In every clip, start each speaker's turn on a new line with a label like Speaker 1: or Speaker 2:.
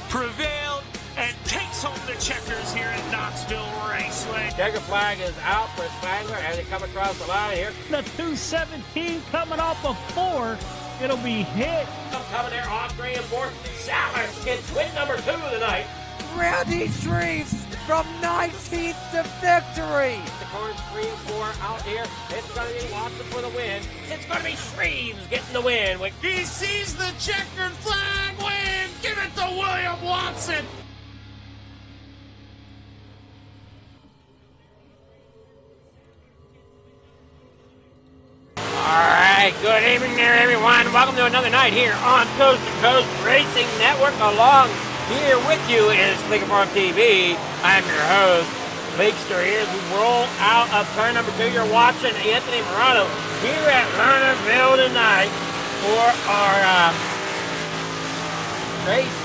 Speaker 1: Prevailed and takes home the checkers here at Knoxville Raceway.
Speaker 2: Checker flag is out for Spangler as they come across the line here.
Speaker 3: The 217 coming off of 4. It'll be hit.
Speaker 2: Coming there on 3 and 4. Salas gets win number 2 of the night.
Speaker 4: Randy Shreves from 19th to victory.
Speaker 2: The corners 3 and 4 out here. It's going to be Watson for the win. It's going to be Shreves getting the win.
Speaker 1: He sees the checkered flag win. Give it to William Watson.
Speaker 2: Alright, good evening there everyone. Welcome to another night here on Coast to Coast Racing Network. Along here with you is League Farm TV. I'm your host, Leakster. Here as we roll out of turn number 2. You're watching Anthony Morano here at Lernerville tonight for our race,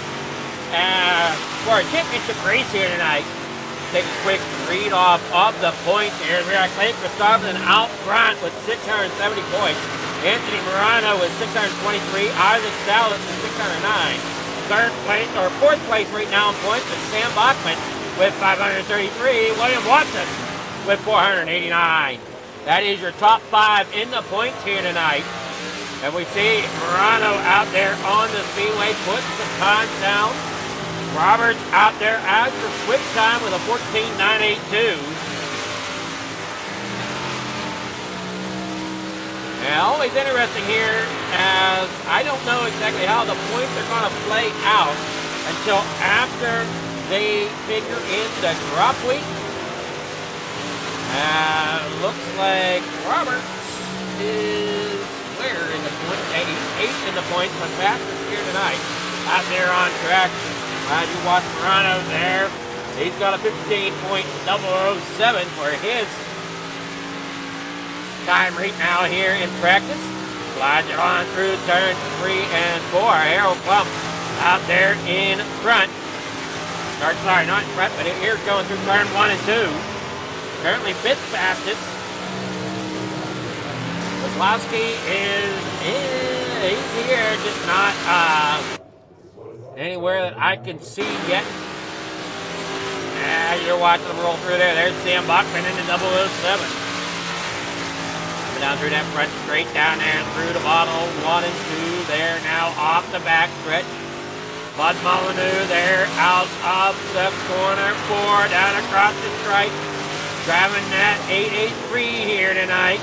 Speaker 2: for our championship race here tonight. Take a quick read off of the points here. We got Clay Christopherson out front with 670 points. Anthony Morano with 623. Isaac Salas with 609. Fourth place right now in points is Sam Bachman with 533. William Watson with 489. That is your top 5 in the points here tonight. And we see Morano out there on the speedway putting some time down. Roberts out there as your quick time with a 14.982. Now, always interesting here as I don't know exactly how the points are going to play out until after they figure in the drop week. Looks like Roberts is where in the points? He's 8th in the points, but fastest here tonight. Out there on track. Glad you watched Morano there. He's got a 15.007 for his time right now here in practice. Slides it on through turn 3 and 4. Harold Plump out there in front. Sorry, not in front, but here going through turn 1 and 2. Currently 5th fastest. Kozlowski he's here, just not anywhere that I can see yet. You're watching them roll through there. There's Sam Bachman into 007. Coming down through that front straight down there and through the bottle. 1 and 2 there now. Morano off the backstretch. Bud Molyneux there out of the corner 4 down across the stripe. Driving that 883 here tonight.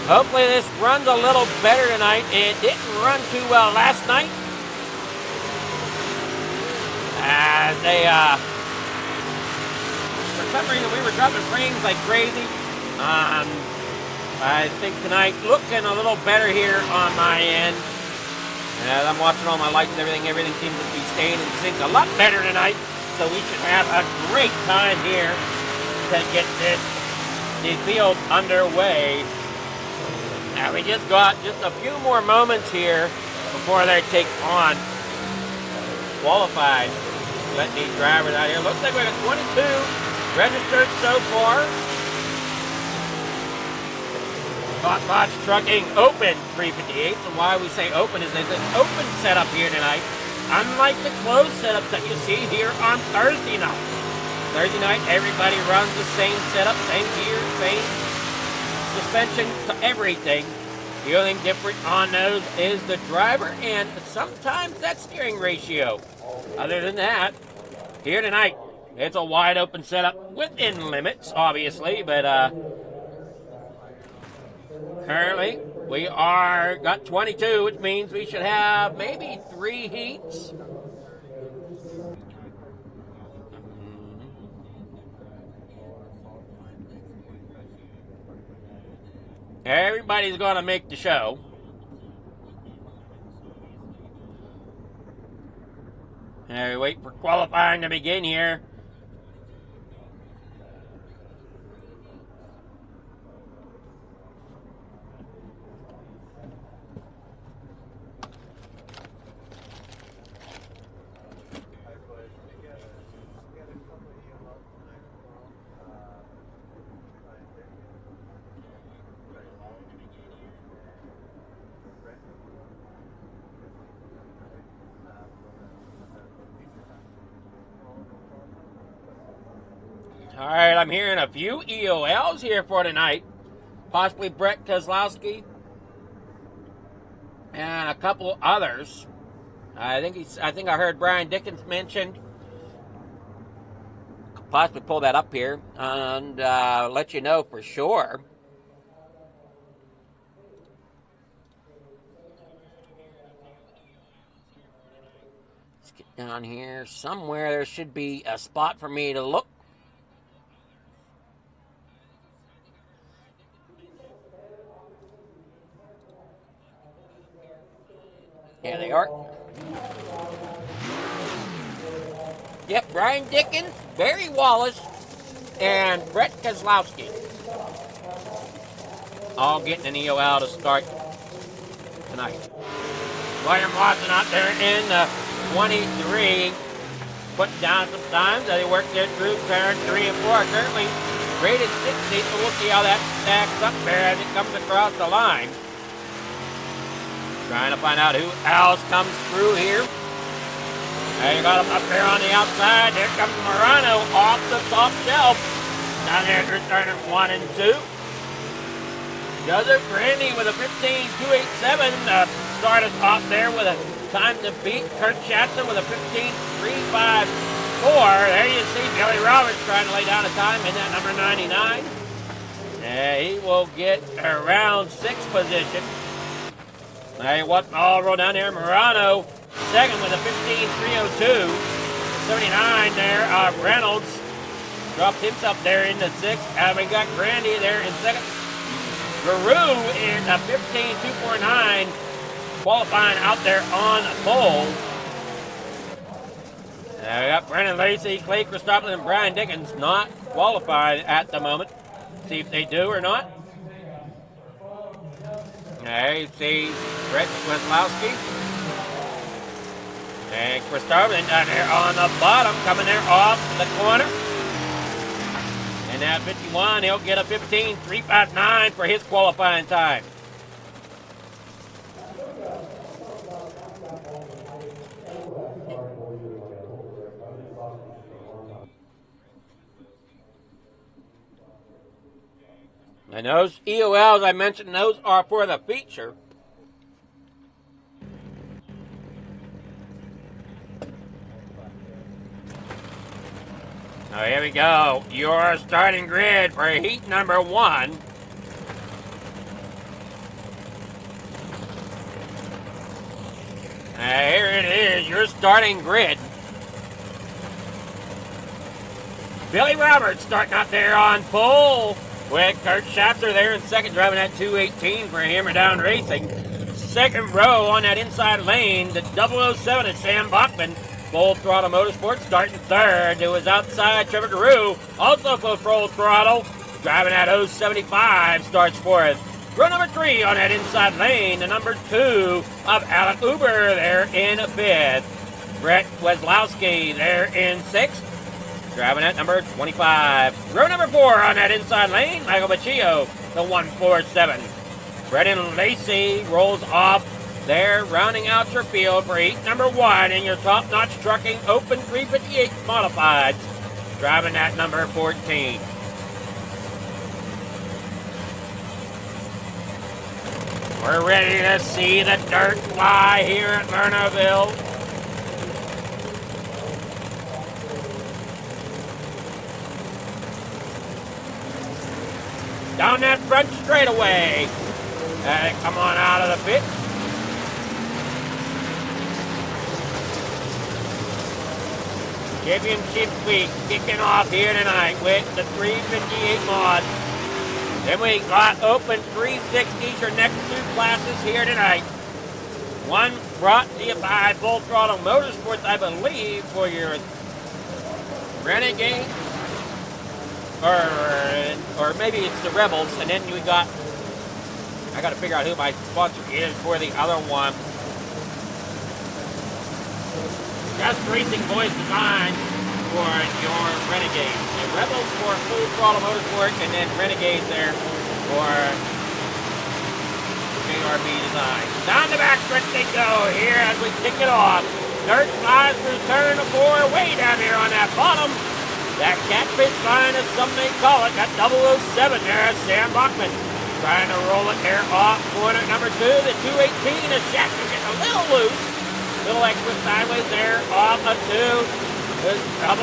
Speaker 2: Hopefully this runs a little better tonight. It didn't run too well last night. As they, for some reason we were dropping frames like crazy. I think tonight looking a little better here on my end. As I'm watching all my lights and everything seems to be staying in sync a lot better tonight. So we should have a great time here to get the field underway. Now we just got just a few more moments here before they take on qualified. Let these drivers out here. Looks like we got 22 registered so far. Botch Trucking open 358. So why we say open is it's an open setup here tonight. Unlike the closed setup that you see here on Thursday night. Thursday night, everybody runs the same setup, same gear, same suspension, everything. The only thing different on those is the driver and sometimes that steering ratio. Other than that, here tonight, it's a wide open setup within limits, obviously, but currently we got 22, which means we should have maybe 3 heats. Everybody's going to make the show. We wait for qualifying to begin here. All right, I'm hearing a few EOLs here for tonight. Possibly Brett Kozlowski and a couple others. I think I heard Brian Dickens mentioned. Could possibly pull that up here and let you know for sure. Let's get down here somewhere. There should be a spot for me to look. There they are. Yep, Brian Dickens, Barry Wallace, and Brett Kozlowski. All getting an EOL to start tonight. William Watson out there in the 23, putting down some times as they work their through turn 3 and 4. Currently rated 60, so we'll see how that stacks up there as it comes across the line. Trying to find out who else comes through here. There you got him up there on the outside. There comes Morano off the top shelf. Down there through turn 1 and 2. Does it Brandy with a 15.287. Start us off there with a time to beat. Kurt Schatzer with a 15.354. There you see Billy Roberts trying to lay down a time in that number 99. He will get around 6th position. Hey, what all roll down there? Morano, second with a 15.302. 79 there. Reynolds dropped himself there into 6th. We got Grandy there in 2nd. Guru in a 15.249, qualifying out there on pole. We got Brennan Lacey, Clay Christopoulos, and Brian Dickens not qualified at the moment. See if they do or not. There you see Brett Kozlowski and Christopher down there on the bottom, coming there off the corner. And at 51, he'll get a 15.359 for his qualifying time. And those EOLs I mentioned, those are for the feature. Oh, here we go. Your starting grid for heat number 1. Here it is, your starting grid. Billy Roberts starting out there on pole with Kurt Schatzer there in second, driving at 218 for Hammer Down Racing. Second row on that inside lane, the 007 is Sam Bachman. Full Throttle Motorsports starting third. To his outside, Trevor Carew, also full throttle, driving at 075, starts fourth. Row number 3 on that inside lane, the number 2 of Alec Uber there in fifth. Brett Weslowski there in 6th, driving at number 25. Row number 4 on that inside lane, Michael Baccio, the 147. Brendan Lacey rolls off there, rounding out your field for heat number 1 in your top-notch trucking Open 358 Modifieds, driving at number 14. We're ready to see the dirt fly here at Lernerville. Down that front straightaway. Come on out of the pit. Championship week kicking off here tonight with the 358 mod. Then we got Open 360s, your next 2 classes here tonight. One brought to you by Full Throttle Motorsports, I believe, for your Renegades. Or maybe it's the Rebels, and then we got, I gotta figure out who my sponsor is for the other one. Just Racing Boys Design for your Renegades. The Rebels for Full Throttle Motorsport, and then Renegades there for JRB Design. Down the back stretch they go here as we kick it off. Dirt flies through turn 4, way down here on that bottom. That catfish line, as some may call it, that 007 there, Sam Bachman. Trying to roll it there off corner number 2, the 218 is Jackson getting a little loose. Little extra sideways there, off of 2. There's 007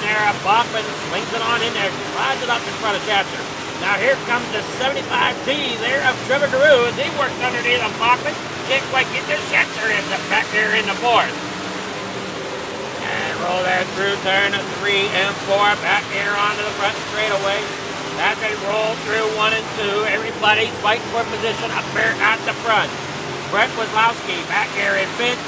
Speaker 2: there, Bachman links it on in there, slides it up in front of Schatzer. Now here comes the 75T there of Trevor Carew as he works underneath of Bachman. Can't quite get their Schatzer in the back there in the 4th. And roll there through turn 3 and 4, back here onto the front straightaway. As they roll through 1 and 2, everybody's fighting for position up there at the front. Brett Weslowski back here in 5th.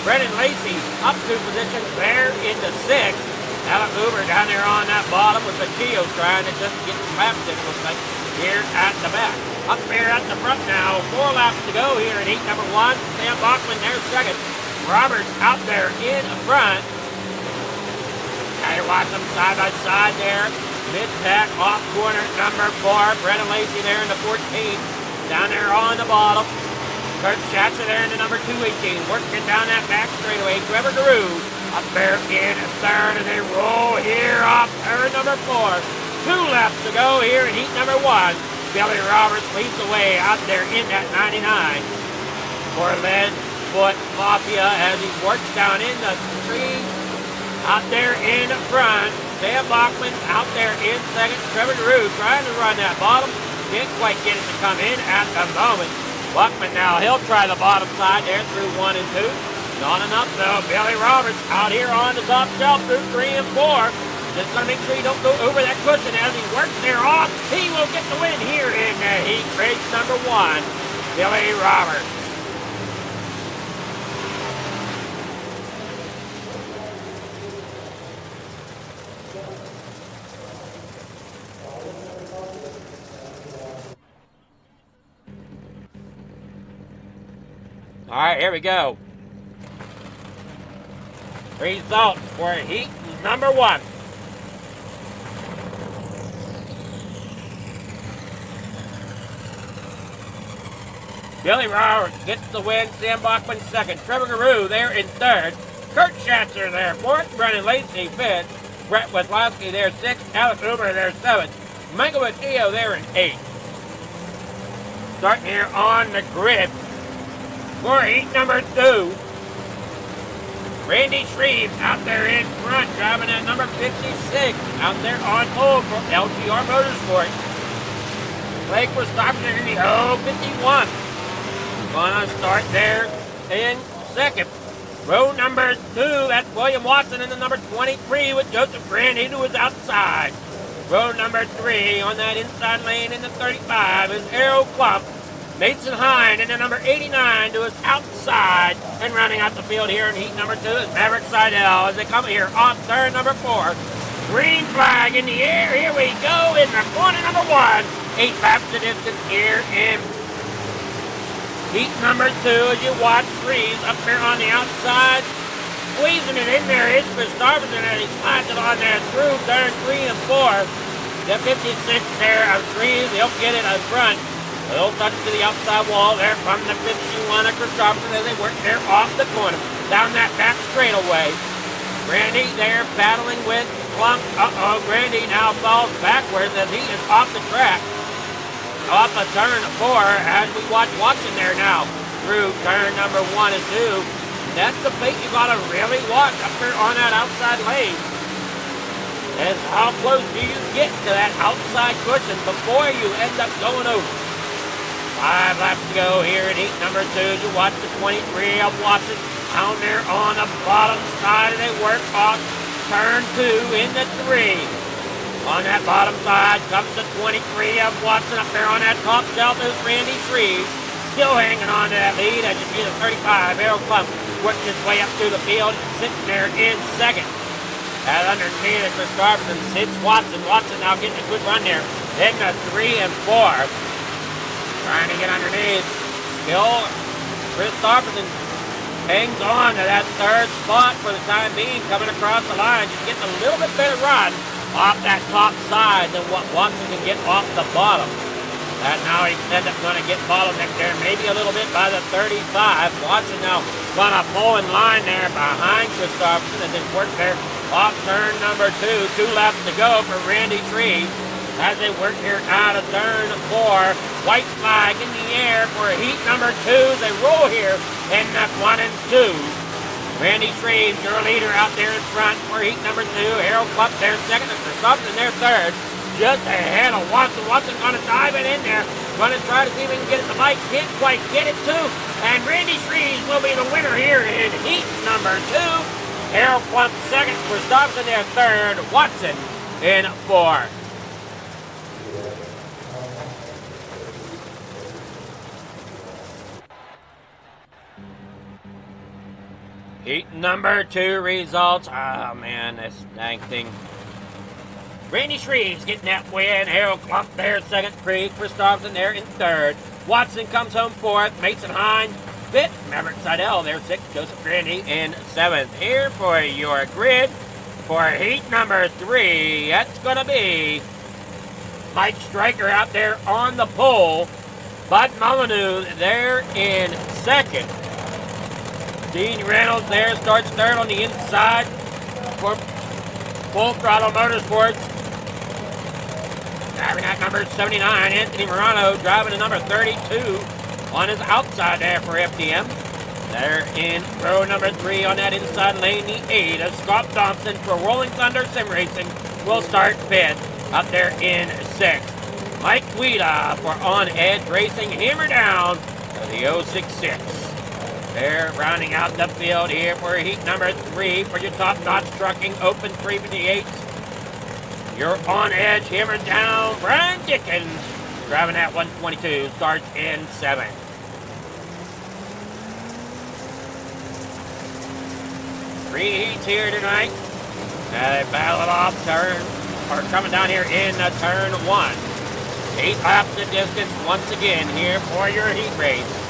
Speaker 2: Brendan Lacey up 2 positions there in the 6th. Alec Uber down there on that bottom with Baccio trying to just get some laps in, looks like, here at the back. Up there at the front now, 4 laps to go here in heat number 1. Sam Bachman there second. Roberts out there in front. Now you watch them side by side there. Mid-pack off corner number 4. Brendan Lacey there in the 14th. Down there on the bottom. Kurt Schatzer there in the number 218. Working down that back straightaway. Trevor Carew up there in 3rd. And they roll here off turn number 4. 2 laps to go here in heat number 1. Billy Roberts leads the way out there in that 99. For Leadfoot Mafia as he works down in the 3. Out there in front. Sam Bachman out there in 2nd. Trevor Carew trying to run that bottom. Can't quite get it to come in at the moment. Bachman now, he'll try the bottom side there through 1 and 2. Not enough though. Billy Roberts out here on the top shelf through 3 and 4. Just gonna make sure you don't go over that cushion as he works there off. He will get the win here in heat race number 1. Billy Roberts. All right, here we go. Results for heat number 1. Billy Roberts gets the win. Sam Bachman 2nd. Trevor Carew there in 3rd. Kurt Schatzer there 4th. Brendan Lacey 5th. Brett Weslowski there 6th. Alec Uber there 7th. Michael Baccio there in 8th. Starting here on the grid. For heat number 2. Randy Shreve out there in front, driving at number 56, out there on pole for LGR Motorsport. Blake Christopherson in the 051. Gonna start there in second. Row number 2, that's William Watson in the number 23 with Joseph Brandy to his outside. Row number 3 on that inside lane in the 35 is Arrow Clump. Mason Hine in the number 89 to his outside. And rounding out the field here in heat number 2 is Maverick Seidel as they come here off turn number 4. Green flag in the air. Here we go in the corner number 1. 8 laps of distance here in heat number 2 as you watch Freeze up there on the outside. Squeezing it in there is Christopherson and he slides it on there through turn 3 and 4. The 56 there of Freeze, he'll get it up front. They'll touch to the outside wall there from the 51 of Christopherson as they work there off the corner. Down that back straightaway. Brandy there battling with Clump. Brandy now falls backwards as he is off the track. Off of turn 4 as we watch Watson there now. Through turn number 1 and 2. That's the fate you gotta really watch up there on that outside lane. Is how close do you get to that outside cushion before you end up going over. 5 laps to go here in heat number 2. You watch the 23 of Watson down there on the bottom side, and they work off turn 2 into 3. On that bottom side comes the 23 of Watson up there on that top shelf is Randy Shreve. Still hanging on to that lead as you see the 35 Arrow Clump working his way up through the field, sitting there in second. And underneath it, Christopherson sits Watson. Watson now getting a good run there. Then the 3 and 4. Trying to get underneath. Still, Christopherson hangs on to that third spot for the time being, coming across the line. Just getting a little bit better run off that top side than what Watson can get off the bottom. That now he's end up going to get bottlenecked there, maybe a little bit by the 35. Watson now going to pull in line there behind Christopherson and then work there off turn number 2. 2 laps to go for Randy Shreve. As they work here out of turn 4. White flag in the air for heat number 2. They roll here in that 1 and 2. Randy Shreve, your leader out there in front for heat number 2. Harold Clump there second and Christopherson there third. Just ahead of Watson. Watson going to dive it in there. Going to try to see if he can get it to Mike. Can't quite get it to. And Randy Shreve will be the winner here in heat number 2. Harold Clump second. Christopherson there third. Watson in 4. Heat number 2 results. Oh man, this dang thing. Randy Shreve's getting that win. Harold Clump there second. Christopherson there in third. Watson comes home fourth. Mason Hine fifth. Maverick Seidel there sixth. Joseph Brandy in seventh. Here for your grid for heat number 3. That's going to be Mike Stryker out there on the pole. Bud Molyneux there in second. Dean Reynolds there starts third on the inside for Full Throttle Motorsports. Driving at number 79, Anthony Morano driving to number 32 on his outside there for FDM. There in row number 3 on that inside lane, the 8 of Scott Thompson for Rolling Thunder Sim Racing will start 5th. Up there in 6th. Mike Guida for On Edge Racing, hammer down to the 066. They're rounding out the field here for heat number 3 for your top-notch trucking, open 358s. You're On Edge, hammered down. Brian Dickens driving at 122, starts in 7th. Three heats here tonight. They battle it off coming down here in turn 1. 8 laps of distance once again here for your heat race.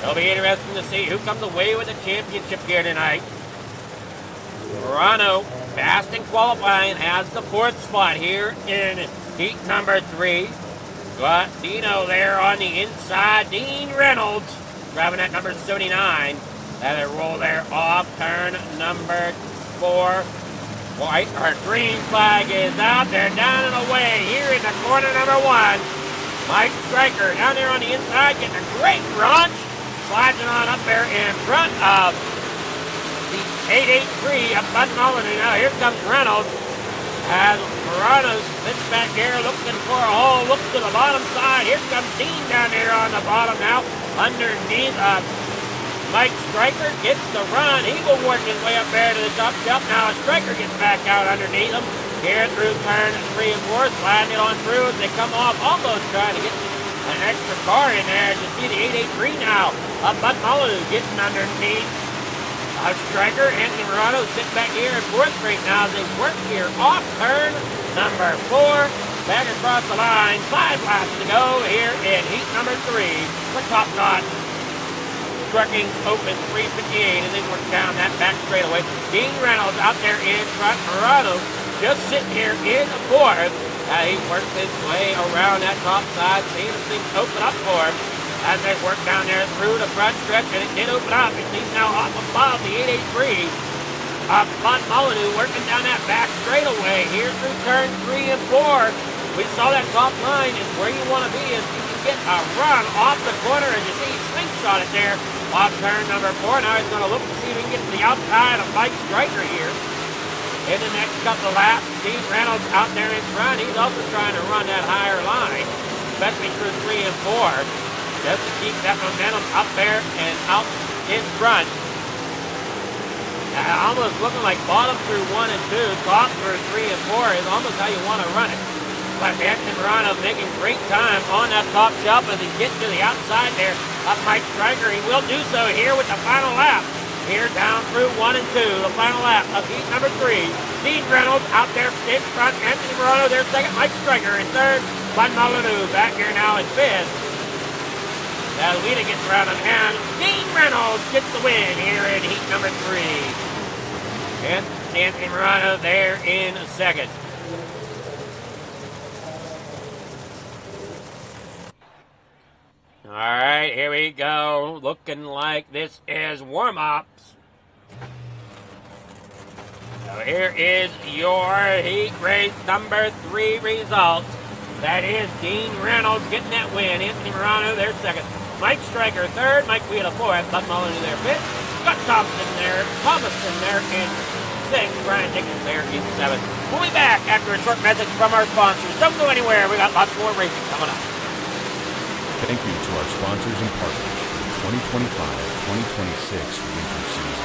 Speaker 2: It'll be interesting to see who comes away with the championship here tonight. Morano, fast in qualifying, has the 4th spot here in heat number 3. Got Dino there on the inside. Dean Reynolds driving at number 79. And they roll there off turn number 4. Green flag is out there, down and away here in the corner number 1. Mike Stryker down there on the inside getting a great launch. slides it on up there in front of the 883 of Bud Molyneux. Now here comes Reynolds. As Morano sits back here looking for a hole, looks to the bottom side. Here comes Dean down here on the bottom now. Underneath Mike Stryker gets the run. He will work his way up there to the top shelf. Now Stryker gets back out underneath him. Here through turn 3 and 4, sliding it on through as they come off, almost trying to get an extra car in there. As you see the 883 now. Bud Molyneux getting underneath Stryker. Anthony Morano sitting back here in 4th straight now as they work here off turn number 4. Back across the line. 5 laps to go here in heat number 3 for Top Knot. Trucking open 358 and then work down that back straightaway. Dean Reynolds out there in front. Morano just sitting here in 4th. He works his way around that top side, seeing if things open up for him as they work down there through the front stretch, and it did open up. It seems now up above the 883. Bud Molyneux working down that back straightaway here through turn 3 and 4. We saw that top line is where you want to be if you can get a run off the corner. As you see, he slingshot it there off turn number 4. Now he's going to look to see if he can get to the outside of Mike Stryker here in the next couple of laps. Dean Reynolds out there in front. He's also trying to run that higher line, especially through 3 and 4, just to keep that momentum up there and out in front. Almost looking like bottom through 1 and 2, top through 3 and 4 is almost how you want to run it. But Anthony Morano making great time on that top shelf as he gets to the outside there of Mike Stryker. He will do so here with the final lap. Here down through 1 and 2, the final lap of heat number 3. Dean Reynolds out there in front. Anthony Morano there second. Mike Stryker in third. Bud Molyneux back here now in 5th. As Lita gets around him, and Dean Reynolds gets the win here in heat number 3. And Anthony Morano there in 2nd. All right, here we go. Looking like this is warm-ups. So here is your heat race number 3 results. That is Dean Reynolds getting that win. Anthony Morano there 2nd. Mike Stryker 3rd. Mike Wheeler 4th. Bud Molyneux there 5th. Scott Thompson there. Thomason there in 6th. Brian Dickens there in 7th. We'll be back after a short message from our sponsors. Don't go anywhere. We got lots more racing coming up.
Speaker 5: Thank you to our sponsors and partners for the 2025-2026 winter season.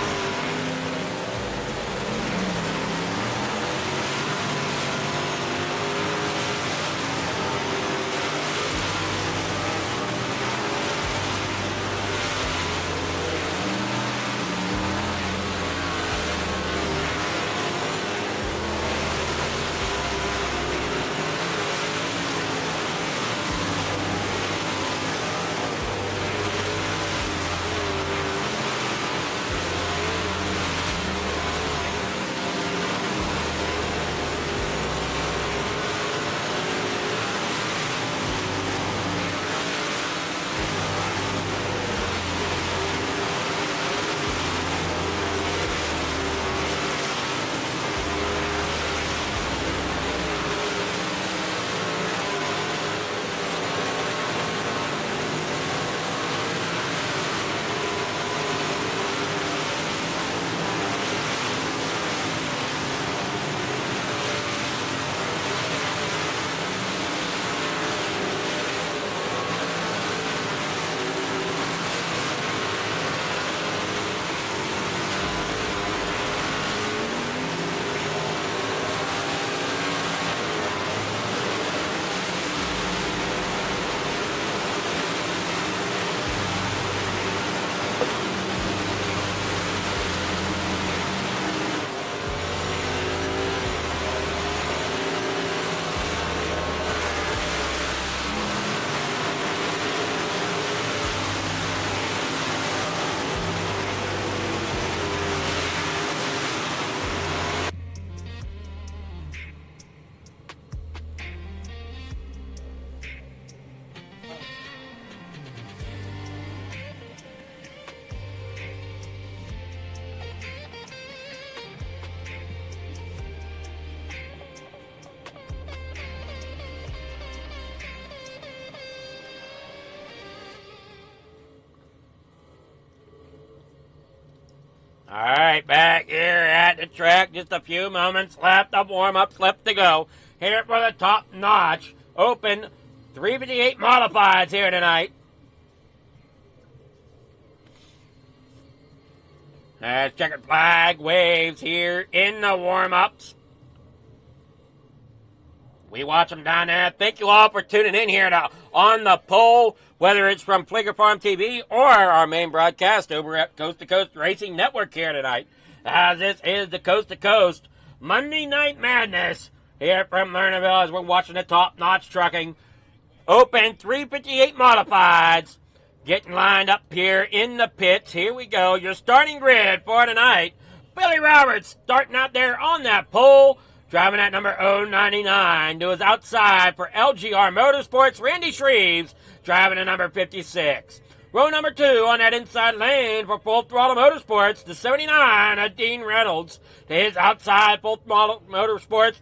Speaker 2: All right, back here at the track. Just a few moments left of warm-ups left to go. Here for the top notch. Open 358 modifieds here tonight. As checkered flag waves here in the warm-ups. We watch them down there. Thank you all for tuning in here to On the Pole, whether it's from Flicker Farm TV or our main broadcast over at Coast to Coast Racing Network here tonight. As this is the Coast to Coast Monday Night Madness here from Lernerville as we're watching the top-notch trucking. Open 358 modifieds. Getting lined up here in the pits. Here we go. Your starting grid for tonight. Billy Roberts starting out there on that pole. Driving at number 099 to his outside for LGR Motorsports. Randy Shreves driving at number 56. Row number 2 on that inside lane for Full Throttle Motorsports. The 79 of Dean Reynolds to his outside Full Throttle Motorsports.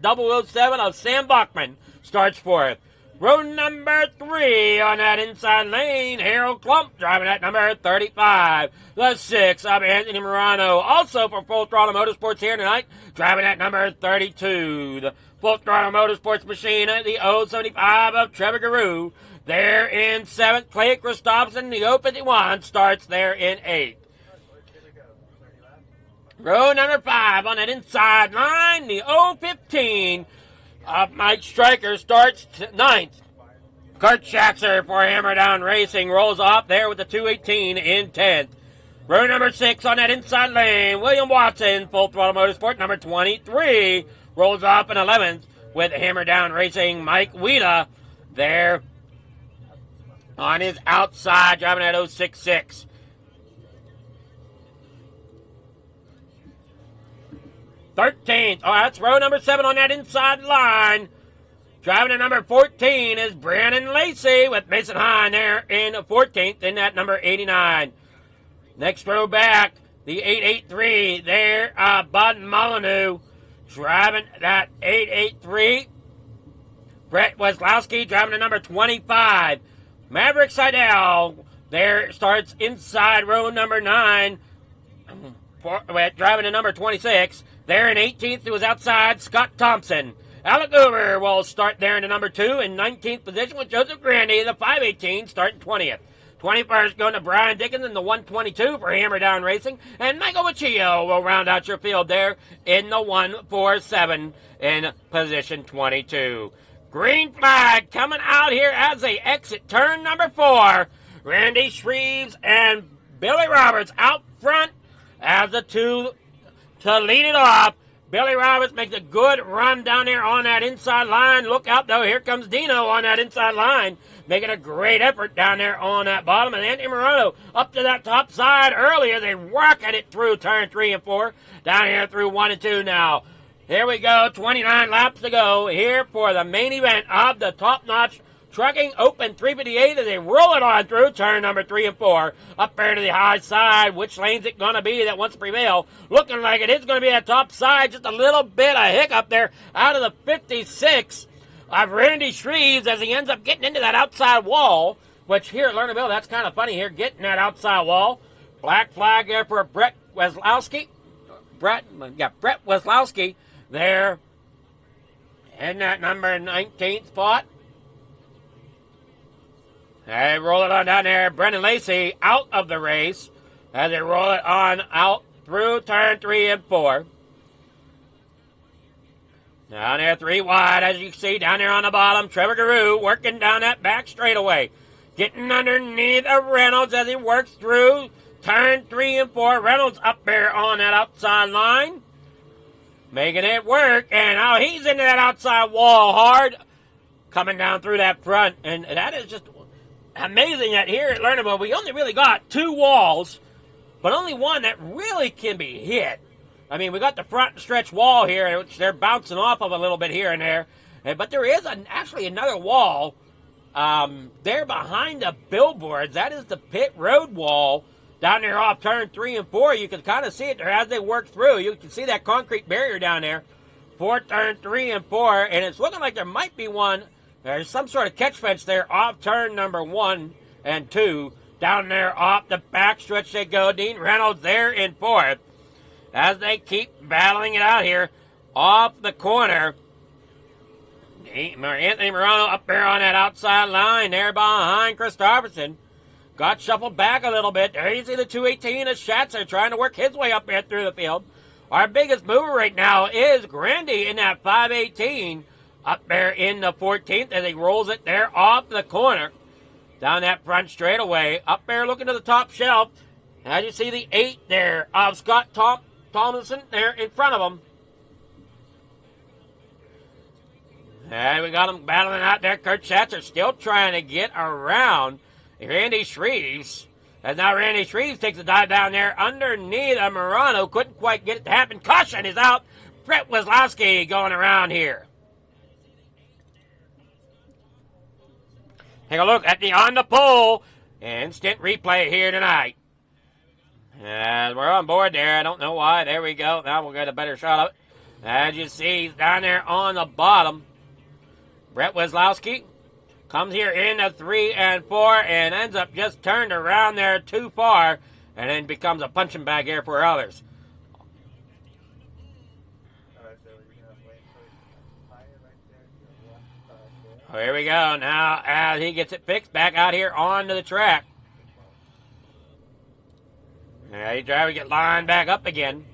Speaker 2: 007 of Sam Bachman starts fourth. Row number 3 on that inside lane, Harold Klump driving at number 35. The 6 of Anthony Morano, also for Full Throttle Motorsports here tonight, driving at number 32. The Full Throttle Motorsports machine, the 075 of Trevor Garou. There in 7th, Clay Christopherson, the 051 starts there in 8th. Row number 5 on that inside line, the 015 of Mike Stryker starts 9th. Kurt Schaxer for Hammer Down Racing rolls off there with the 218 in 10th. Row number 6 on that inside lane, William Watson, Full Throttle Motorsport, number 23, rolls off in 11th with Hammer Down Racing, Mike Wheeler there on his outside, driving at 066. 13th. Oh, that's row number 7 on that inside line. Driving at number 14 is Brandon Lacey with Mason Hine there in 14th in that number 89. Next row back, the 883 there, Bud Molyneux driving that 883. Brett Weslowski driving at number 25. Maverick Seidel there starts inside row number 9. Driving to number 26. There in 18th, it was outside Scott Thompson. Alec Hoover will start there in the number 2 in 19th position with Joseph Grandy, the 518, starting 20th. 21st going to Brian Dickinson, the 122 for Hammer Down Racing. And Michael Machillo will round out your field there in the 147 in position 22. Green flag coming out here as they exit turn number 4. Randy Shreves and Billy Roberts out front as the two to lead it off. Billy Roberts makes a good run down there on that inside line. Look out, though. Here comes Dino on that inside line, making a great effort down there on that bottom. And Anthony Morano up to that top side earlier. They rocket it through turn 3 and 4. Down here through 1 and 2 now. Here we go. 29 laps to go here for the main event of the top-notch Trucking Open 358 as they roll it on through turn number 3 and 4. Up there to the high side. Which lane's it going to be that wants to prevail? Looking like it is going to be that top side. Just a little bit of hiccup there out of the 56 of Randy Shreves as he ends up getting into that outside wall. Which here at Lernerville, that's kind of funny here, getting that outside wall. Black flag there for Brett Weslowski. Brett Weslowski there in that number 19 spot. They roll it on down there. Brendan Lacey out of the race as they roll it on out through turn 3 and 4. Down there 3 wide, as you can see down there on the bottom. Trevor Garou working down that back straightaway. Getting underneath of Reynolds as he works through turn 3 and 4. Reynolds up there on that outside line. Making it work. And now he's into that outside wall hard. Coming down through that front. And that is just amazing that here at Lernerville, we only really got 2 walls, but only one that really can be hit. I mean, we got the front stretch wall here, which they're bouncing off of a little bit here and there. But there is actually another wall there behind the billboards. That is the pit road wall down there off turn 3 and 4. You can kind of see it there as they work through. You can see that concrete barrier down there for turn 3 and 4. And it's looking like there might be one. There's some sort of catch fence there off turn number 1 and 2. Down there off the back stretch they go. Dean Reynolds there in 4th. as they keep battling it out here off the corner. Anthony Morano up there on that outside line there behind Christopherson. Got shuffled back a little bit. There you see the 218 of Schatzer trying to work his way up there through the field. Our biggest mover right now is Grandy in that 518 up there in the 14th as he rolls it there off the corner. Down that front straightaway. Up there looking to the top shelf. As you see the 8 there of Scott Tomlinson there in front of him. And we got him battling out there. Kurt Schatzer still trying to get around Randy Shreves. As now Randy Shreves takes a dive down there underneath Morano. Couldn't quite get it to happen. Caution is out. Brett Weslowski going around here. Take a look at the on the pole. Instant replay here tonight. As we're on board there. I don't know why. There we go. Now we'll get a better shot of it. As you see, he's down there on the bottom. Brett Weslowski comes here in a 3 and 4 and ends up just turned around there too far and then becomes a punching bag here for others. Oh, here we go. Now as he gets it fixed back out here onto the track. Yeah, he's trying to get lined back up again.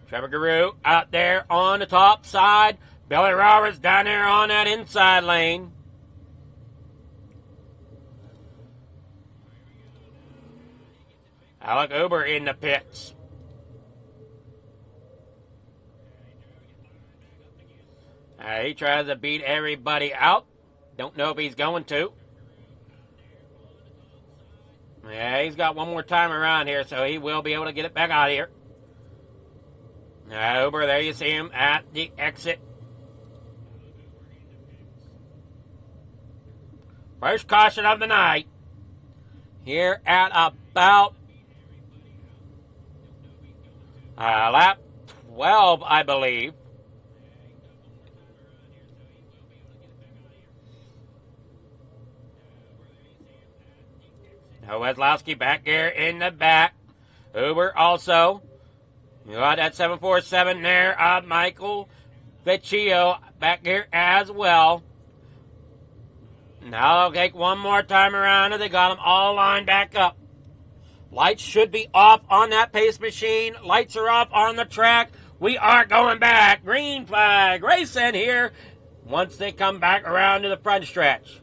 Speaker 2: Trevor Guru out there on the top side. Billy Roberts down there on that inside lane. Alec Uber in the pits. He tries to beat everybody out. Don't know if he's going to. Yeah, he's got one more time around here, so he will be able to get it back out of here. Uber, there you see him at the exit. First caution of the night. Here at about lap 12, I believe. Now Weslowski back here in the back. Uber also. You got that 747 there of Michael Vecchio back here as well. Now they'll take one more time around and they got them all lined back up. Lights should be off on that pace machine. Lights are off on the track. We are going back. Green flag racing here once they come back around to the front stretch.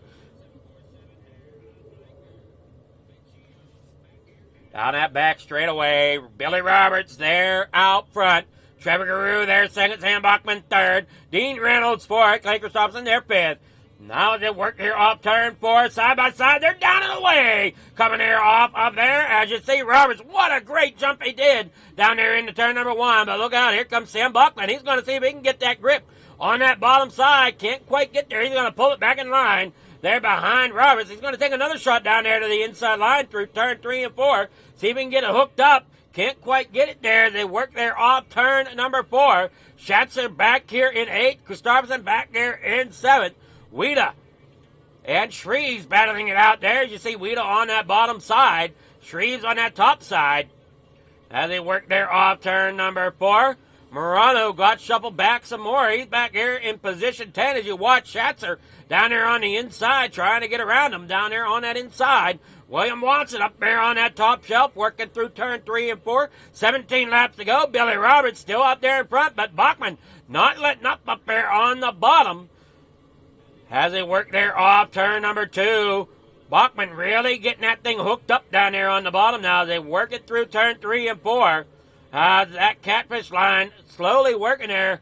Speaker 2: Down that back straightaway, Billy Roberts there out front. Trevor Guru there second, Sam Bachman third. Dean Reynolds fourth, Clay Christopherson there fifth. Now they work here off turn 4, side by side. They're down and away. Coming here off of there, as you see, Roberts. What a great jump he did down there into turn number 1. But look out, here comes Sam Bachman. He's going to see if he can get that grip on that bottom side. Can't quite get there. He's going to pull it back in line. There behind Roberts. He's going to take another shot down there to the inside line through turn 3 and 4. See if he can get it hooked up. Can't quite get it there. They work there off turn number 4. Schatzer back here in 8. Christopherson back there in 7th. Wida and Shreves battling it out there. You see Wida on that bottom side. Shreves on that top side. As they work there off turn number 4. Morano got shuffled back some more. He's back here in position 10 as you watch Schatzer down there on the inside trying to get around him down there on that inside. William Watson up there on that top shelf working through turn 3 and 4. 17 laps to go. Billy Roberts still out there in front, but Bachman not letting up there on the bottom. As they work there off turn number 2. Bachman really getting that thing hooked up down there on the bottom now. They work it through turn 3 and 4. That catfish line slowly working there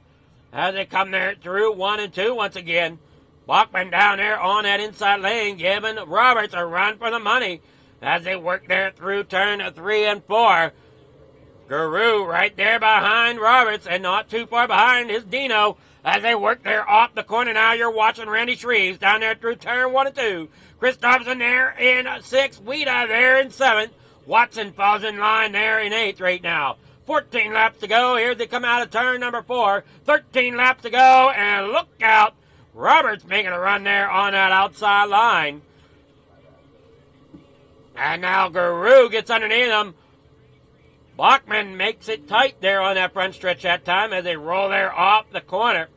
Speaker 2: as they come there through 1 and 2 once again. Bachman down there on that inside lane giving Roberts a run for the money as they work there through turn 3 and 4. Guru right there behind Roberts and not too far behind is Dino as they work there off the corner. Now you're watching Randy Shreves down there through turn 1 and 2. Chris Dobson there in 6th. Wida there in 7th. Watson falls in line there in 8th right now. 14 laps to go. Here they come out of turn number 4. 13 laps to go. And look out. Roberts making a run there on that outside line. And now Guru gets underneath him. Bachman makes it tight there on that front stretch that time as they roll there off the corner.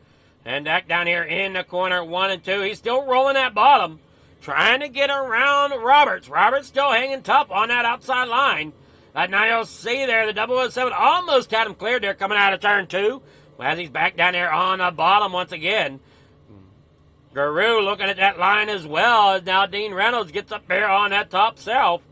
Speaker 2: And back down here in the corner, 1 and 2. He's still rolling that bottom, trying to get around Roberts. Roberts still hanging tough on that outside line. And now you'll see there, the 007 almost had him cleared there coming out of turn 2. As he's back down there on the bottom once again. Guru looking at that line as well as now Dean Reynolds gets up there on that top shelf.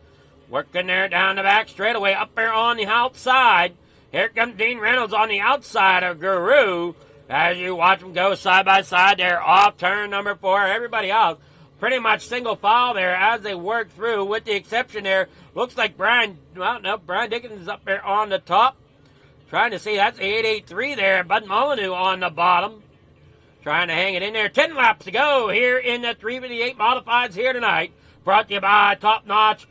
Speaker 2: Working there down the back straightaway, up there on the outside. Here comes Dean Reynolds on the outside of Guru. As you watch them go side by side there off turn number 4. Everybody else pretty much single file there as they work through, with the exception there. Looks like Brian Dickens is up there on the top. Trying to see, that's the 883 there. Bud Molyneux on the bottom. Trying to hang it in there. 10 laps to go here in the 358 Modifieds here tonight. Brought to you by Top Notch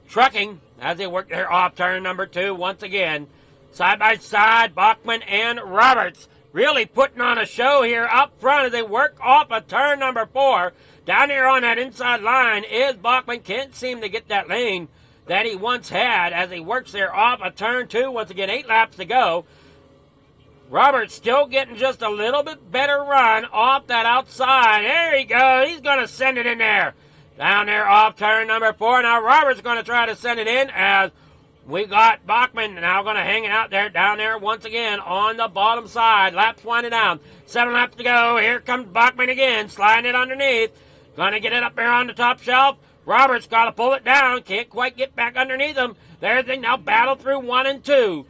Speaker 2: Trucking as they work there off turn number 2 once again. Side by side, Bachman and Roberts really putting on a show here up front as they work off of turn number 4. Down there on that inside line is Bachman. Can't seem to get that lane that he once had as he works there off of turn 2. Once again, 8 laps to go. Roberts still getting just a little bit better run off that outside. There he goes. He's going to send it in there. Down there off turn number 4. Now Roberts going to try to send it in as we got Bachman now going to hang it out there down there once again on the bottom side. Laps winding down. 7 laps to go. Here comes Bachman again, sliding it underneath. Going to get it up there on the top shelf. Roberts got to pull it down. Can't quite get back underneath him. There's they now battle through 1 and 2.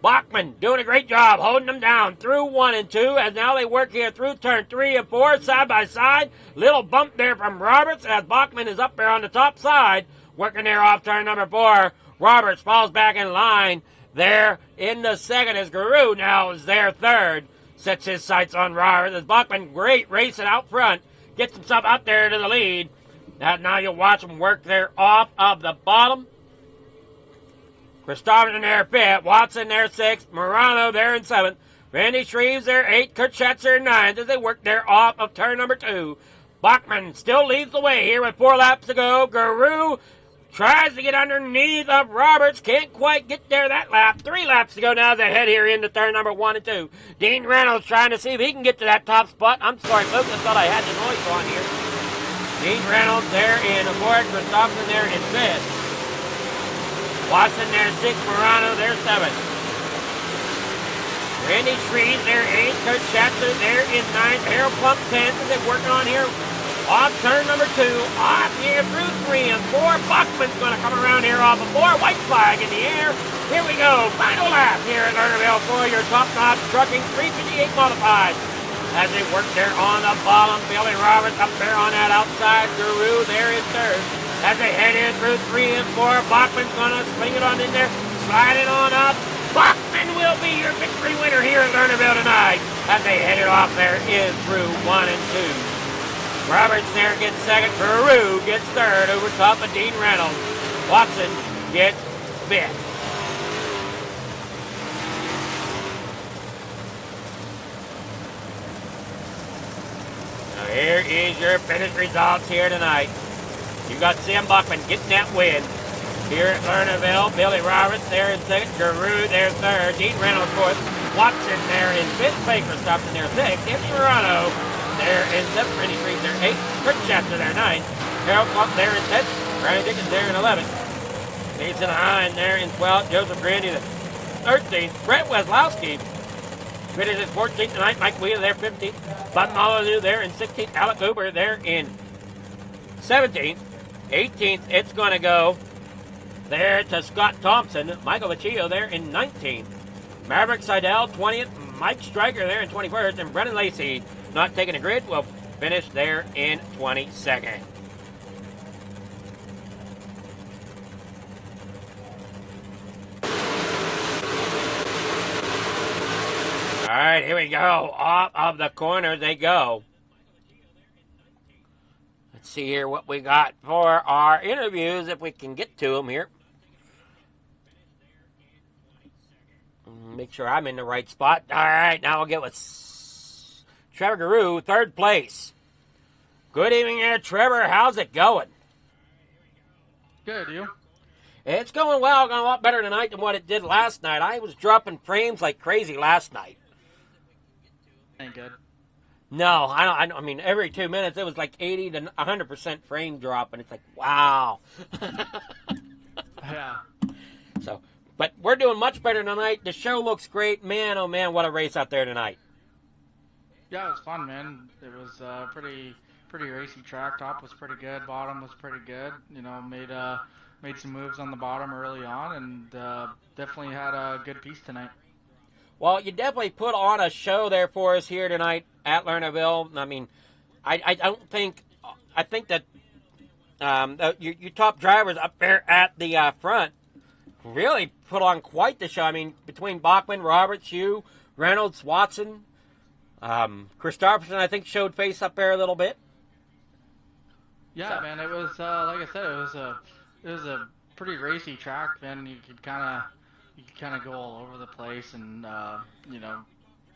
Speaker 2: Bachman doing a great job holding them down through 1 and 2 as now they work here through turn 3 and 4 side by side. Little bump there from Roberts as Bachman is up there on the top side working there off turn number 4. Roberts falls back in line there in the second as Guru now is there third. Sets his sights on Roberts as Bachman great racing out front. Gets himself out there to the lead. Now you'll watch him work there off of the bottom. Christopherson there 5th, Watson there 6th, Morano there in 7th, Randy Shreves there 8th, Kurt Schatzer 9th as they work there off of turn number 2. Bachman still leads the way here with 4 laps to go. Guru tries to get underneath of Roberts, can't quite get there that lap. 3 laps to go now as they head here into turn number 1 and 2. Dean Reynolds trying to see if he can get to that top spot. I'm sorry, folks, I thought I had the noise on here. Dean Reynolds there in 4th, Christopherson there in 5th. Watson there 6th, Morano there 7th. Randy Shreves there 8th, Kurt Schatzer there in 9th. Harold Plump 10th as they're working on here. Off turn number 2, off here through 3 and 4. Bachman's going to come around here off of 4. White flag in the air. Here we go. Final lap here at Lernerville for your Top Notch Trucking 358 Modified. As they work there on the bottom, Billy Roberts up there on that outside. Guru there in 3rd. As they head in through 3 and 4, Bachman's going to swing it on in there, slide it on up. Bachman will be your victory winner here at Lernerville tonight as they head it off there in through 1 and 2. Roberts there gets 2nd, Guru gets 3rd over top of Dean Reynolds. Watson gets 5th. Now here is your finish results here tonight. You got Sam Bachman getting that win here at Lernerville. Billy Roberts there in 2nd. Guru there 3rd. Dean Reynolds 4th. Watson there in 5th. Baker stopped in there 6th. Anthony Morano there in 7th. Randy Shreves there 8th. Kurt Schatzer there 9th. Harold Plump there in 10th. Brian Dickens there in 11th. Jason Hine there in 12th. Joseph Grandy the 13th. Brett Weslowski finishes 14th tonight. Mike Wheeler there 15th. Bud Molyneux there in 16th. Alec Cooper there in 17th. 18th, it's going to go there to Scott Thompson. Michael Vecchio there in 19th. Maverick Seidel, 20th. Mike Stryker there in 21st. And Brennan Lacey, not taking a grid, will finish there in 22nd. All right, here we go. Off of the corner they go. Let's see here what we got for our interviews, if we can get to them here. Make sure I'm in the right spot. All right, now we'll get with Trevor Guru, 3rd place. Good evening there, Trevor. How's it going?
Speaker 6: Good, you?
Speaker 2: It's going well, going a lot better tonight than what it did last night. I was dropping frames like crazy last night.
Speaker 6: Ain't good.
Speaker 2: No, I don't. I mean, every 2 minutes it was like 80 to 100% frame drop, and it's like, wow.
Speaker 6: Yeah.
Speaker 2: So, but we're doing much better tonight. The show looks great, man. Oh man, what a race out there tonight.
Speaker 6: Yeah, it was fun, man. It was pretty racy track. Top was pretty good. Bottom was pretty good. You know, made some moves on the bottom early on, and definitely had a good piece tonight.
Speaker 2: Well, you definitely put on a show there for us here tonight at Lernerville. I mean, I don't think, I think that your top drivers up there at the front really put on quite the show. I mean, between Bachman, Roberts, you, Reynolds, Watson, Christopherson, I think showed face up there a little bit.
Speaker 6: Yeah, man, it was like I said, it was a pretty racy track, man. You could kind of go all over the place, and you know,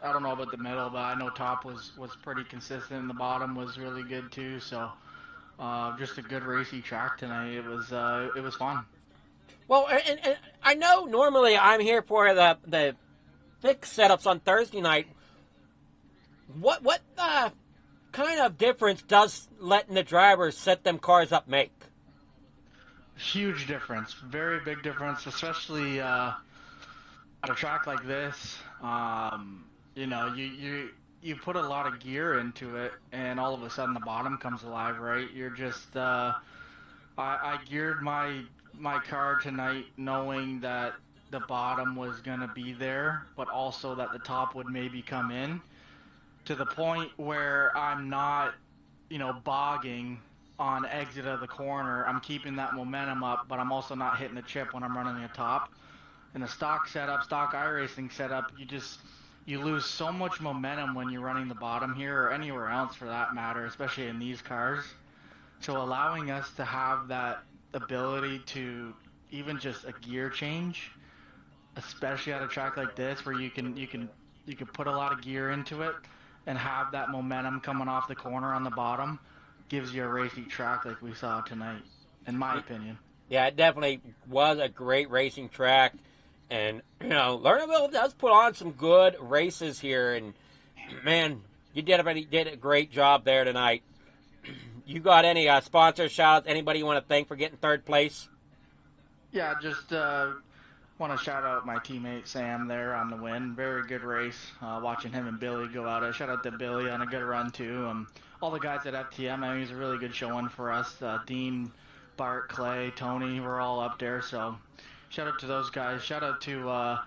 Speaker 6: I don't know about the middle, but I know top was pretty consistent, and the bottom was really good too. So just a good racy track tonight. It was fun.
Speaker 2: Well, and I know normally I'm here for the fixed setups on Thursday night. What kind of difference does letting the drivers set them cars up make?
Speaker 6: Huge difference, very big difference, especially at a track like this. You know, you put a lot of gear into it, and all of a sudden the bottom comes alive, right? You're just I geared my car tonight knowing that the bottom was gonna be there, but also that the top would maybe come in, to the point where I'm not, you know, bogging on exit of the corner. I'm keeping that momentum up, but I'm also not hitting the chip when I'm running the top. In a stock setup, stock iRacing setup, you lose so much momentum when you're running the bottom here, or anywhere else for that matter, especially in these cars. So allowing us to have that ability to even just a gear change, especially at a track like this where you can put a lot of gear into it and have that momentum coming off the corner on the bottom, gives you a racy track like we saw tonight, in my opinion.
Speaker 2: Yeah, it definitely was a great racing track. And, you know, Lernerville does put on some good races here. And, man, you did a great job there tonight. You got any sponsor shout-outs? Anybody you want to thank for getting third place?
Speaker 6: Yeah, just want to shout out my teammate Sam there on the win. Very good race. Watching him and Billy go out. Shout out to Billy on a good run too. All the guys at FTM. I mean, it was a really good showing for us. Dean, Bart, Clay, Tony, we're all up there. So shout out to those guys. Shout out to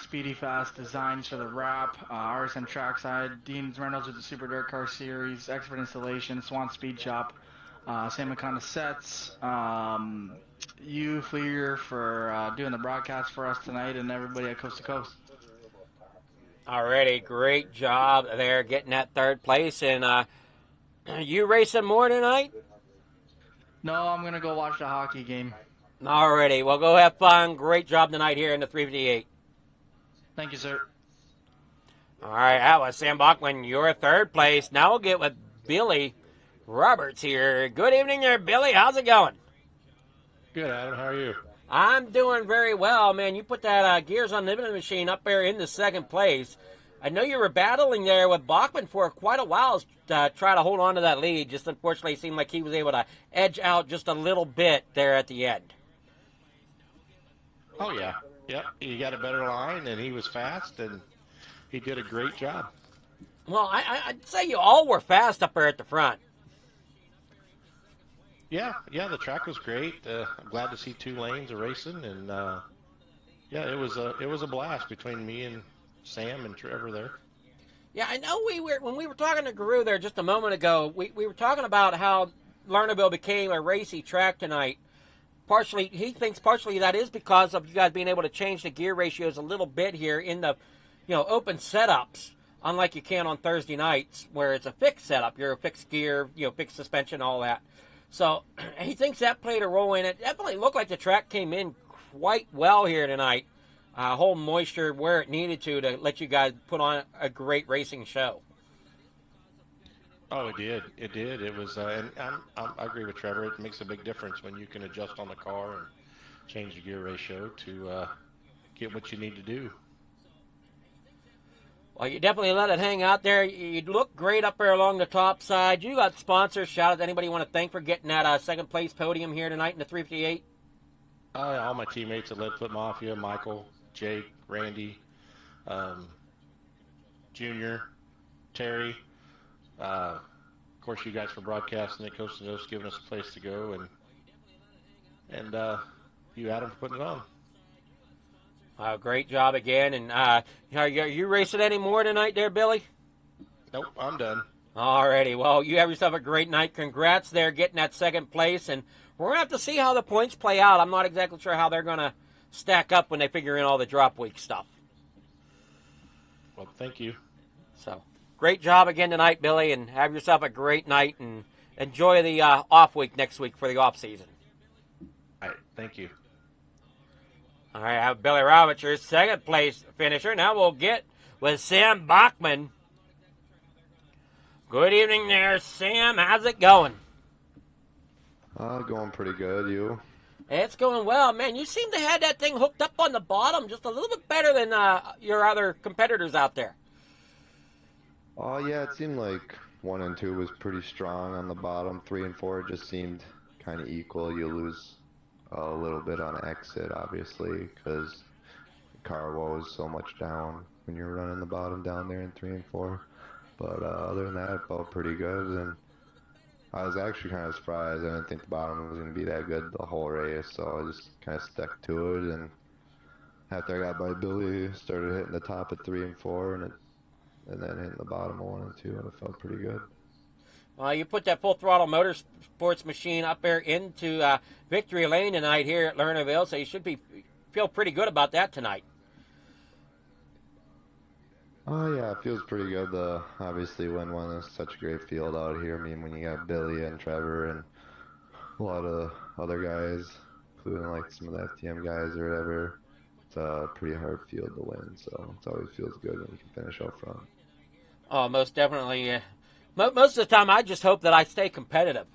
Speaker 6: Speedy Fast Designs for the wrap, RSM Trackside, Dean Reynolds with the Super Dirt Car Series, Expert Installation, Swan Speed Shop, Sam McConnell Sets, you, Fleer, for doing the broadcast for us tonight, and everybody at Coast to Coast.
Speaker 2: Alrighty, great job there getting that third place. And you racing more tonight?
Speaker 6: No, I'm going to go watch the hockey game.
Speaker 2: Alrighty, well, go have fun. Great job tonight here in the 358.
Speaker 6: Thank you, sir.
Speaker 2: All right, that was Sam Bachman, your third place. Now we'll get with Billy Roberts here. Good evening there, Billy. How's it going?
Speaker 7: Good, Adam. How are you?
Speaker 2: I'm doing very well, man. You put that Gears Unlimited machine up there in the second place. I know you were battling there with Bachman for quite a while to try to hold on to that lead. Just unfortunately, it seemed like he was able to edge out just a little bit there at the end.
Speaker 7: Oh, yeah. Yep. He got a better line, and he was fast, and he did a great job.
Speaker 2: Well, I'd say you all were fast up there at the front.
Speaker 7: Yeah, the track was great. I'm glad to see two lanes of racing, and yeah, it was a blast between me and Sam and Trevor there.
Speaker 2: Yeah, I know when we were talking to Guru there just a moment ago, we were talking about how Lernerville became a racy track tonight. He thinks partially that is because of you guys being able to change the gear ratios a little bit here in the, open setups, unlike you can on Thursday nights where it's a fixed setup. You're a fixed gear, fixed suspension, all that. So he thinks that played a role in it. Definitely looked like the track came in quite well here tonight. Hold moisture where it needed to let you guys put on a great racing show.
Speaker 7: Oh, it did. It did. It was, and I agree with Trevor. It makes a big difference when you can adjust on the car and change the gear ratio to get what you need to do.
Speaker 2: Well, you definitely let it hang out there. You look great up there along the top side. You got sponsors. Shout out to anybody you want to thank for getting that second place podium here tonight in the 358.
Speaker 7: All my teammates at Leadfoot Mafia, Michael, Jake, Randy, Junior, Terry, of course you guys for broadcasting it, Coast to Coast, giving us a place to go, and you Adam for putting it on.
Speaker 2: Great job again. And are you racing any more tonight there, Billy?
Speaker 7: Nope, I'm done.
Speaker 2: Alrighty. Well, you have yourself a great night. Congrats there getting that second place. And we're going to have to see how the points play out. I'm not exactly sure how they're going to stack up when they figure in all the drop week stuff.
Speaker 7: Well, thank you.
Speaker 2: So, great job again tonight, Billy, and have yourself a great night and enjoy the off week next week for the off season.
Speaker 7: All right, thank you.
Speaker 2: All right, I have Billy Roberts, your second place finisher. Now we'll get with Sam Bachman. Good evening there, Sam. How's it going?
Speaker 8: Going pretty good. You?
Speaker 2: It's going well, man. You seem to have that thing hooked up on the bottom just a little bit better than your other competitors out there.
Speaker 8: Oh, yeah, it seemed like 1 and 2 was pretty strong on the bottom. 3 and 4 just seemed kind of equal. You lose a little bit on exit, obviously, because the car was so much down when you're running the bottom down there in 3 and 4. But other than that, it felt pretty good, and I was actually kind of surprised. I didn't think the bottom was going to be that good the whole race, so I just kind of stuck to it, and after I got by Billy, started hitting the top at 3 and 4, and then hitting the bottom of 1 and 2, and it felt pretty good.
Speaker 2: You put that full throttle motorsports machine up there into victory lane tonight here at Lernerville, so you should feel pretty good about that tonight.
Speaker 8: Oh yeah, it feels pretty good. Obviously win one is such a great field out here. I mean, when you got Billy and Trevor and a lot of other guys, including like some of the FTM guys or whatever, it's a pretty hard field to win. So it always feels good when you can finish up front.
Speaker 2: Oh, most definitely. Most of the time, I just hope that I stay competitive.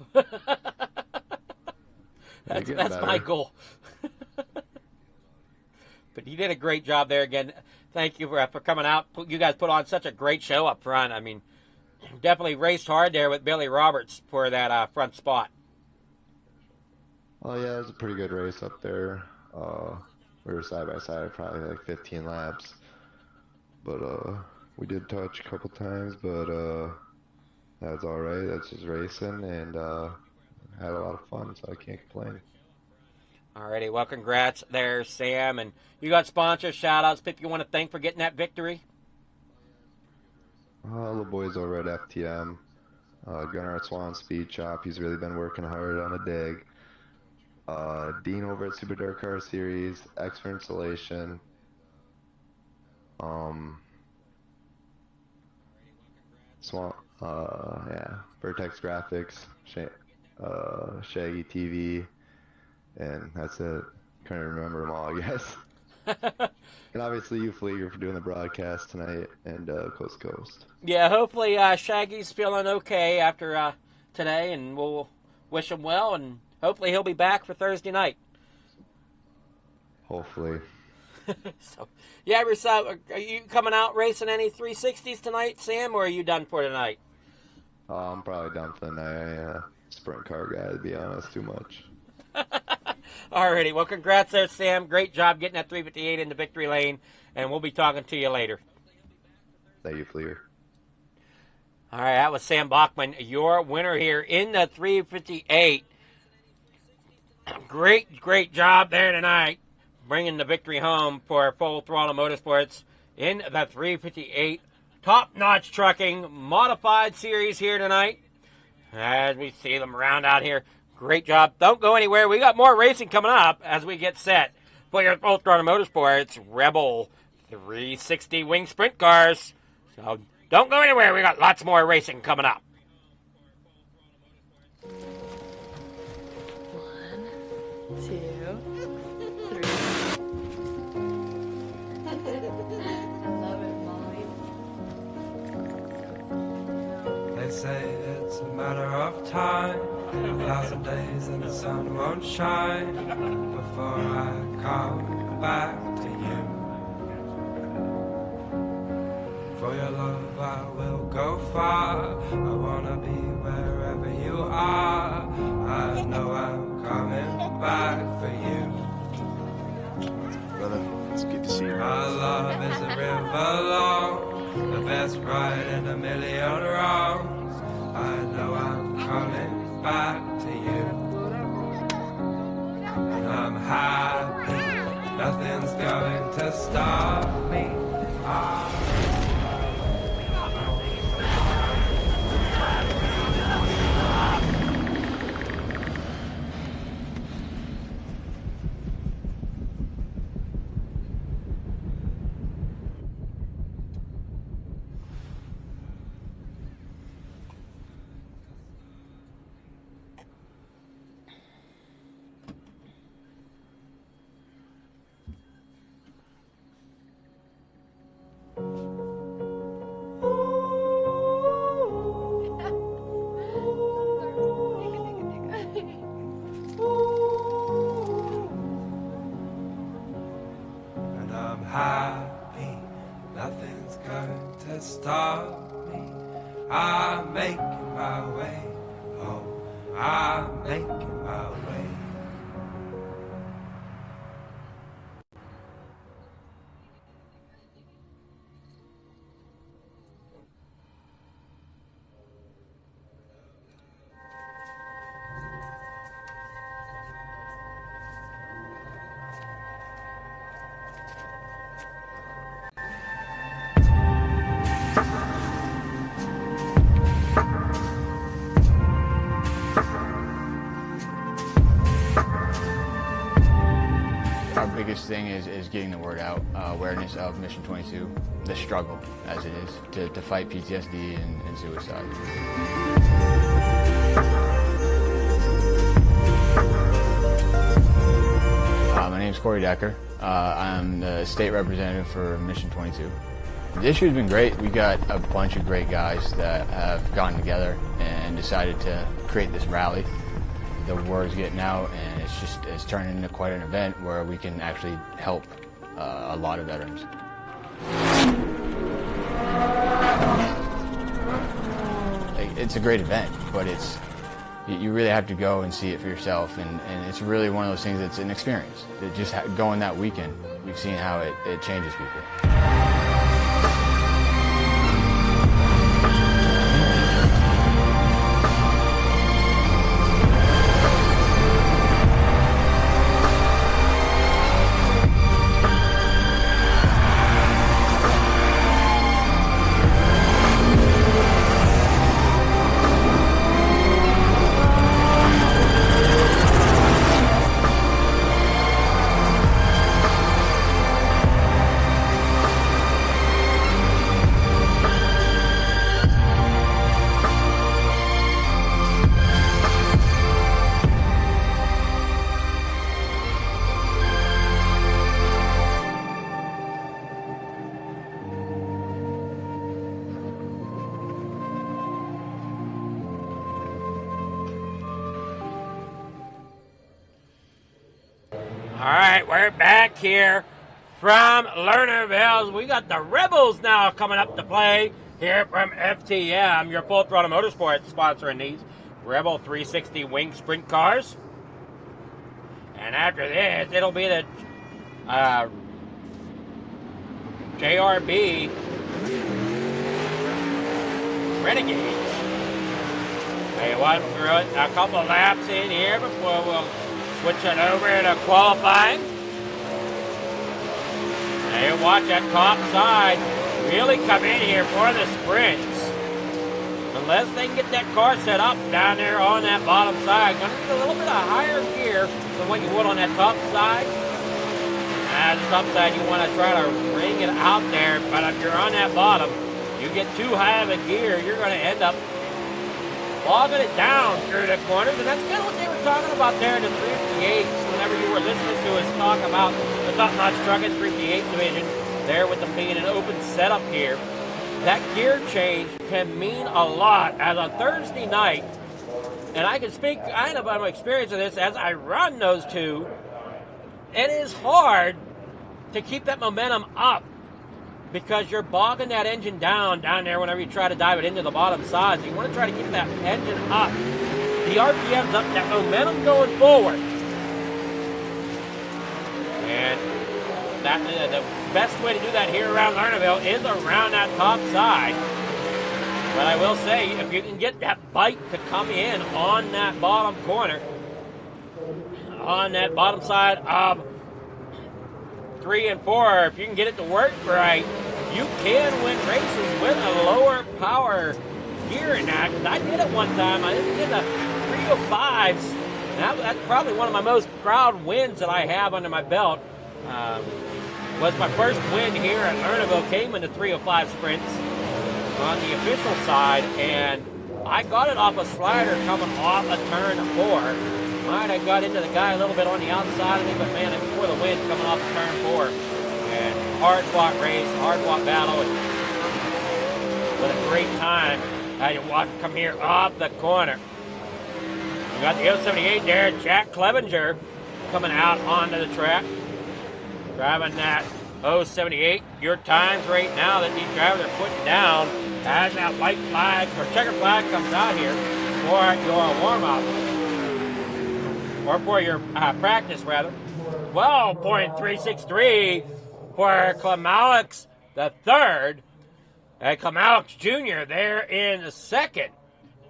Speaker 2: That's my goal. But you did a great job there again. Thank you for coming out. You guys put on such a great show up front. I mean, definitely raced hard there with Billy Roberts for that front spot.
Speaker 8: Oh yeah, it was a pretty good race up there. We were side by side, probably like 15 laps. But we did touch a couple times, but that's all right. That's just racing, and had a lot of fun, so I can't complain.
Speaker 2: Alrighty, well, congrats there, Sam. And you got sponsors, shout-outs, people you want to thank for getting that victory?
Speaker 8: All the boys over at FTM. Gunnar at Swan Speed Shop, he's really been working hard on the dig. Dean over at Super Dark Car Series, X for Installation. Vertex Graphics, Shaggy TV, and that's it. Can't remember them all, I guess. And obviously you, Fleeger, for doing the broadcast tonight, and Coast to Coast.
Speaker 2: Yeah, hopefully Shaggy's feeling okay after today, and we'll wish him well, and hopefully he'll be back for Thursday night.
Speaker 8: Hopefully.
Speaker 2: So, yeah, are you coming out racing any 360s tonight, Sam, or are you done for tonight?
Speaker 8: I'm probably done for the night. I ain't a sprint car guy, to be honest, too much.
Speaker 2: Alrighty, well, congrats there, Sam. Great job getting that 358 into victory lane, and we'll be talking to you later.
Speaker 8: Thank you, Fleer.
Speaker 2: All right, that was Sam Bachman, your winner here in the 358. Great job there tonight, bringing the victory home for Full Throttle Motorsports in the 358 top-notch trucking modified series here tonight. As we see them round out here. Great job. Don't go anywhere. We got more racing coming up as we get set for your Full Throttle Motorsports Rebel 360 wing sprint cars. So don't go anywhere. We got lots more racing coming up.
Speaker 9: 1, 2, 3. Love it, Molly.
Speaker 10: They say a matter of time. 1,000 days and the sun won't shine before I come back to you. For your love I will go far. I wanna be wherever you are. I know I'm coming back for you.
Speaker 11: Brother, it's good to see you.
Speaker 10: Our love is a river long, the best ride in a million wrongs. I know I'm coming back to you. And I'm happy, nothing's going to stop me. And I'm happy, nothing's going to stop me. I'm making my way home. I'm making my way.
Speaker 11: Our biggest thing is getting the word out, awareness of Mission 22, the struggle as it is to fight PTSD and suicide. My name is Corey Decker. I'm the state representative for Mission 22. This year's been great. We got a bunch of great guys that have gotten together and decided to create this rally. The word's getting out, and it's turning into quite an event where we can actually help a lot of veterans. It's a great event, but you really have to go and see it for yourself, and it's really one of those things that's an experience. Just going that weekend, we've seen how it changes people.
Speaker 2: All right, we're back here from Lernerville. We got the Rebels now coming up to play here from FTM, your Full Throttle Motorsports sponsoring these Rebel 360 wing sprint cars. And after this, it'll be the JRB Renegades. They went through it a couple laps in here before we'll switch it over to qualifying. They watch that top side really come in here for the sprints. Unless they can get that car set up down there on that bottom side. Gonna need a little bit of higher gear than what you would on that top side. And the top side, you want to try to ring it out there, but if you're on that bottom, you get too high of a gear, you're going to end up logging it down through the corners, and that's kind of what they were talking about there in the 358s whenever you were listening to us talk about the top-notch truck in 358 division there with them being an open setup here. that gear change can mean a lot. As on Thursday night, and I can speak kind of on my experience of this as I run those two, it is hard to keep that momentum up because you're bogging that engine down there whenever you try to dive it into the bottom side. So you want to try to keep that engine up, the RPMs up, that momentum going forward. And that the best way to do that here around Lernerville is around that top side. But I will say, if you can get that bite to come in on that bottom corner, on that bottom side of 3 and 4, if you can get it to work right, you can win races with a lower power gear in that. I did it one time. I did the 305s. That's probably one of my most proud wins that I have under my belt. Was my first win here at Lernerville, came in the 305 sprints on the official side, and I got it off a slider coming off a turn 4. Might have got into the guy a little bit on the outside of me, but man, before the wind coming off of turn 4. And hard fought race, hard fought battle, and with a great time. Now you watch come here off the corner. You got the 078 there, Jack Clevenger coming out onto the track. Driving that 078. Your times right now that these drivers are putting down as that white flag or checker flag comes out here for your warm-up. Or for your practice, rather. 12.363 for Clemaux the third. And Clemaux Jr. there in the second.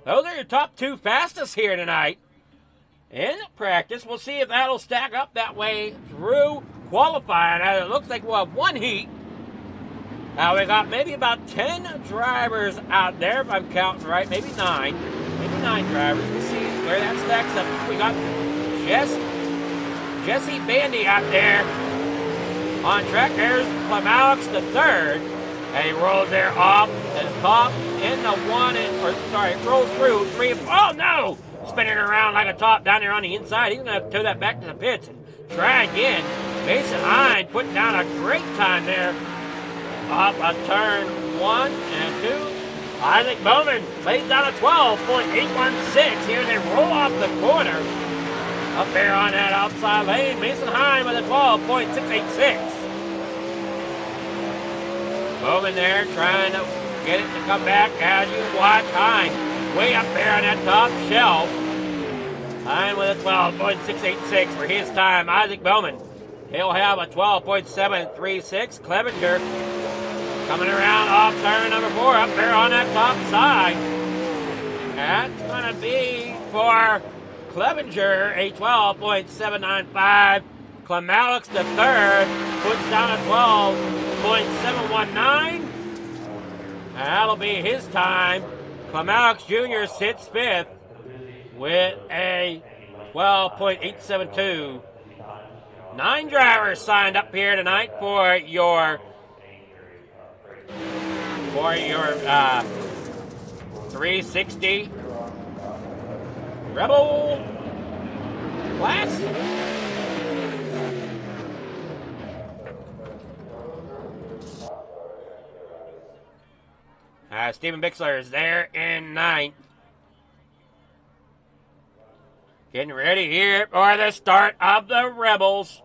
Speaker 2: Those are your top 2 fastest here tonight. In practice, we'll see if that'll stack up that way through qualifying. It looks like we'll have 1 heat. Now we got maybe about 10 drivers out there, if I'm counting right. Maybe 9. Maybe 9 drivers. We'll see where that stacks up. We got Jesse Bandy out there on track. There's Clemaux the third. And he rolls there off the top in the 1 and, rolls through 3. Oh no! Spinning around like a top down there on the inside. He's going to have to tow that back to the pits and try again. Mason Hine putting down a great time there. Up a turn 1 and 2. Isaac Bowman lays down a 12.816. Here they roll off the corner. Up there on that outside lane. Mason Hine with a 12.686. Bowman there trying to get it to come back as you watch Hine way up there on that top shelf. Hine with a 12.686 for his time. Isaac Bowman, he'll have a 12.736. Clevenger coming around off turn number 4 up there on that top side. That's going to be for Clevenger a 12.795. Clemaux the third puts down a 12.719. That'll be his time. Clemaux Jr. sits 5th with a 12.872. 9 drivers signed up here tonight for your 360 Rebel class. Stephen Bixler is there in 9th. Getting ready here for the start of the Rebels.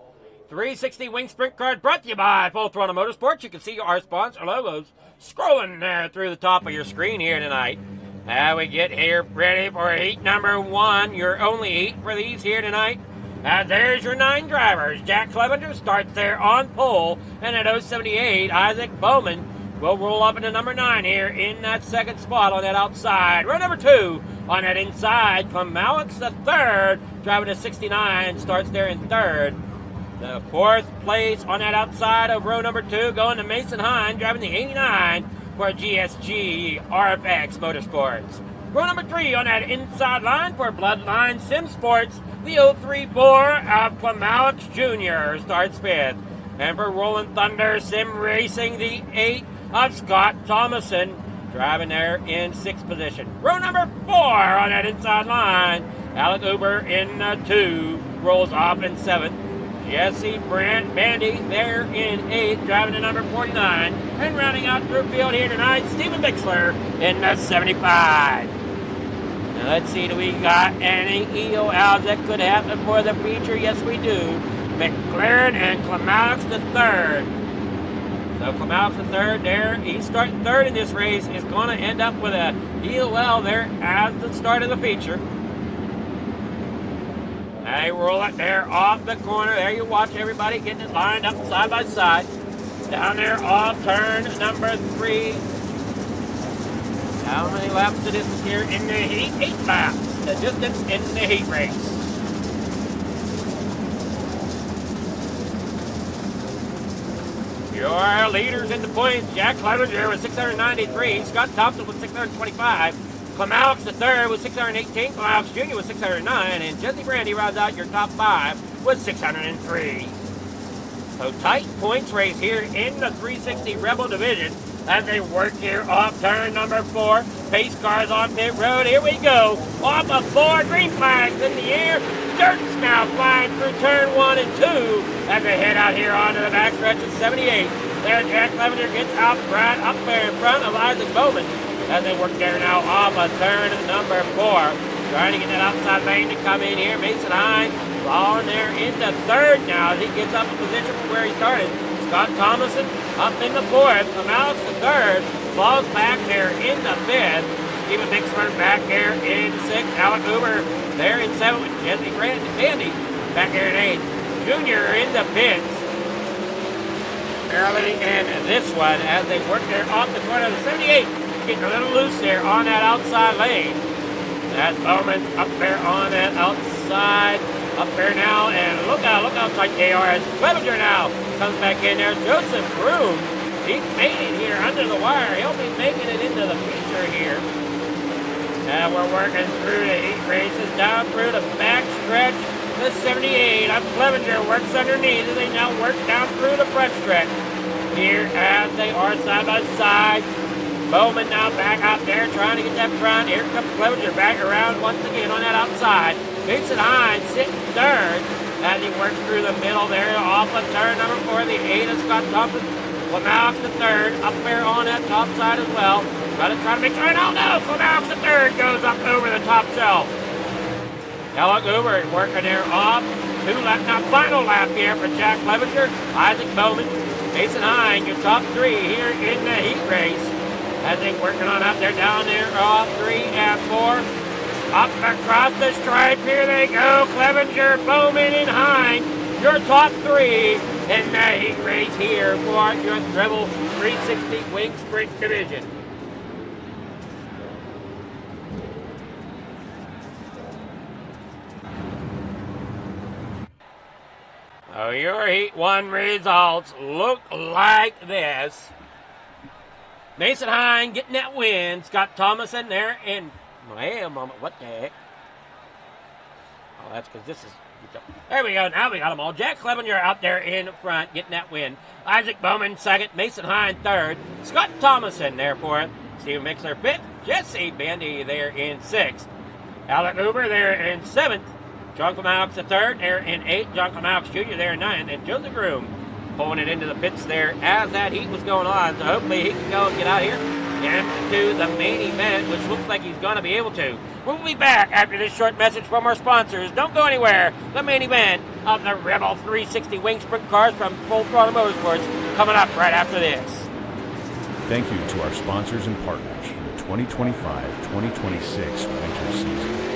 Speaker 2: 360 Wing Sprint Card brought to you by Full Throttle Motorsports. You can see our sponsor logos scrolling there through the top of your screen here tonight. We get here ready for heat number 1. Your only heat for these here tonight. There's your 9 drivers. Jack Clevenger starts there on pole. And at 078, Isaac Bowman will roll up into number 9 here in that second spot on that outside. Row number 2 on that inside. Clemaux the third, driving to 69, starts there in 3rd. The 4th place on that outside of row number 2 going to Mason Hine, driving the 89 for GSG RFX Motorsports. Row number 3 on that inside line for Bloodline Sim Sports. The 034 of Clemaux Jr. starts 5th. And for Rolling Thunder Sim Racing, the 8 of Scott Thomason, driving there in 6th position. Row number 4 on that inside line. Alec Uber in 2, rolls off in 7th. Jesse Brand Bandy there in 8th, driving to number 49. And rounding out through field here tonight, Stephen Bixler in the 75. Now let's see, do we got any EOLs that could happen for the feature? Yes, we do. McLaren and Clemaux the third. So Clemaux the third there, he's starting third in this race, is going to end up with a EOL there at the start of the feature. They roll it there off the corner. There you watch everybody getting it lined up side by side. Down there off turn number 3. How many laps it is here in the heat? 8 laps. The distance in the heat race. Your leaders in the points. Jack Clevenger with 693. Scott Thompson with 625. Clemaux the third with 618. Clemaux Jr. with 609. And Jesse Brandy rounds out your top 5 with 603. So tight points race here in the 360 Rebel Division as they work here off turn number 4. Pace cars on pit road. Here we go. Off of 4. Green flags in the air. Dirt's now flying through turn 1 and 2 as they head out here onto the backstretch of 78. There, Jack Clevenger gets out right up there in front of Isaac Bowman as they work there now off of turn number 4. Trying to get that outside lane to come in here. Mason Hines falling there into 3rd now as he gets up in position from where he started. Scott Thomason up in the 4th. Clemaux the 3rd. Falls back there in the 5th. Stephen Bixler back there in 6th. Alec Uber there in 7th with Jesse Bandy back there in 8th. Junior in the pits. Barely in this one as they work there off the corner of the 78. Getting a little loose there on that outside lane. That Bowman's up there on that outside. Up there now, and look how tight they are as Clevenger now comes back in there. Joseph Groom, he made it here under the wire. He'll be making it into the feature here. And we're working through the heat races down through the back stretch. The 78 of Clevenger works underneath as they now work down through the front stretch. Here as they are side by side. Bowman now back out there trying to get that front. Here comes Clevenger back around once again on that outside. Mason Hines sitting 3rd as he works through the middle there off of turn number 4. The 8 of Scott Thompson. Clemaux the 3rd up there on that top side as well. Try to make sure. Oh no! Clemaux the 3rd goes up over the top shelf. Alec Uber is working there off. 2 lap, now final lap here for Jack Clevenger, Isaac Bowman, Mason Hines, your top 3 here in the heat race. As they working on up there, down there off 3 and 4. Up across the stripe, here they go. Clevenger, Bowman, and Hines, your top 3 in the heat race here for your Rebel 360 Wing Sprint Division. So your Heat 1 results look like this. Mason Hines getting that win. Scott Thomason there in... Wait a moment, what the heck? Oh, that's because this is... There we go, now we got them all. Jack Clevenger out there in front, getting that win. Isaac Bowman 2nd, Mason Hines 3rd. Scott Thomason there for it. Stephen Bixler 5th. Jesse Bandy there in 6th. Alec Uber there in 7th. John Clemaux the 3rd there in 8th. John Clemaux Jr. there in 9th. And Joseph Groom pulling it into the pits there as that heat was going on. So hopefully he can go and get out here and do the main event, which looks like he's going to be able to. We'll be back after this short message from our sponsors. Don't go anywhere. The main event of the Rebel 360 Wing Sprint cars from Full Throttle Motorsports coming up right after this.
Speaker 5: Thank you to our sponsors and partners for the 2025-2026 winter season.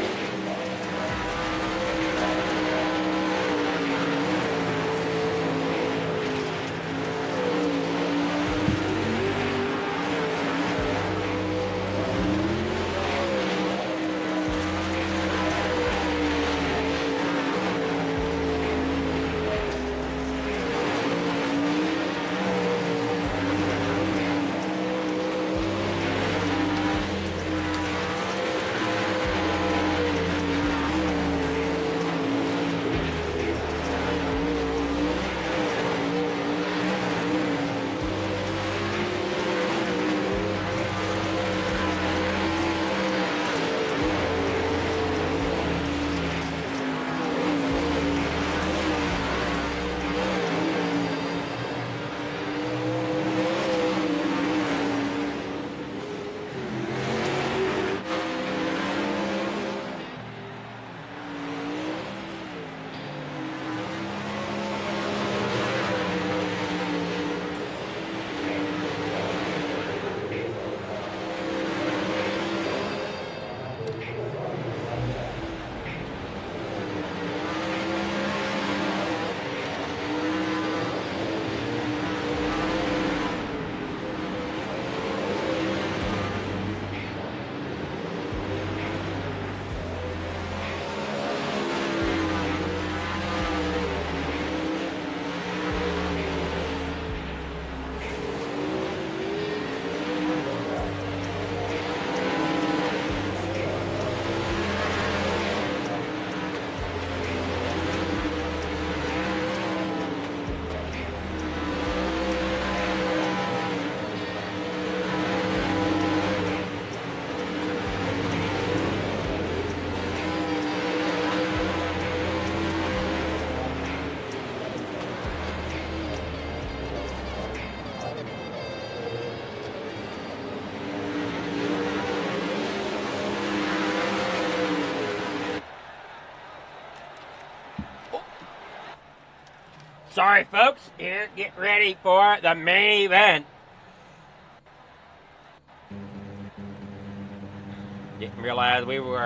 Speaker 2: Sorry, folks. Here, get ready for the main event. Didn't realize we were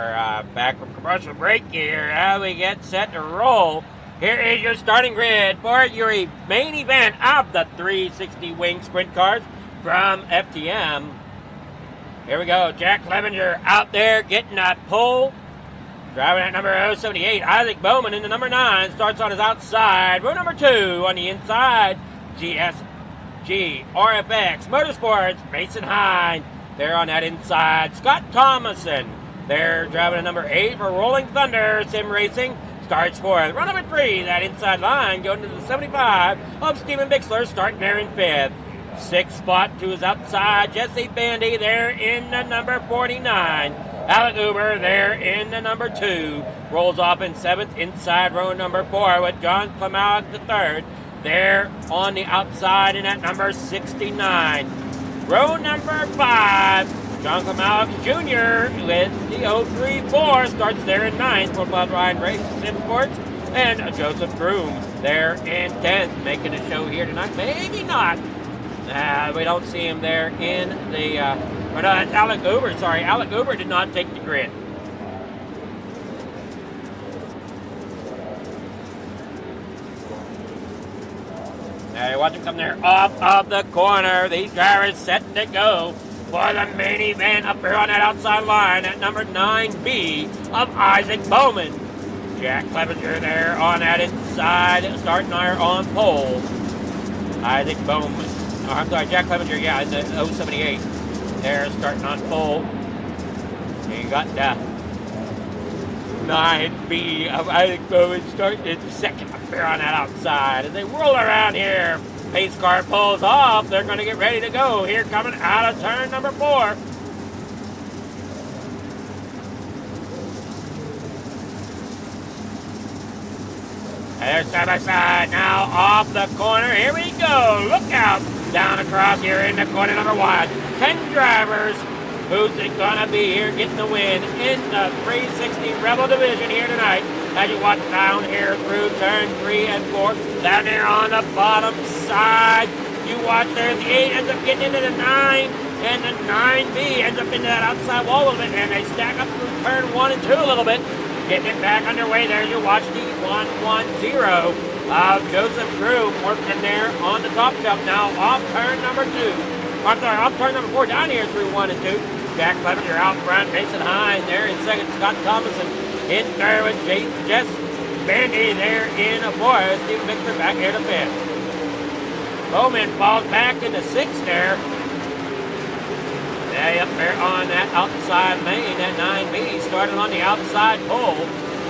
Speaker 2: back from commercial break here. As we get set to roll, here is your starting grid for your main event of the 360 wing sprint cars from FTM. Here we go. Jack Clevenger out there getting that pole. Driving at number 078, Isaac Bowman in the number 9. Starts on his outside. Row number 2 on the inside. GSG RFX Motorsports, Mason Hine. There on that inside. Scott Thomason. There driving at number 8 for Rolling Thunder Sim Racing. Starts fourth. Row number 3, that inside line going to the 75 of Steven Bixler, starting there in 5th. 6th spot to his outside, Jesse Bandy there in the number 49. Alec Uber there in the number 2. Rolls off in 7th inside row number 4 with John Clemalik the 3rd. There on the outside in at number 69. Row number 5, John Clemalik Jr. with the 034 starts there in 9th for Bloodline Race Sim Sports. And Joseph Groom there in 10th, making a show here tonight. Maybe not. We don't see him there in the, or no, that's Alec Uber. Sorry, Alec Uber did not take the grid. Now you watch him come there off of the corner. These drivers setting to go for the main event up here on that outside line at number 9B of Isaac Bowman. Jack Clevenger there on that inside, starting there on pole. Isaac Bowman. Oh, I'm sorry, Jack Clevenger, yeah, in the 078. There, starting on pole. And you got that 9B of Isaac Bowman starting in second up there on that outside. As they whirl around here, pace car pulls off. They're going to get ready to go. Here coming out of turn number 4. They're side by side now off the corner. Here we go. Look out. Down across here in the corner number 1. 10 drivers. Who's it gonna be here getting the win in the 360 Rebel Division here tonight? As you watch down here through turn 3 and 4. Down there on the bottom side. You watch there. The 8 ends up getting into the 9. And the 9B ends up into that outside wall a little bit. And they stack up through turn 1 and 2 a little bit. Getting it back underway there. You watch the 110 of Joseph Groom working there on the top shelf now off turn number 2. I'm sorry, off turn number 4 down here through 1 and 2. Jack Clevenger out front, Mason Hine there in second, Scott Thomason in third with Jess Bandy there in a 4th. Steve Victor back here to 5th. Bowman falls back into 6th there. They up there on that outside lane, that 9B started on the outside pole.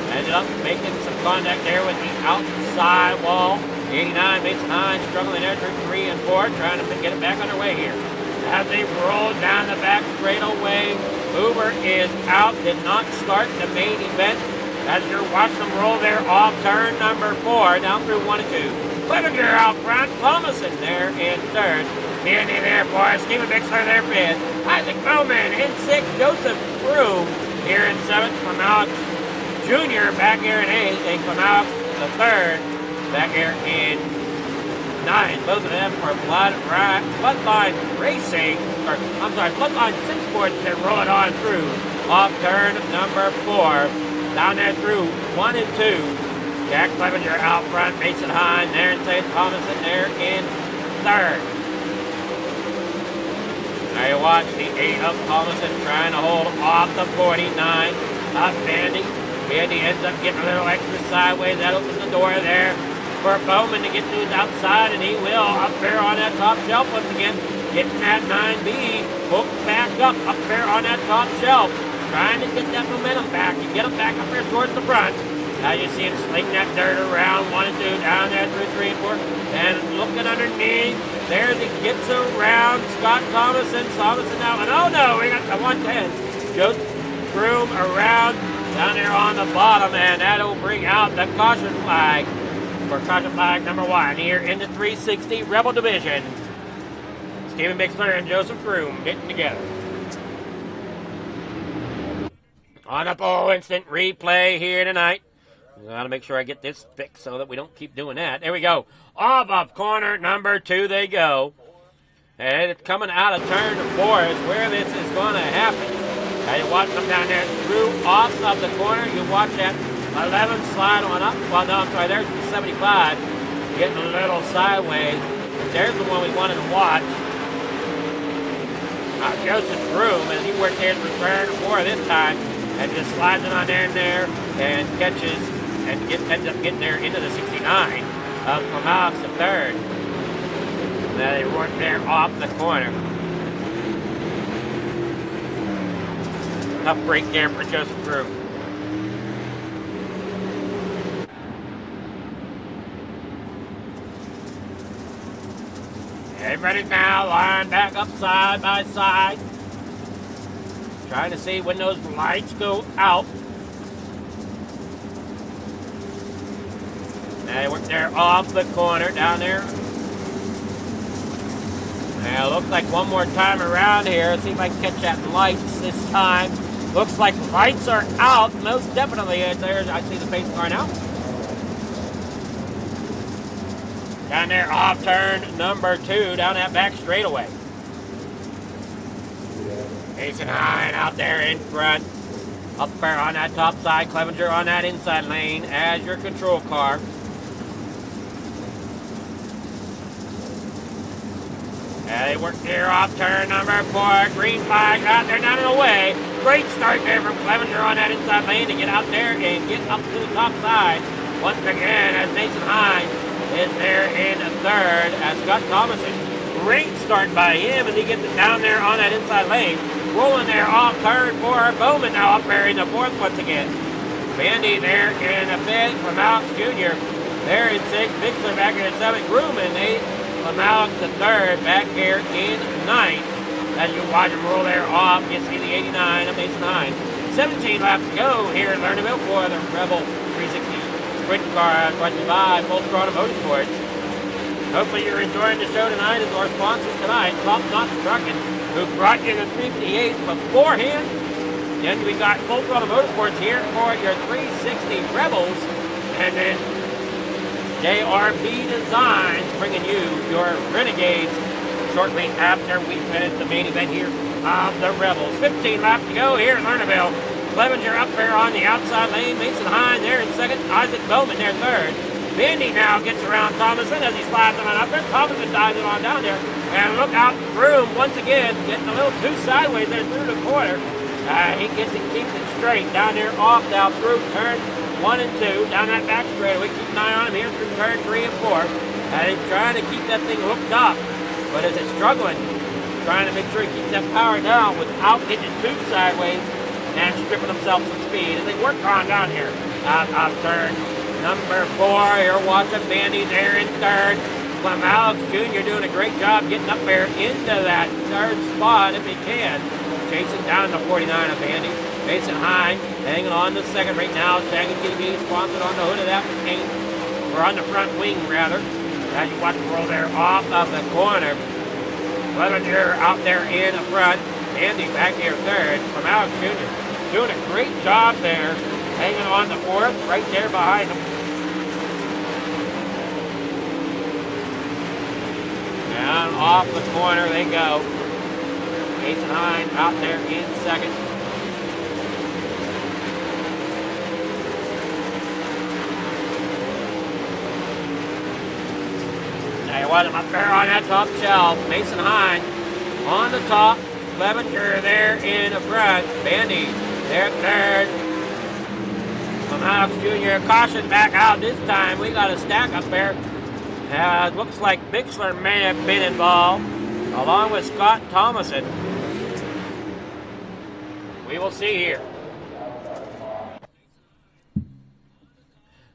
Speaker 2: Ended up making some contact there with the outside wall. 89, Mason Hine struggling there through 3 and 4, trying to get it back underway here. As they roll down the back straightaway, Uber is out, did not start the main event. As you're watching them roll there off turn number 4, down through 1 and 2. Clevenger out front, Thomason there in 3rd. Bandy there for Steven Bixler there 5th. Isaac Bowman in 6th, Joseph Groom here in 7th from Alex Jr. back here in 8th, and Clemalik the 3rd back here in 9th. Both of them are Bloodline Racing, or I'm sorry, Bloodline Sim Sports. They're rolling on through off turn number 4, down there through 1 and 2. Jack Clevenger out front, Mason Hine there in 2nd, Thomason there in 3rd. Now you watch the 8 of Thomason trying to hold off the 49 of Bandy. Bandy ends up getting a little extra sideways. That opens the door there for Bowman to get to his outside, and he will up there on that top shelf once again, getting that 9B hooked back up there on that top shelf, trying to get that momentum back and get him back up there towards the front. Now you see him sling that dirt around 1 and 2, down there through 3 and 4, and looking underneath. There he gets around Scott Thomason. Thomason now, and oh no, we got the 110. Joseph Groom around down there on the bottom, and that'll bring out the caution flag for caution flag number 1 here in the 360 Rebel Division. Steven Bixler and Joseph Groom getting together. On a full instant replay here tonight. Gotta make sure I get this fixed so that we don't keep doing that. There we go. Off of corner number 2 they go. And it's coming out of turn 4 is where this is going to happen. Now you watch them down there through off of the corner. You watch that 11 slide on up. Well, no, I'm sorry. There's the 75 getting a little sideways. There's the one we wanted to watch. Joseph Broom, as he worked his return 4 this time, and just slides it on there and catches and ends up getting there into the 69 of Alex the third. Now they work there off the corner. Tough break there for Joseph Broom. Everybody's now lined back up side by side. Trying to see when those lights go out. Now they work there off the corner down there. Now looks like one more time around here. See if I can catch that lights this time. Looks like lights are out. Most definitely. There's, I see the pace car now. Down there off turn number 2 down that back straightaway. Mason Hine out there in front. Up there on that top side. Clevenger on that inside lane as your control car. They work here off turn number 4. Green flag out there down and away. Great start there from Clevenger on that inside lane to get out there and get up to the top side. Once again as Mason Hine is there in third as Scott Thomason. Great start by him as he gets it down there on that inside lane. Rolling there off turn 4. Bowman now up there in the 4th once again. Bandy there in the 5th from Alex Jr. There in 6th. Bixler back here in 7th. Groom in 8th. From Alex the 3rd back here in 9th. As you watch him roll there off, you see the 89 of Mason Hine. 17 laps to go here in Lernerville for the Rebel 360 Sprint Car brought to you by Full Throttle Motorsports. Hopefully you're enjoying the show tonight as our sponsors tonight, Top Notch Trucking, who brought you the 358 beforehand. Then we got Full Throttle Motorsports here for your 360 Rebels. And then JRB Designs bringing you your Renegades shortly after we finish the main event here of the Rebels. 15 laps to go here in Lernerville. Clevenger up there on the outside lane. Mason Hine there in 2nd. Isaac Bowman there 3rd. Bandy now gets around Thomason as he slides on up there. Thomason dives it on down there. And look out, Broom once again getting a little too sideways there through the corner. He gets it, keeps it straight down there off now through turn 1 and 2. Down that back straightaway. Keep an eye on him here through turn 3 and 4. And he's trying to keep that thing hooked up. But as it's struggling, trying to make sure he keeps that power down without getting too sideways and stripping themselves some speed as they work on down here. Out of turn number 4. You're watching Bandy there in 3rd. Clem Alex Jr. doing a great job getting up there into that 3rd spot if he can. Chasing down the 49 of Bandy. Mason Hine hanging on the 2nd right now. Shaggy TV sponsored on the hood of that paint, or on the front wing rather. As you watch him roll there off of the corner. Clevenger out there in the front. Bandy back here 3rd from Alex Jr. Doing a great job there, hanging on the 4th, right there behind him. Down off the corner they go. Mason Hine out there in 2nd. Now you watch him up there on that top shelf. Mason Hine on the top. Clevenger there in the front. Bandy there 3rd. From Alex Jr. Caution back out this time. We got a stack up there. Looks like Bixler may have been involved, along with Scott Thomason. We will see here.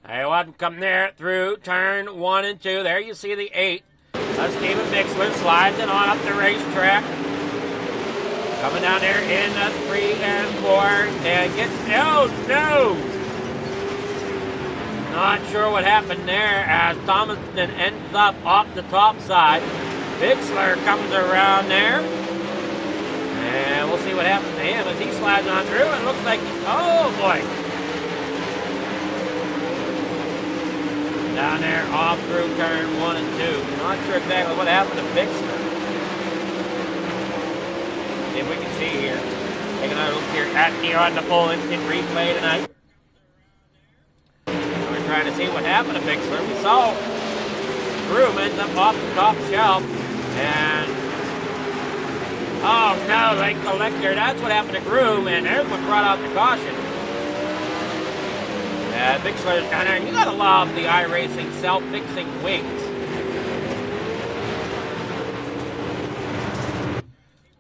Speaker 2: I want to come there through turn 1 and 2. There you see the 8. Steven Bixler slides it on up the racetrack. Coming down there in the 3 and 4 and gets, oh no! Not sure what happened there as Thomason ends up off the top side. Bixler comes around there. And we'll see what happens to him as he slides on through and looks like, oh boy. Down there off through turn 1 and 2. Not sure exactly what happened to Bixler. See if we can see here. Taking a look here at the on the full instant replay tonight. We're trying to see what happened to Bixler. We saw Groom ends up off the top shelf. And oh no, late collector. That's what happened to Groom. And there's what brought out the caution. Bixler's down there, and you gotta love the iRacing self-fixing wings.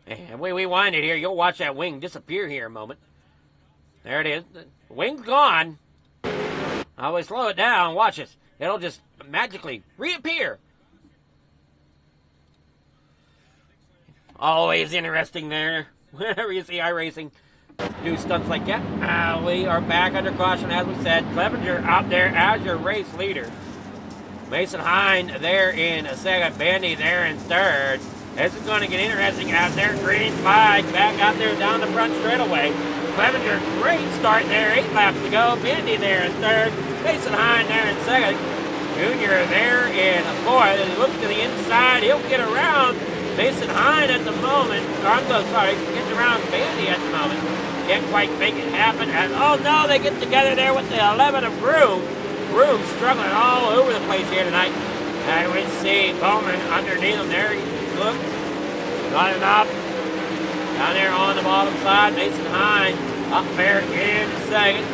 Speaker 2: And we wind it here. You'll watch that wing disappear here in a moment. There it is. The wing's gone. I always slow it down. Watch this. It'll just magically reappear. Always interesting there. Whenever you see iRacing do stunts like that. We are back under caution, as we said. Clevenger out there as your race leader. Mason Hind there in second. Bandy there in third. This is going to get interesting out there. Green flag back out there down the front straightaway. Clevenger, great start there. 8 laps to go. Bandy there in third. Mason Hind there in second. Junior there in fourth. As he looks to the inside, he'll get around Mason Hind at the moment. Getting around Bandy at the moment. Can't quite make it happen. And oh no, they get together there with the 11 of Groom. Groom struggling all over the place here tonight. And we see Bowman underneath him there. Look, not enough. Down there on the bottom side, Mason Hind up there in second.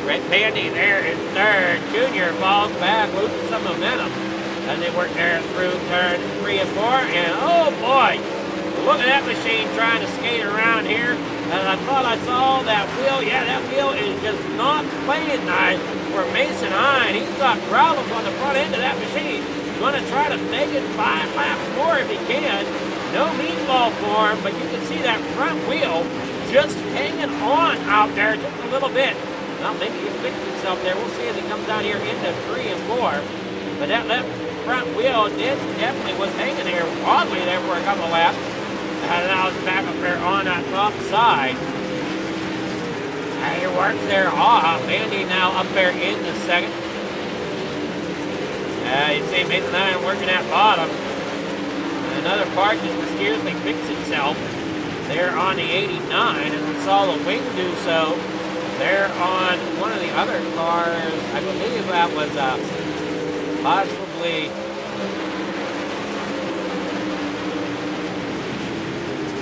Speaker 2: Brett Bandy there in third. Junior falls back, losing some momentum as they work there through turn 3 and 4. And oh boy, look at that machine trying to skate around here. And I thought I saw that wheel. Yeah, that wheel is just not playing nice for Mason Hind. He's got problems on the front end of that machine. He's going to try to make it 5 laps more if he can. No meatball for him, but you can see that front wheel just hanging on out there just a little bit. Well, maybe he fixed himself there. We'll see as he comes down here into 3 and 4. But that left front wheel definitely was hanging there oddly there for a couple of laps. And now it's back up there on that top side. And he works there off. Bandy now up there in the second. You see Mason Hind working at bottom. And another part just mysteriously fixed itself there on the 89. And we saw the wing do so there on one of the other cars. I believe that was possibly...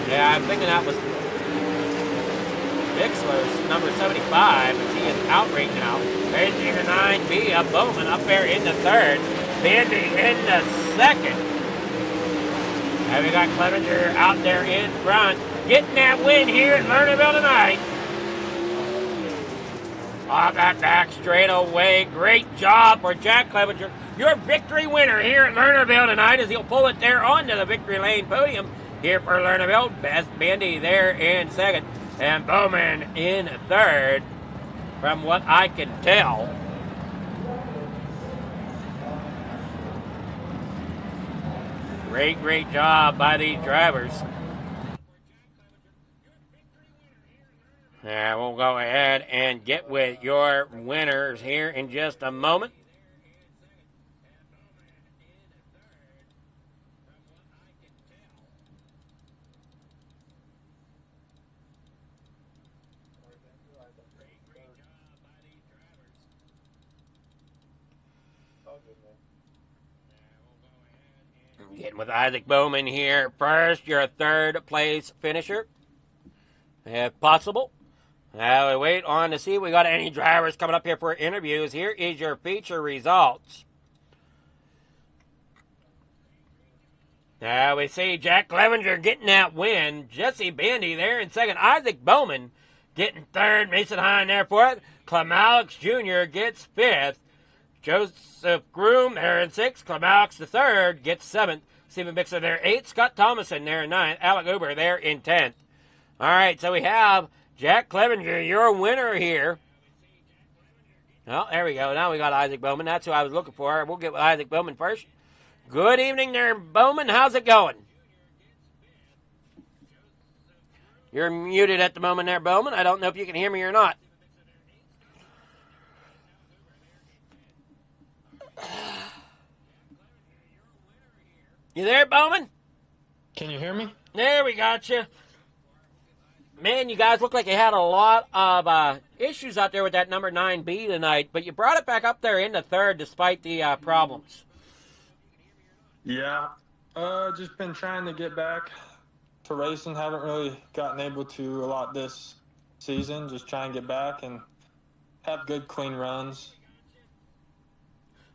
Speaker 2: Yeah, I'm thinking that was Bixler's number 75, but he is out right now. There's the 9B of Bowman up there in the third. Bandy in the second. And we got Clevenger out there in front. Getting that win here at Lernerville tonight. Off that back straight away. Great job for Jack Clevenger. Your victory winner here at Lernerville tonight as he'll pull it there onto the victory lane podium. Here for Lernerville, Best Bandy there in second, and Bowman in third, from what I can tell. Great job by these drivers. Yeah, we'll go ahead and get with your winners here in just a moment. Getting with Isaac Bowman here first, your third place finisher, if possible. Now we wait on to see if we got any drivers coming up here for interviews. Here is your feature results. Now we see Jack Clevenger getting that win. Jesse Bandy there in second. Isaac Bowman getting third. Mason Hind there fourth. Clemalix Jr. gets fifth. Joseph Groom there in sixth. Clemalix the third gets seventh. Stephen Bixler there eighth. Scott Thomason there in ninth. Alec Uber there in 10th. All right, so we have Jack Clevenger, your winner here. Oh, there we go. Now we got Isaac Bowman. That's who I was looking for. We'll get with Isaac Bowman first. Good evening there, Bowman. How's it going? You're muted at the moment there, Bowman. I don't know if you can hear me or not. You there, Bowman?
Speaker 12: Can you hear me?
Speaker 2: There, we got you. Man, you guys look like you had a lot of issues out there with that number 9B tonight, but you brought it back up there in the third despite the problems.
Speaker 12: Yeah. Just been trying to get back to racing. Haven't really gotten able to a lot this season. Just try and get back and have good, clean runs.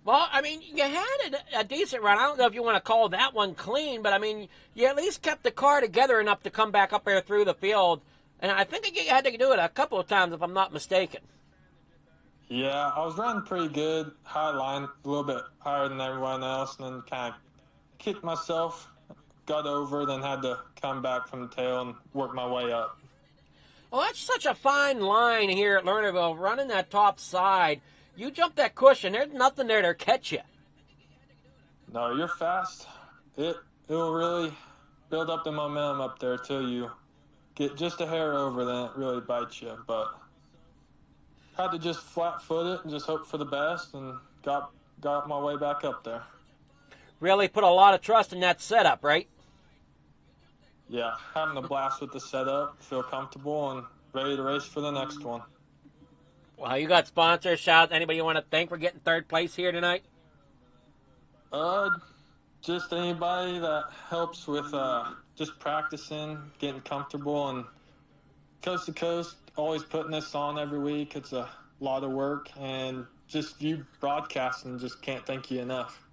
Speaker 2: Well, I mean, you had a decent run. I don't know if you want to call that one clean, but I mean, you at least kept the car together enough to come back up there through the field. And I think you had to do it a couple of times, if I'm not mistaken.
Speaker 12: Yeah, I was running pretty good, high line, a little bit higher than everyone else, and then kind of kicked myself, got over, then had to come back from the tail and work my way up.
Speaker 2: Well, that's such a fine line here at Lernerville, running that top side. You jump that cushion, there's nothing there to catch you.
Speaker 12: No, you're fast. It'll really build up the momentum up there till you get just a hair over, then it really bites you. But had to just flat-foot it and just hope for the best, and got my way back up there.
Speaker 2: Really put a lot of trust in that setup, right?
Speaker 12: Yeah, having a blast with the setup, feel comfortable, and ready to race for the next one.
Speaker 2: Well, you got sponsors, shout. Anybody you want to thank for getting third place here tonight?
Speaker 12: Just anybody that helps with just practicing, getting comfortable, and coast to coast, always putting this on every week. It's a lot of work, and just you broadcasting, just can't thank you enough.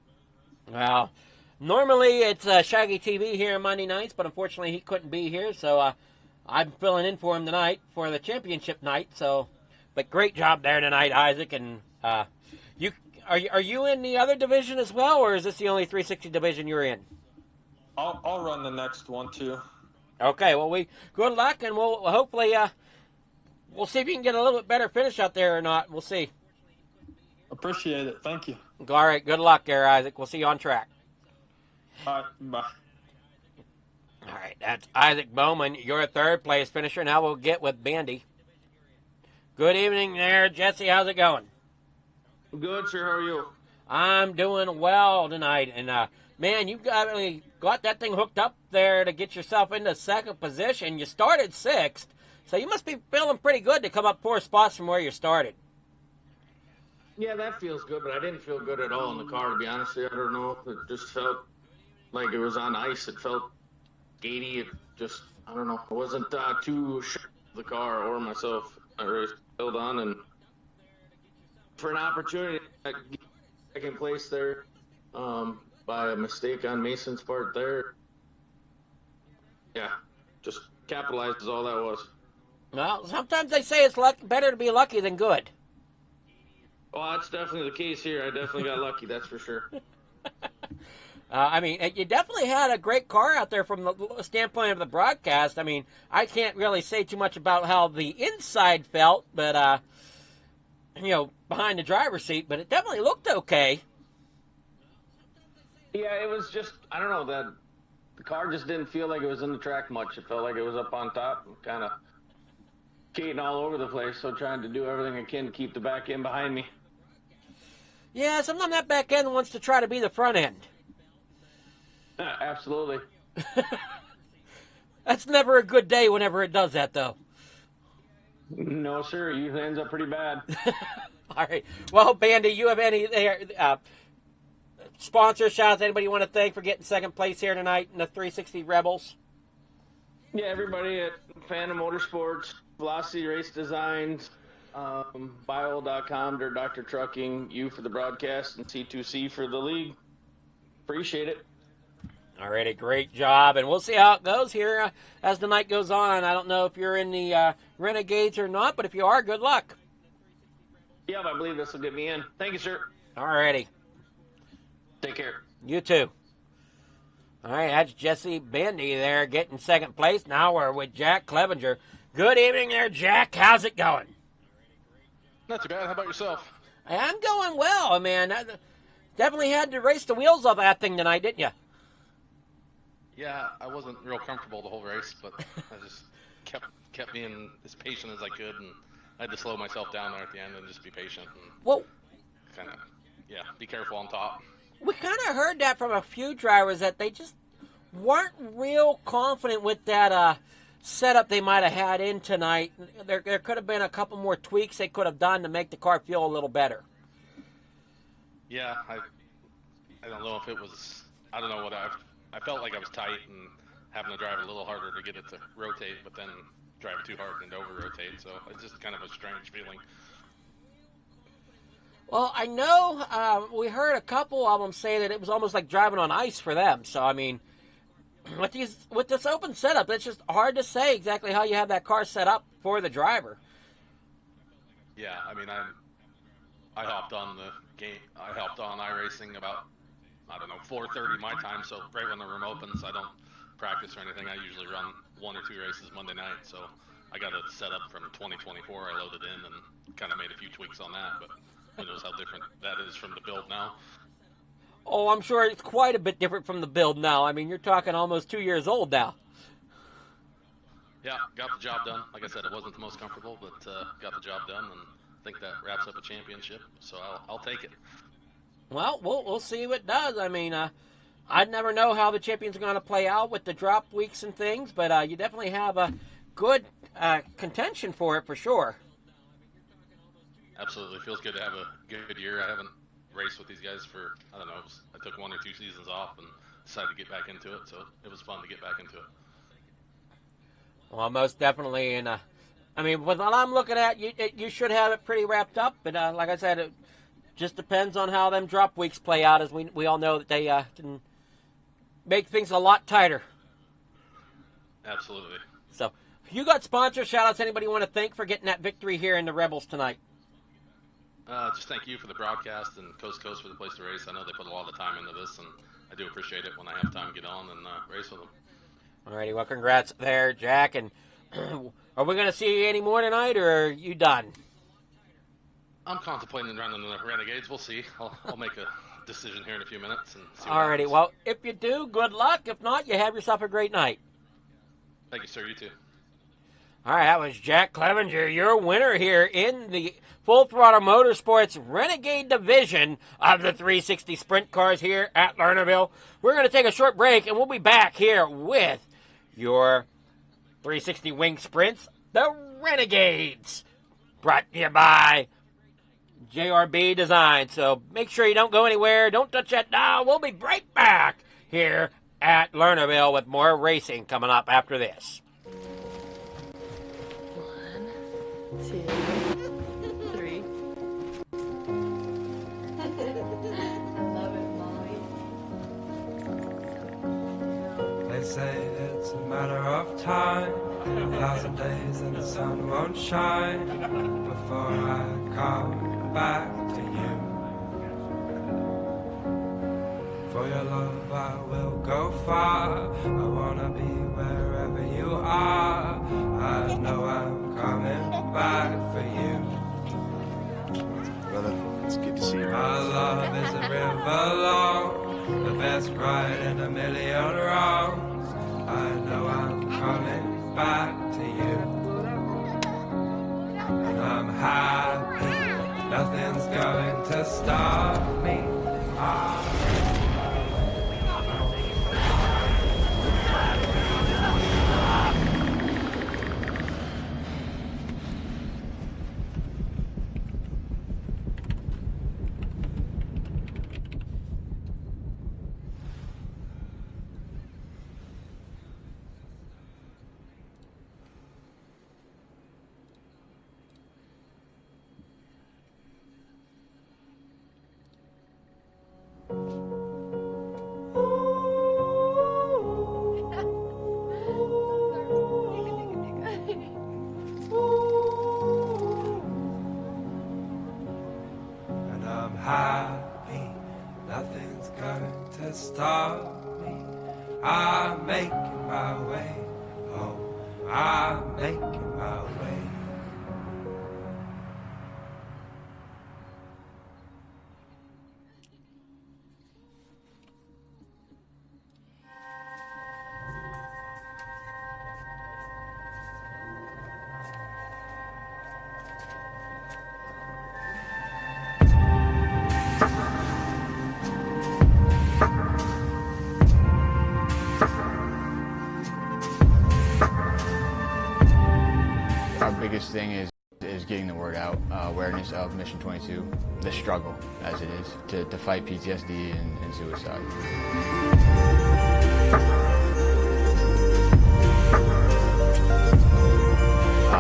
Speaker 2: Well, normally it's Shaggy TV here on Monday nights, but unfortunately he couldn't be here, so I'm filling in for him tonight for the championship night. So, but great job there tonight, Isaac. And are you in the other division as well, or is this the only 360 division you're in?
Speaker 12: I'll run the next one too.
Speaker 2: Okay, well, good luck, and we'll hopefully we'll see if you can get a little bit better finish out there or not. We'll see.
Speaker 12: Appreciate it. Thank you.
Speaker 2: All right, good luck there, Isaac. We'll see you on track.
Speaker 12: All right, bye.
Speaker 2: All right, that's Isaac Bowman, your third place finisher. Now we'll get with Bandy. Good evening there, Jesse. How's it going?
Speaker 13: Good, sir. How are you?
Speaker 2: I'm doing well tonight, and man, you got that thing hooked up there to get yourself into second position. You started sixth, so you must be feeling pretty good to come up 4 spots from where you started.
Speaker 13: Yeah, that feels good, but I didn't feel good at all in the car, to be honest with you. I don't know. It just felt like it was on ice. It felt giddy. It just, I don't know. I wasn't too sure of the car or myself. I really held on, and for an opportunity to get second place there by a mistake on Mason's part there. Yeah, just capitalized is all that was.
Speaker 2: Well, sometimes they say it's better to be lucky than good.
Speaker 13: Well, that's definitely the case here. I definitely got lucky, that's for sure.
Speaker 2: I mean, you definitely had a great car out there from the standpoint of the broadcast. I mean, I can't really say too much about how the inside felt, but, behind the driver's seat, but it definitely looked okay.
Speaker 13: Yeah, it was just, I don't know, the car just didn't feel like it was in the track much. It felt like it was up on top and kind of skating all over the place, so trying to do everything I can to keep the back end behind me.
Speaker 2: Yeah, sometimes that back end wants to try to be the front end.
Speaker 13: Absolutely.
Speaker 2: That's never a good day whenever it does that, though.
Speaker 13: No, sir. It usually ends up pretty bad.
Speaker 2: All right. Well, Bandy, you have any sponsor shouts? Anybody you want to thank for getting second place here tonight in the 360 Rebels?
Speaker 13: Yeah, everybody at Phantom Motorsports, Velocity Race Designs, Bio.com, Dr. Trucking, you for the broadcast, and C2C for the league. Appreciate it.
Speaker 2: All right, great job, and we'll see how it goes here as the night goes on. I don't know if you're in the Renegades or not, but if you are, good luck.
Speaker 13: Yeah, I believe this will get me in. Thank you, sir.
Speaker 2: All righty.
Speaker 13: Take care.
Speaker 2: You too. All right, that's Jesse Bandy there getting second place. Now we're with Jack Clevenger. Good evening there, Jack. How's it going?
Speaker 14: Not too bad. How about yourself?
Speaker 2: I'm going well, man. I definitely had to race the wheels off that thing tonight, didn't you?
Speaker 14: Yeah, I wasn't real comfortable the whole race, but I just kept being as patient as I could, and I had to slow myself down there at the end and just be patient and kind of, be careful on top.
Speaker 2: We kind of heard that from a few drivers that they just weren't real confident with that setup they might have had in tonight. There could have been a couple more tweaks they could have done to make the car feel a little better.
Speaker 14: Yeah, I don't know if it was, I don't know what I felt like I was tight and having to drive a little harder to get it to rotate, but then drive too hard and over rotate. So it's just kind of a strange feeling.
Speaker 2: Well, I know we heard a couple of them say that it was almost like driving on ice for them. So, I mean, with this open setup, it's just hard to say exactly how you have that car set up for the driver.
Speaker 14: Yeah, I mean, I hopped on the game. I hopped on iRacing about, I don't know, 4:30 my time. So right when the room opens, I don't practice or anything. I usually run 1 or 2 races Monday night. So I got it set up from 2024. I loaded in and kind of made a few tweaks on that, but who knows how different that is from the build now.
Speaker 2: Oh, I'm sure it's quite a bit different from the build now. I mean, you're talking almost 2 years old now.
Speaker 14: Yeah, got the job done. Like I said, it wasn't the most comfortable, but got the job done, and I think that wraps up a championship. So I'll take it.
Speaker 2: Well, we'll see what it does. I mean, I'd never know how the champions are going to play out with the drop weeks and things, but you definitely have a good contention for it for sure.
Speaker 14: Absolutely. Feels good to have a good year. I haven't raced with these guys for, I don't know, I took 1 or 2 seasons off and decided to get back into it, so it was fun to get back into it.
Speaker 2: Well, most definitely, and I mean, with what I'm looking at, you should have it pretty wrapped up, but like I said, it just depends on how them drop weeks play out, as we all know that they can make things a lot tighter.
Speaker 14: Absolutely.
Speaker 2: So, if you got sponsors, shout-outs, anybody you want to thank for getting that victory here in the Rebels tonight?
Speaker 14: Just thank you for the broadcast and Coast to Coast for the place to race. I know they put a lot of time into this, and I do appreciate it when I have time to get on and race with them.
Speaker 2: Alrighty, well, congrats there, Jack. And are we going to see you any more tonight, or are you done?
Speaker 14: I'm contemplating running the Renegades. We'll see. I'll make a decision here in a few minutes. And see what
Speaker 2: Alrighty,
Speaker 14: happens.
Speaker 2: well, if you do, good luck. If not, you have yourself a great night.
Speaker 14: Thank you, sir. You too.
Speaker 2: All right, that was Jack Clevenger, your winner here in the Full Throttle Motorsports Renegade Division of the 360 Sprint Cars here at Lernerville. We're going to take a short break, and we'll be back here with your 360 Wing Sprints, the Renegades, brought to you by JRB Design. So make sure you don't go anywhere. Don't touch that dial. We'll be right back here at Lernerville with more racing coming up after this.
Speaker 9: 1, 2, 3. Love it, Molly.
Speaker 10: They say it's a matter of time, 1,000 days and the sun won't shine before I come back to you. For your love I will go far, I wanna be wherever you are. I know I'm coming back for you.
Speaker 15: Brother, it's good to see you.
Speaker 10: My love is a river long, the best ride in a million wrongs. I know I'm coming back to you. And I'm happy, nothing's going to stop me. And I'm happy, nothing's going to stop me. I'm making my way home, I'm making my way.
Speaker 11: experience of Mission 22, the struggle as it is to fight PTSD and suicide.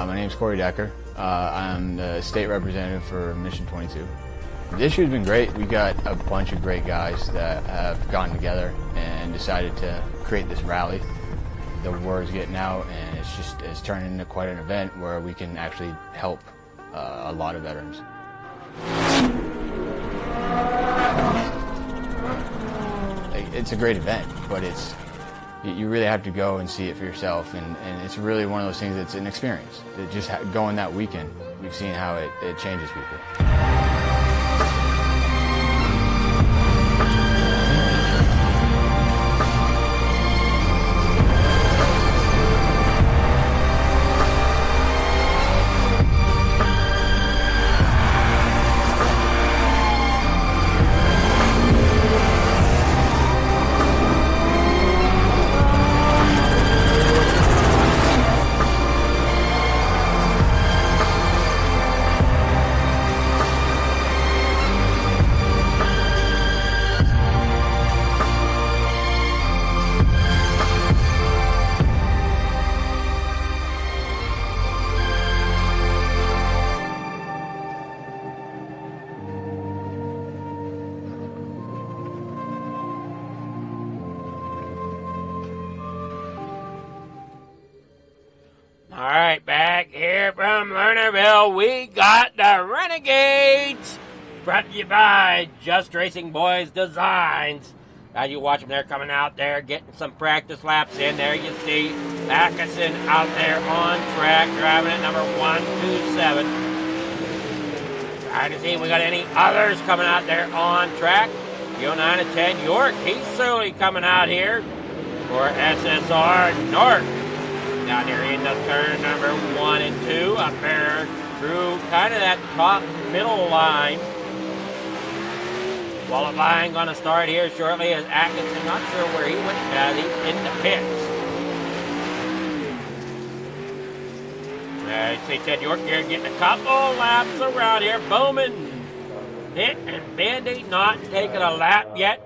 Speaker 11: My name is Corey Decker. I'm the state representative for Mission 22. The issue's been great. We got a bunch of great guys that have gotten together and decided to create this rally. The word's getting out, and it's turned into quite an event where we can actually help a lot of veterans. It's a great event, but you really have to go and see it for yourself, and it's really one of those things that's an experience. Just going that weekend, we've seen how it changes people.
Speaker 2: All right, back here from Lernerville, we got the Renegades. Brought to you by Just Racing Boys Designs. Now you watch them there coming out there, getting some practice laps in there. You see Atkinson out there on track, driving at number 127. Trying to see if we got any others coming out there on track. Yo 9 and Ted York, he's slowly coming out here for SSR North. Down here in the turn, number 1 and 2, up there through kind of that top middle line. Qualifying going to start here shortly as Atkinson, not sure where he went, he's in the pits. You see Ted York here getting a couple laps around here. Bowman hit and Bandy not taking a lap yet.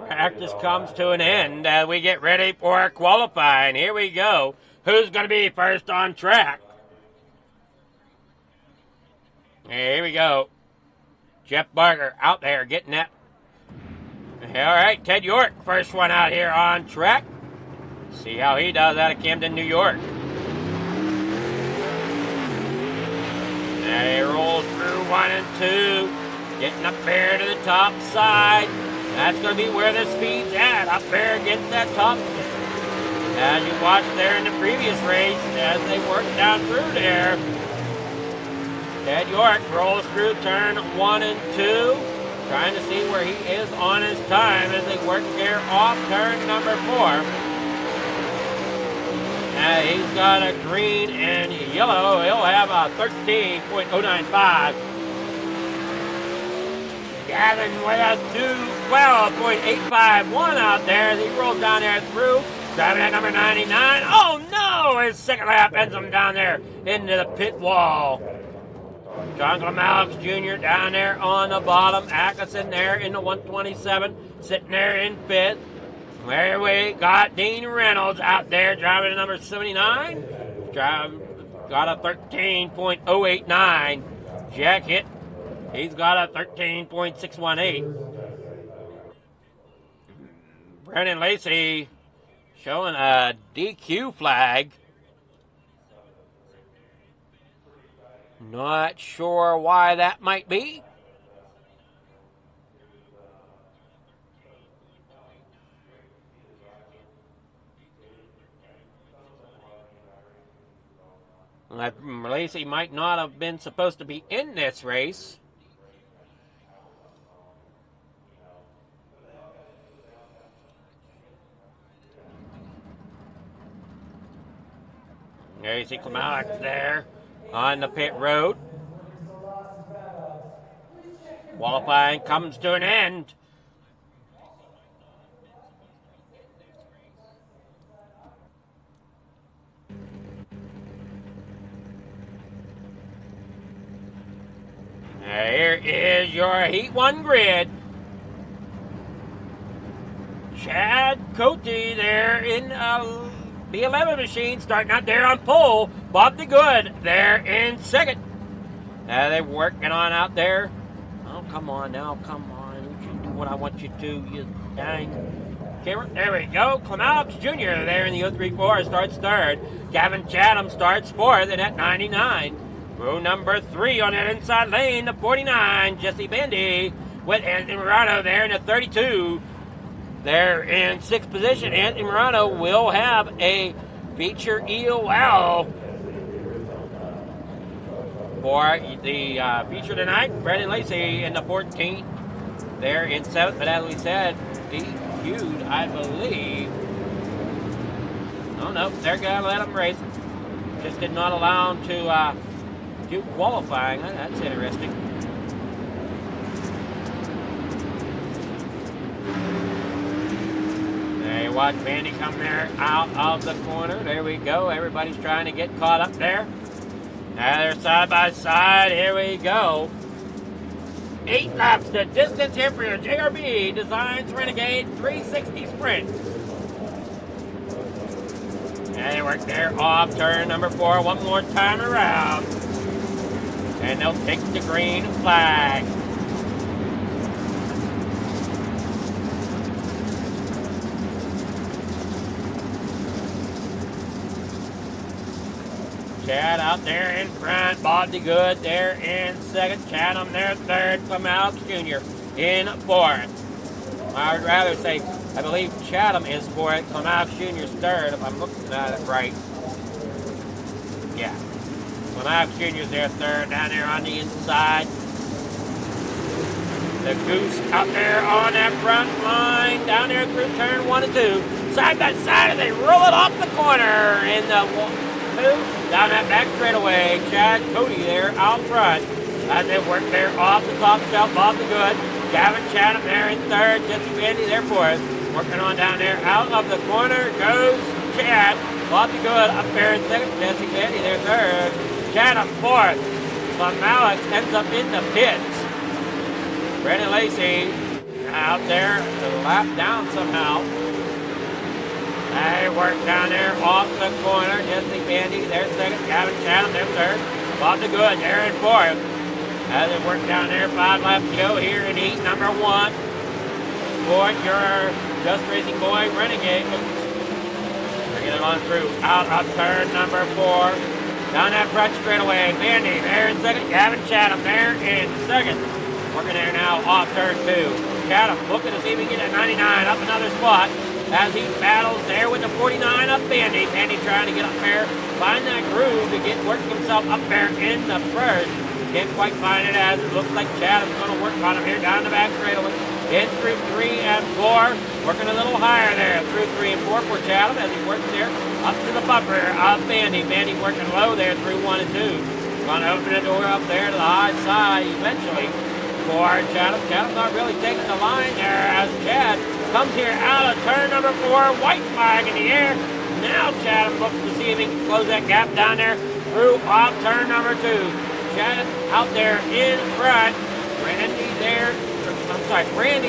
Speaker 2: Practice comes to an end as we get ready for qualifying. Here we go. Who's going to be first on track? Here we go. Jeff Barker out there getting that. All right, Ted York, first one out here on track. See how he does out of Camden, New York. Now he rolls through 1 and 2. Getting up there to the top side. That's going to be where the speed's at, up there against that top. As you watched there in the previous race, as they work down through there. Ted York rolls through turn 1 and 2, trying to see where he is on his time as they work here off turn number 4. Now he's got a green and yellow. He'll have a 13.095. Gavin with a 12.851 out there as he rolls down there through. Driving at number 99. Oh no! His second lap ends him down there into the pit wall. John Glamalix Jr. down there on the bottom. Atkinson there in the 127. Sitting there in fifth. Where we got Dean Reynolds out there driving at number 79. Got a 13.089. Jack Hitt. He's got a 13.618. Brennan Lacey showing a DQ flag. Not sure why that might be. Lacey might not have been supposed to be in this race. There you see Glamalix there on the pit road. Qualifying comes to an end. Here is your Heat 1 grid. Chad Cote there in the 11 machine, starting out there on pole. Bob the Good there in second. They're working on out there. Oh, come on now, come on. You should do what I want you to, you dang camera. There we go. Clemaux Jr. there in the 034 starts third. Gavin Chatham starts fourth and at 99. Row number 3 on that inside lane, the 49. Jesse Bandy with Anthony Morano there in the 32. They're in 6th position. Anthony Morano will have a feature EOL for the feature tonight. Brendan Lacey in the 14. They're in 7th, but as we said, DQ'd, I believe. Oh, no, they're going to let them race. Just did not allow them to do qualifying. That's interesting. There you watch Bandy come there out of the corner. There we go. Everybody's trying to get caught up there. Now they're side by side. Here we go. 8 laps to distance here for your JRB Designs Renegade 360 Sprint. And they work there off turn number 4 one more time around. And they'll take the green flag. Chad out there in front. Bob the Good there in second. Chatham there third. Clemaux Jr. in fourth. I would rather say, I believe Chatham is fourth. Clemaux Jr.'s third, if I'm looking at it right. Yeah. Clemaux Jr.'s there third down there on the inside. The Goose out there on that front line. Down there through turn 1 and 2. Side by side as they roll it off the corner in the 1, 2. Down that back straightaway, Chad Cote there out front. As they work there off the top shelf, Bob the Good. Gavin Chatham there in third, Jesse Bandy there fourth. Working on down there out of the corner goes Chad. Bob the Good up there in second, Jesse Bandy there third. Chatham fourth. Clemaux ends up in the pits. Brendan Lacey out there to lap down somehow. They work down there off the corner. Jesse Bandy there second. Gavin Chatham there third. Bob the Good there in fourth. As they work down there, 5 laps to go here in heat number 1 for your Just Racing Boy Renegade. Bringing it on through. Out of turn number 4. Down that front straightaway. Bandy there in second. Gavin Chatham there in second. Working there now off turn 2. Chatham looking to see if he can get a 99 up another spot. As he battles there with the 49 up Bandy. Bandy trying to get up there, find that groove to get working himself up there in the first. Can't quite find it as it looks like Chatham's going to work on him here down the back straightaway. In through 3 and 4. Working a little higher there through 3 and 4 for Chatham as he works there up to the bumper of Bandy. Bandy working low there through 1 and 2. Going to open the door up there to the high side eventually for Chatham. Chatham's not really taking the line there as Chad comes here out of turn number 4, white flag in the air. Now Chatham looks to see if he can close that gap down there through off turn number 2. Chatham out there in front. Randy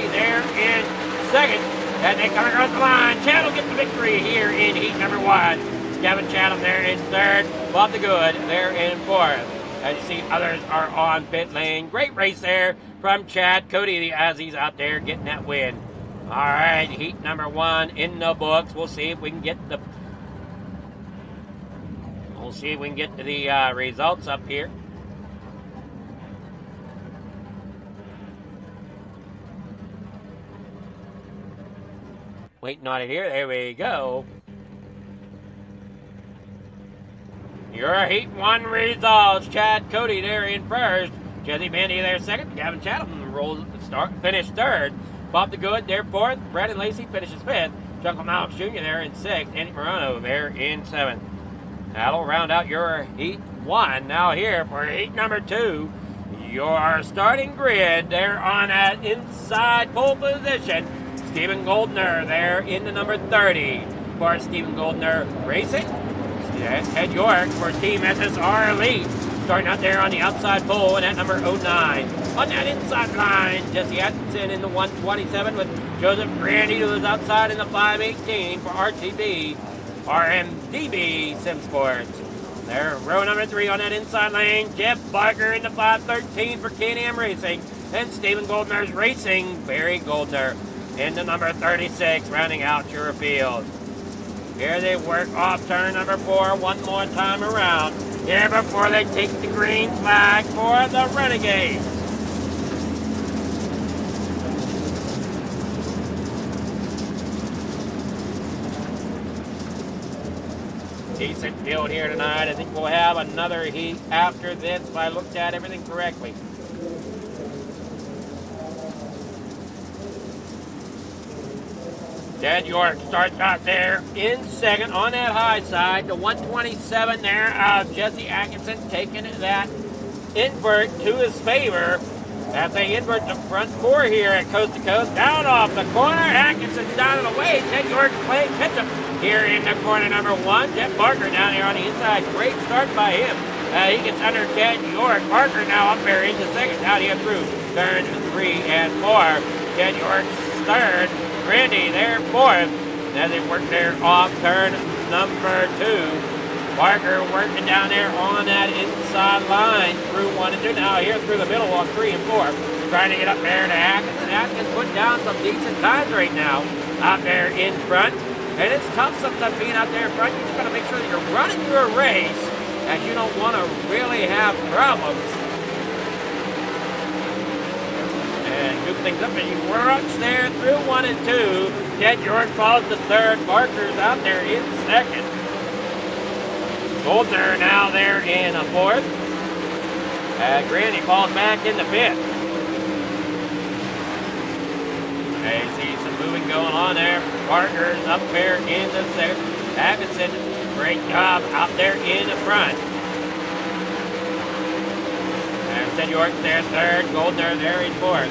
Speaker 2: there in second. And they come across the line. Chatham gets the victory here in heat number 1. Gavin Chatham there in third. Bob the Good there in fourth. As you see, others are on pit lane. Great race there from Chad Cote as he's out there getting that win. All right, heat number 1 in the books. We'll see if we can get the results up here. Waiting on it here. There we go. Your heat 1 results. Chad Cote there in first. Jesse Bandy there second. Gavin Chatham finished third. Bob the Good there fourth. Brendan Lacey finishes fifth. Clemaux Jr. there in sixth. Andy Morano there in seventh. That'll round out your heat 1. Now here for heat number 2. Your starting grid there on that inside pole position. Stephen Goldner there in the number 30 for Stephen Goldner Racing. Ted York for Team SSR Elite. Starting out there on the outside pole, and at number 09. On that inside line, Jesse Atkinson in the 127 with Joseph Grandy, who is outside in the 518 for RTB, RMDB Sim Sports. There, row number 3 on that inside lane, Jeff Barker in the 513 for Can-Am Racing, and Stephen Goldner's Racing, Barry Goldner in the number 36, rounding out your field. Here they work off turn number 4 one more time around. Here before they take the green flag for the Renegades. Decent field here tonight. I think we'll have another heat after this if I looked at everything correctly. Ted York starts out there in second on that high side. The 127 there of Jesse Atkinson taking that invert to his favor. As they invert the front 4 here at Coast to Coast. Down off the corner. Atkinson down and away. Ted York playing catch up here in the corner number 1. Jeff Barker down here on the inside. Great start by him. He gets under Ted York. Barker now up there into second. Down here through turn 3 and 4. Ted York third. Randy there fourth. As they work there off turn number 2. Barker working down there on that inside line through 1 and 2. Now here through the middle on 3 and 4. Trying to get up there to Atkins. And Atkins putting down some decent times right now out there in front. And it's tough sometimes being out there in front. You just got to make sure that you're running your race, as you don't want to really have problems. And scoop things up and he works there through 1 and 2. Ted York falls to third. Barker's out there in second. Goldner now there in a fourth. Grandy falls back in the fifth. Okay, see some moving going on there. Barker's up there in the second. Atkinson, great job out there in the front. And Ted York there third. Goldner there in fourth.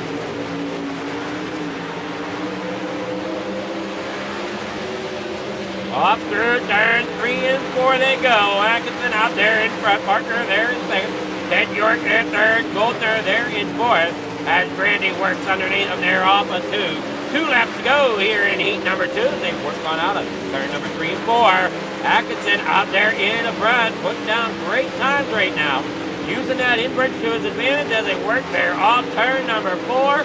Speaker 2: Off through turn 3 and 4 they go. Atkinson out there in front. Barker there in second. Ted York there third. Goldner there in fourth. As Brandy works underneath them there off of 2. 2 laps to go here in heat number 2. They work on out of turn number 3 and 4. Atkinson out there in the front. Putting down great times right now. Using that invert to his advantage as they work there off turn number 4.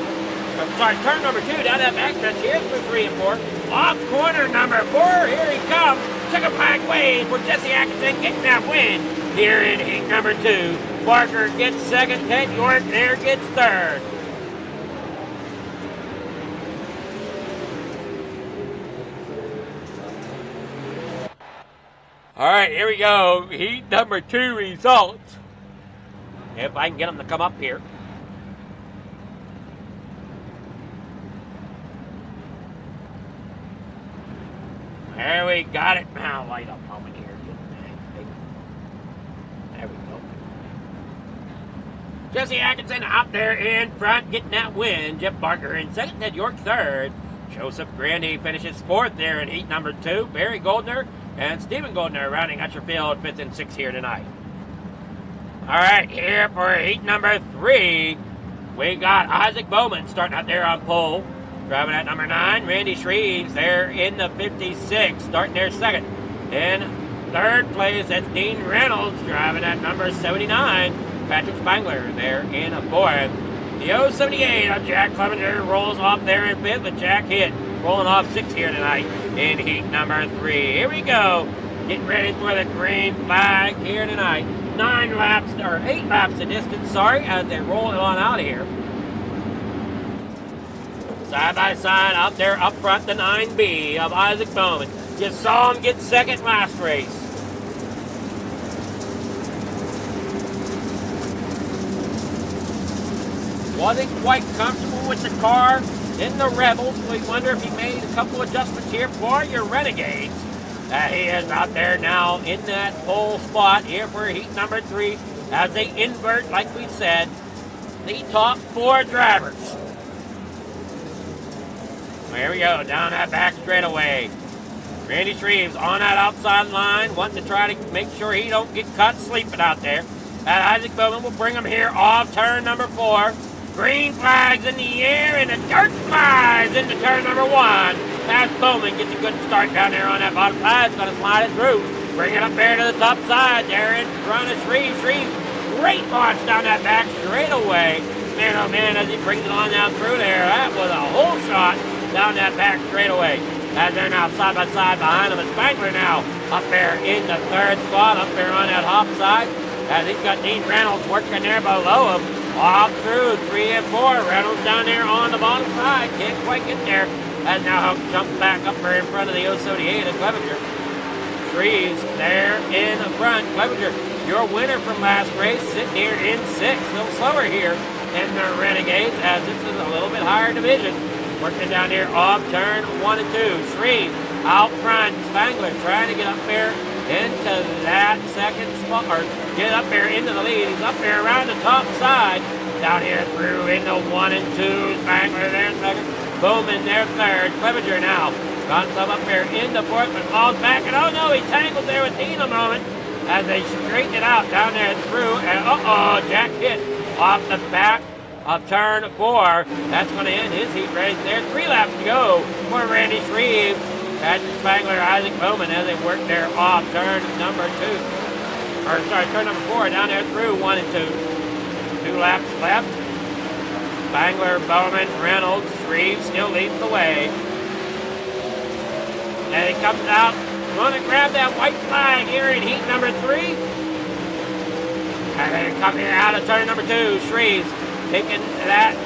Speaker 2: Turn number 2 down that backstretch here through 3 and 4. Off corner number 4, here he comes. Checker flag wave for Jesse Atkinson getting that win here in heat number 2. Barker gets second, Ted York there gets third. All right, here we go. Heat number 2 results. If I can get them to come up here. There we got it. Now light up moment here. There we go. Jesse Atkinson out there in front getting that win. Jeff Barker in second. Ted York third. Joseph Grandy finishes fourth there in heat number 2. Barry Goldner and Stephen Goldner rounding out your field 5th and 6th here tonight. All right, here for heat number 3, we got Isaac Bowman starting out there on pole. Driving at number 9, Randy Shreves there in the 56, starting there second. In third place, that's Dean Reynolds driving at number 79. Patrick Spangler there in a fourth. The 078 of Jack Clevenger rolls off there in fifth, with Jack Hitt rolling off 6th here tonight in heat number 3. Here we go. Getting ready for the green flag here tonight. 8 laps of distance, as they roll it on out of here. Side by side, out there up front, the 9B of Isaac Bowman. You saw him get second last race. Wasn't quite comfortable with the car in the Rebels. We wonder if he made a couple adjustments here for your Renegades. He is out there now in that pole spot here for heat number 3 as they invert, like we said, the top 4 drivers. Here we go, down that back straightaway. Randy Shreves on that outside line, wanting to try to make sure he don't get caught sleeping out there. And Isaac Bowman will bring him here off turn number 4. Green flags in the air, and the dirt flies into turn number 1. As Bowman gets a good start down there on that bottom side, it's going to slide it through. Bring it up there to the top side. There in front of Shreves. Shreves, great launch down that back straightaway. Man, oh man, as he brings it on down through there, that was a whole shot down that back straightaway. As they're now side by side behind him, it's Spangler now up there in the 3rd spot, up there on that hop side. As he's got Dean Reynolds working there below him. Off through 3 and 4. Reynolds down there on the bottom side. Can't quite get there. As now Hook jumps back up there in front of the 078 of Clevenger. Shreves there in the front. Clevenger, your winner from last race, sitting here in 6th. A little slower here in the Renegades, as this is a little bit higher division. Working down here off turn 1 and 2. Shreves out front. Spangler trying to get up there into that 2nd spot, or get up there into the lead. He's up there around the top side. Down here through into 1 and 2. Spangler there 2nd. Bowman there 3rd. Clevenger now got himself up there in the 4th, but falls back. And oh no, he tangled there with Dean a moment as they straighten it out down there through. And Jack hit off the back of turn 4. That's going to end his heat race there. 3 laps to go for Randy Shreves. Patrick Spangler, Isaac Bowman as they work there off turn number 2. Or sorry, turn number 4 down there through 1 and 2. 2 laps left. Spangler, Bowman, Reynolds, Shreves still leads the way. And he comes out, going to grab that white flag here in heat number 3. And they come here out of turn number 2. Shreves taking that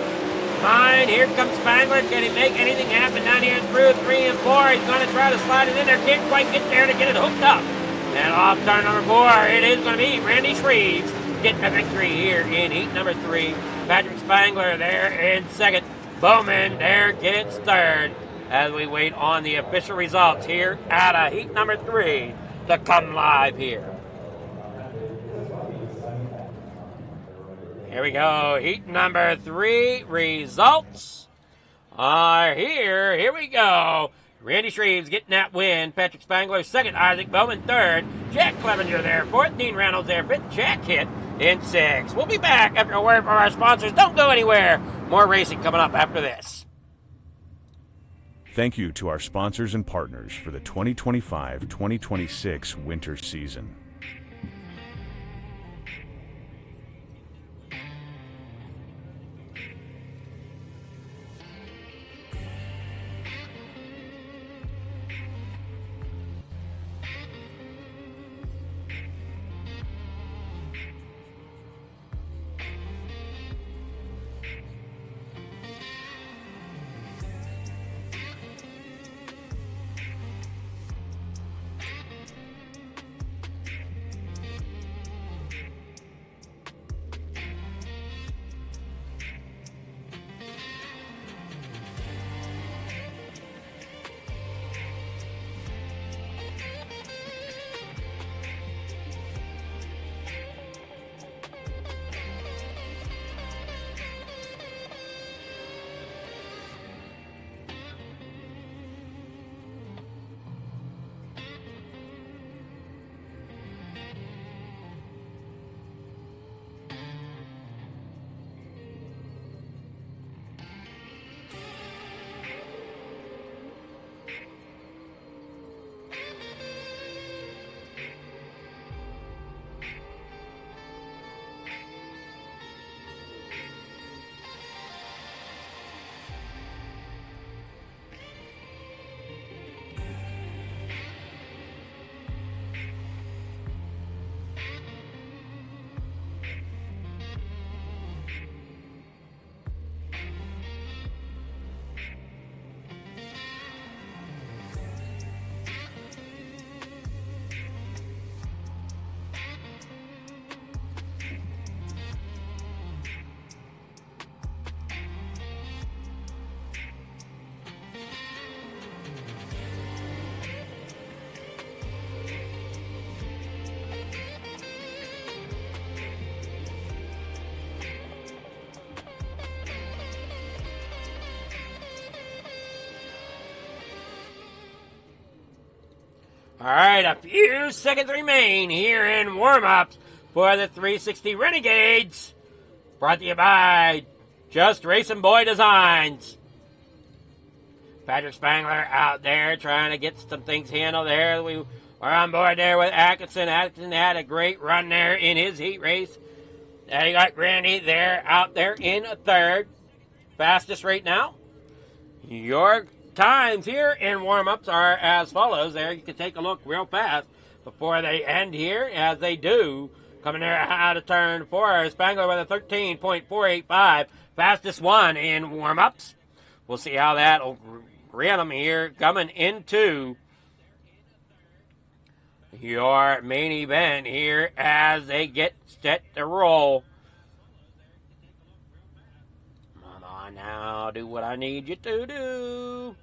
Speaker 2: line. Here comes Spangler. Can he make anything happen down here through 3 and 4? He's going to try to slide it in there. Can't quite get there to get it hooked up. And off turn number 4, it is going to be Randy Shreves getting the victory here in heat number 3. Patrick Spangler there in 2nd. Bowman there gets 3rd. As we wait on the official results here out of heat number 3 to come live here. Here we go. Heat number 3 results are here. Here we go. Randy Shreves getting that win. Patrick Spangler 2nd. Isaac Bowman 3rd. Jack Clevenger there 4th. Dean Reynolds there 5th. Jack hit in 6th. We'll be back after a word from our sponsors. Don't go anywhere. More racing coming up after this.
Speaker 5: Thank you to our sponsors and partners for the 2025-2026 winter season.
Speaker 2: All right, a few seconds remain here in warm-ups for the 360 Renegades. Brought to you by Just Racing Boy Designs. Patrick Spangler out there trying to get some things handled there. We are on board there with Atkinson. Atkinson had a great run there in his heat race. And you got Grandy there out there in third. Fastest right now. Your times here in warm-ups are as follows. There, you can take a look real fast before they end here, as they do. Coming there out of turn 4, Spangler with a 13.485. Fastest one in warm-ups. We'll see how that'll grant them here coming into your main event here as they get set to roll. Come on now, do what I need you to do.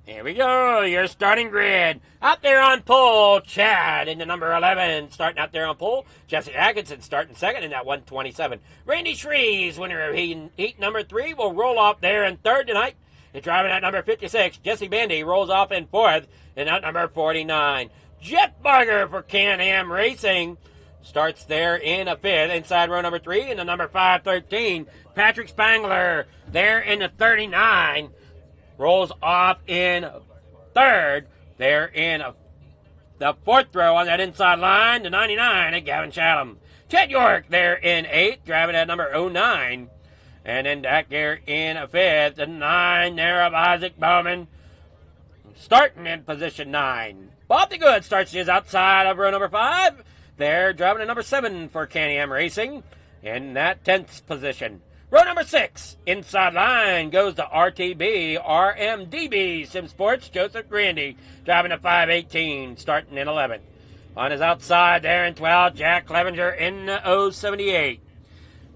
Speaker 2: Here we go, your starting grid. Out there on pole, Chad in the number 11, starting out there on pole. Jesse Atkinson starting second in that 127. Randy Shreves, winner of heat number 3, will roll off there in third tonight. And driving at number 56, Jesse Bandy rolls off in fourth in that number 49. Jeff Barger for Can-Am Racing starts there in a fifth, inside row number 3, in the number 513. Patrick Spangler there in the 39. Rolls off in third. There in the fourth row on that inside line, the 99 at Gavin Chatham. Ted York there in 8th, driving at number 09. And then back there in 5th, the 9 there of Isaac Bowman. Starting in position 9. Bob the Good starts his outside of row number 5. There, driving at number 7 for Can-Am Racing in that 10th position. Row number 6, inside line, goes to RTB, RMDB, Sim Sports, Joseph Grandy, driving a 518, starting in 11th. On his outside there in 12, Jack Clevenger in the 078.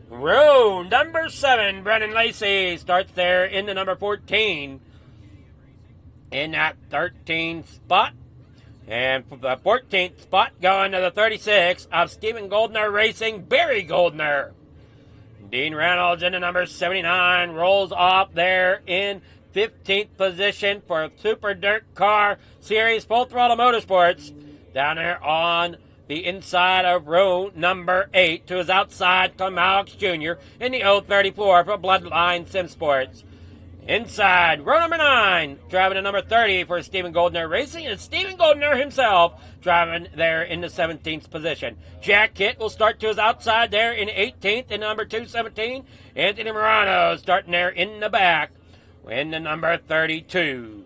Speaker 2: Row number 7, Brennan Lacey, starts there in the number 14, in that 13th spot. And for the 14th spot, going to the 36 of Stephen Goldner Racing, Barry Goldner. Dean Reynolds in the number 79 rolls off there in 15th position for Super Dirt Car Series Full Throttle Motorsports. Down there on the inside of row number 8 to his outside, Tom Alex Jr. in the 034 for Bloodline Sim Sports. Inside, row number 9, driving to number 30 for Stephen Goldner Racing, and Stephen Goldner himself driving there in the 17th position. Jack Kitt will start to his outside there in 18th in number 217. Anthony Morano starting there in the back in the number 32.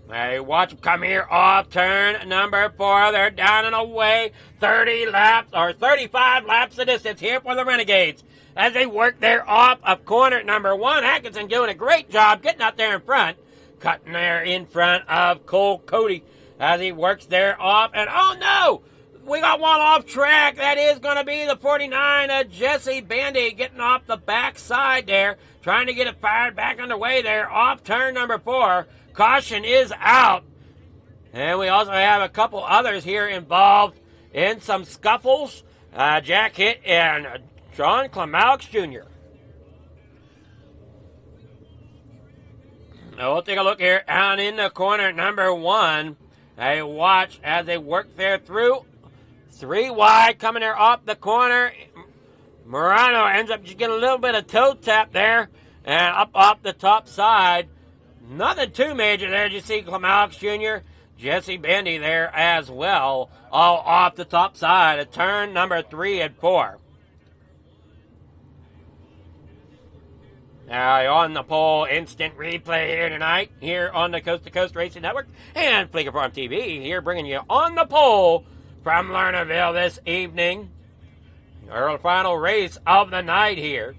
Speaker 2: Hey, watch them come here off turn number 4. They're down and away. 30 laps, or 35 laps of distance here for the Renegades. As they work there off of corner number 1. Atkinson doing a great job getting out there in front. Cutting there in front of Cole Cody as he works there off. And oh no! We got one off track. That is going to be the 49 of Jesse Bandy getting off the backside there. Trying to get it fired back underway there off turn number 4. Caution is out. And we also have a couple others here involved in some scuffles. Jack Hitt and John Clemaux Jr. Now we'll take a look here down in the corner number 1. They watch as they work there through. 3 wide coming there off the corner. Morano ends up just getting a little bit of toe tap there. And up off the top side. Nothing too major there. You see Clemaux Jr., Jesse Bandy there as well. All off the top side of turn number 3 and 4. Now on the pole, instant replay here tonight, here on the Coast to Coast Racing Network and Fleeker Farm TV, here bringing you on the pole from Lernerville this evening. Our final race of the night here.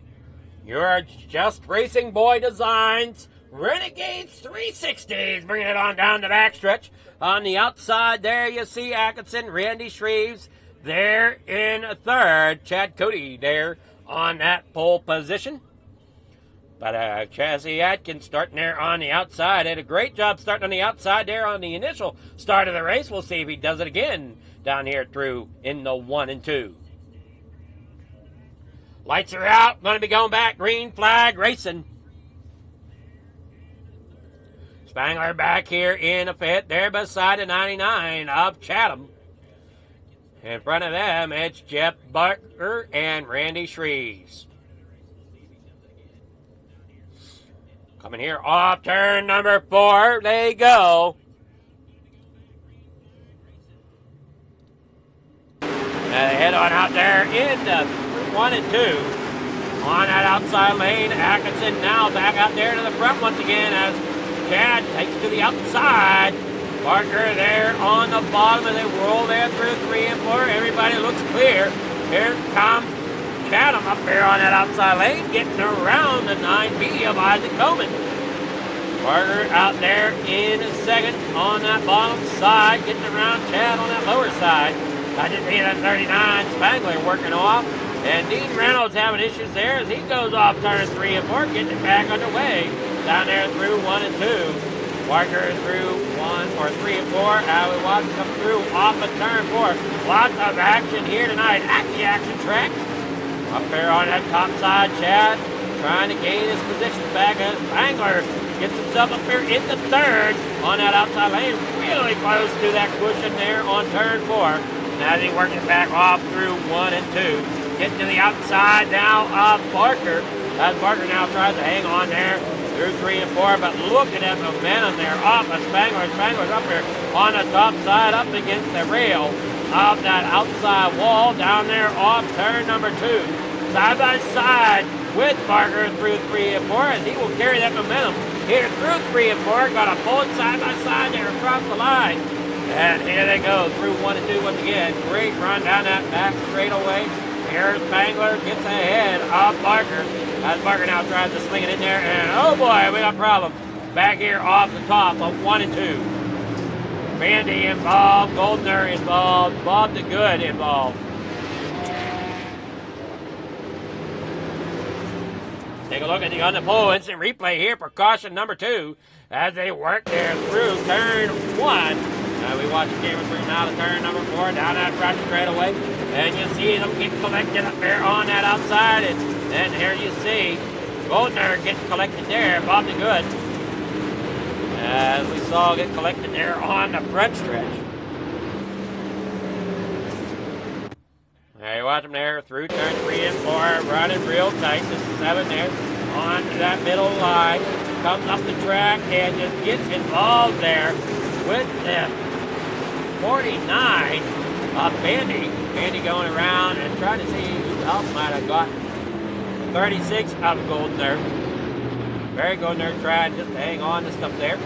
Speaker 2: Your Just Racing Boy Designs Renegades 360s, bringing it on down the backstretch. On the outside there, you see Atkinson, Randy Shreves there in 3rd. Chad Cody there on that pole position. But Chassie Atkins starting there on the outside. Had a great job starting on the outside there on the initial start of the race. We'll see if he does it again down here through in the 1 and 2. Lights are out. Going to be going back. Green flag racing. Spangler back here in the pit. There beside the 99 of Chatham. In front of them, it's Jeff Barker and Randy Shreves. Coming here off turn number 4. They go. Now they head on out there into 1 and 2. On that outside lane, Atkinson now back out there to the front once again as Chad takes to the outside. Barker there on the bottom as they roll there through 3 and 4. Everybody looks clear. Here comes Chatham up there on that outside lane, getting around the 9B of Isaac Coleman. Barker out there in second on that bottom side, getting around Chad on that lower side. I just see that 39 Spangler working off. And Dean Reynolds having issues there as he goes off turn 3 and 4, getting it back underway. Down there through 1 and 2. Barker through 1 or 3 and 4. We watch him come through off of turn 4. Lots of action here tonight at the action track. Up there on that top side, Chad trying to gain his positions back as Spangler gets himself up there in the third on that outside lane. Really close to that cushion there on turn 4. Now he's working back off through 1 and 2. Getting to the outside now of Barker. As Barker now tries to hang on there through 3 and 4. But look at that momentum there off of Spangler. Spangler's up there on the top side up against the rail of that outside wall down there off turn number 2. Side by side with Barker through 3 and 4 as he will carry that momentum here through 3 and 4. Got a bullet side by side there across the line. And here they go through 1 and 2 once again. Great run down that back straightaway. Here's Spangler gets ahead of Barker. As Barker now tries to sling it in there. And oh boy, we got problems. Back here off the top of 1 and 2. Randy involved, Goldner involved, Bob the Good involved. Take a look at the on the pole instant replay here for caution number 2 as they work there through turn 1. We watch the camera through now to turn number 4 down that right straight away. And you see them get collected up there on that outside. And then here you see Goldner getting collected there, Bob the Good. As we saw get collected there on the front stretch. There you watch them there through turn 3 and 4, running real tight. The 7 there on that middle line. Comes up the track and just gets involved there with the 49 of Bandy. Bandy going around and trying to see who else might have got 36 of Goldner. Barry Goldner trying just to hang on to stuff there.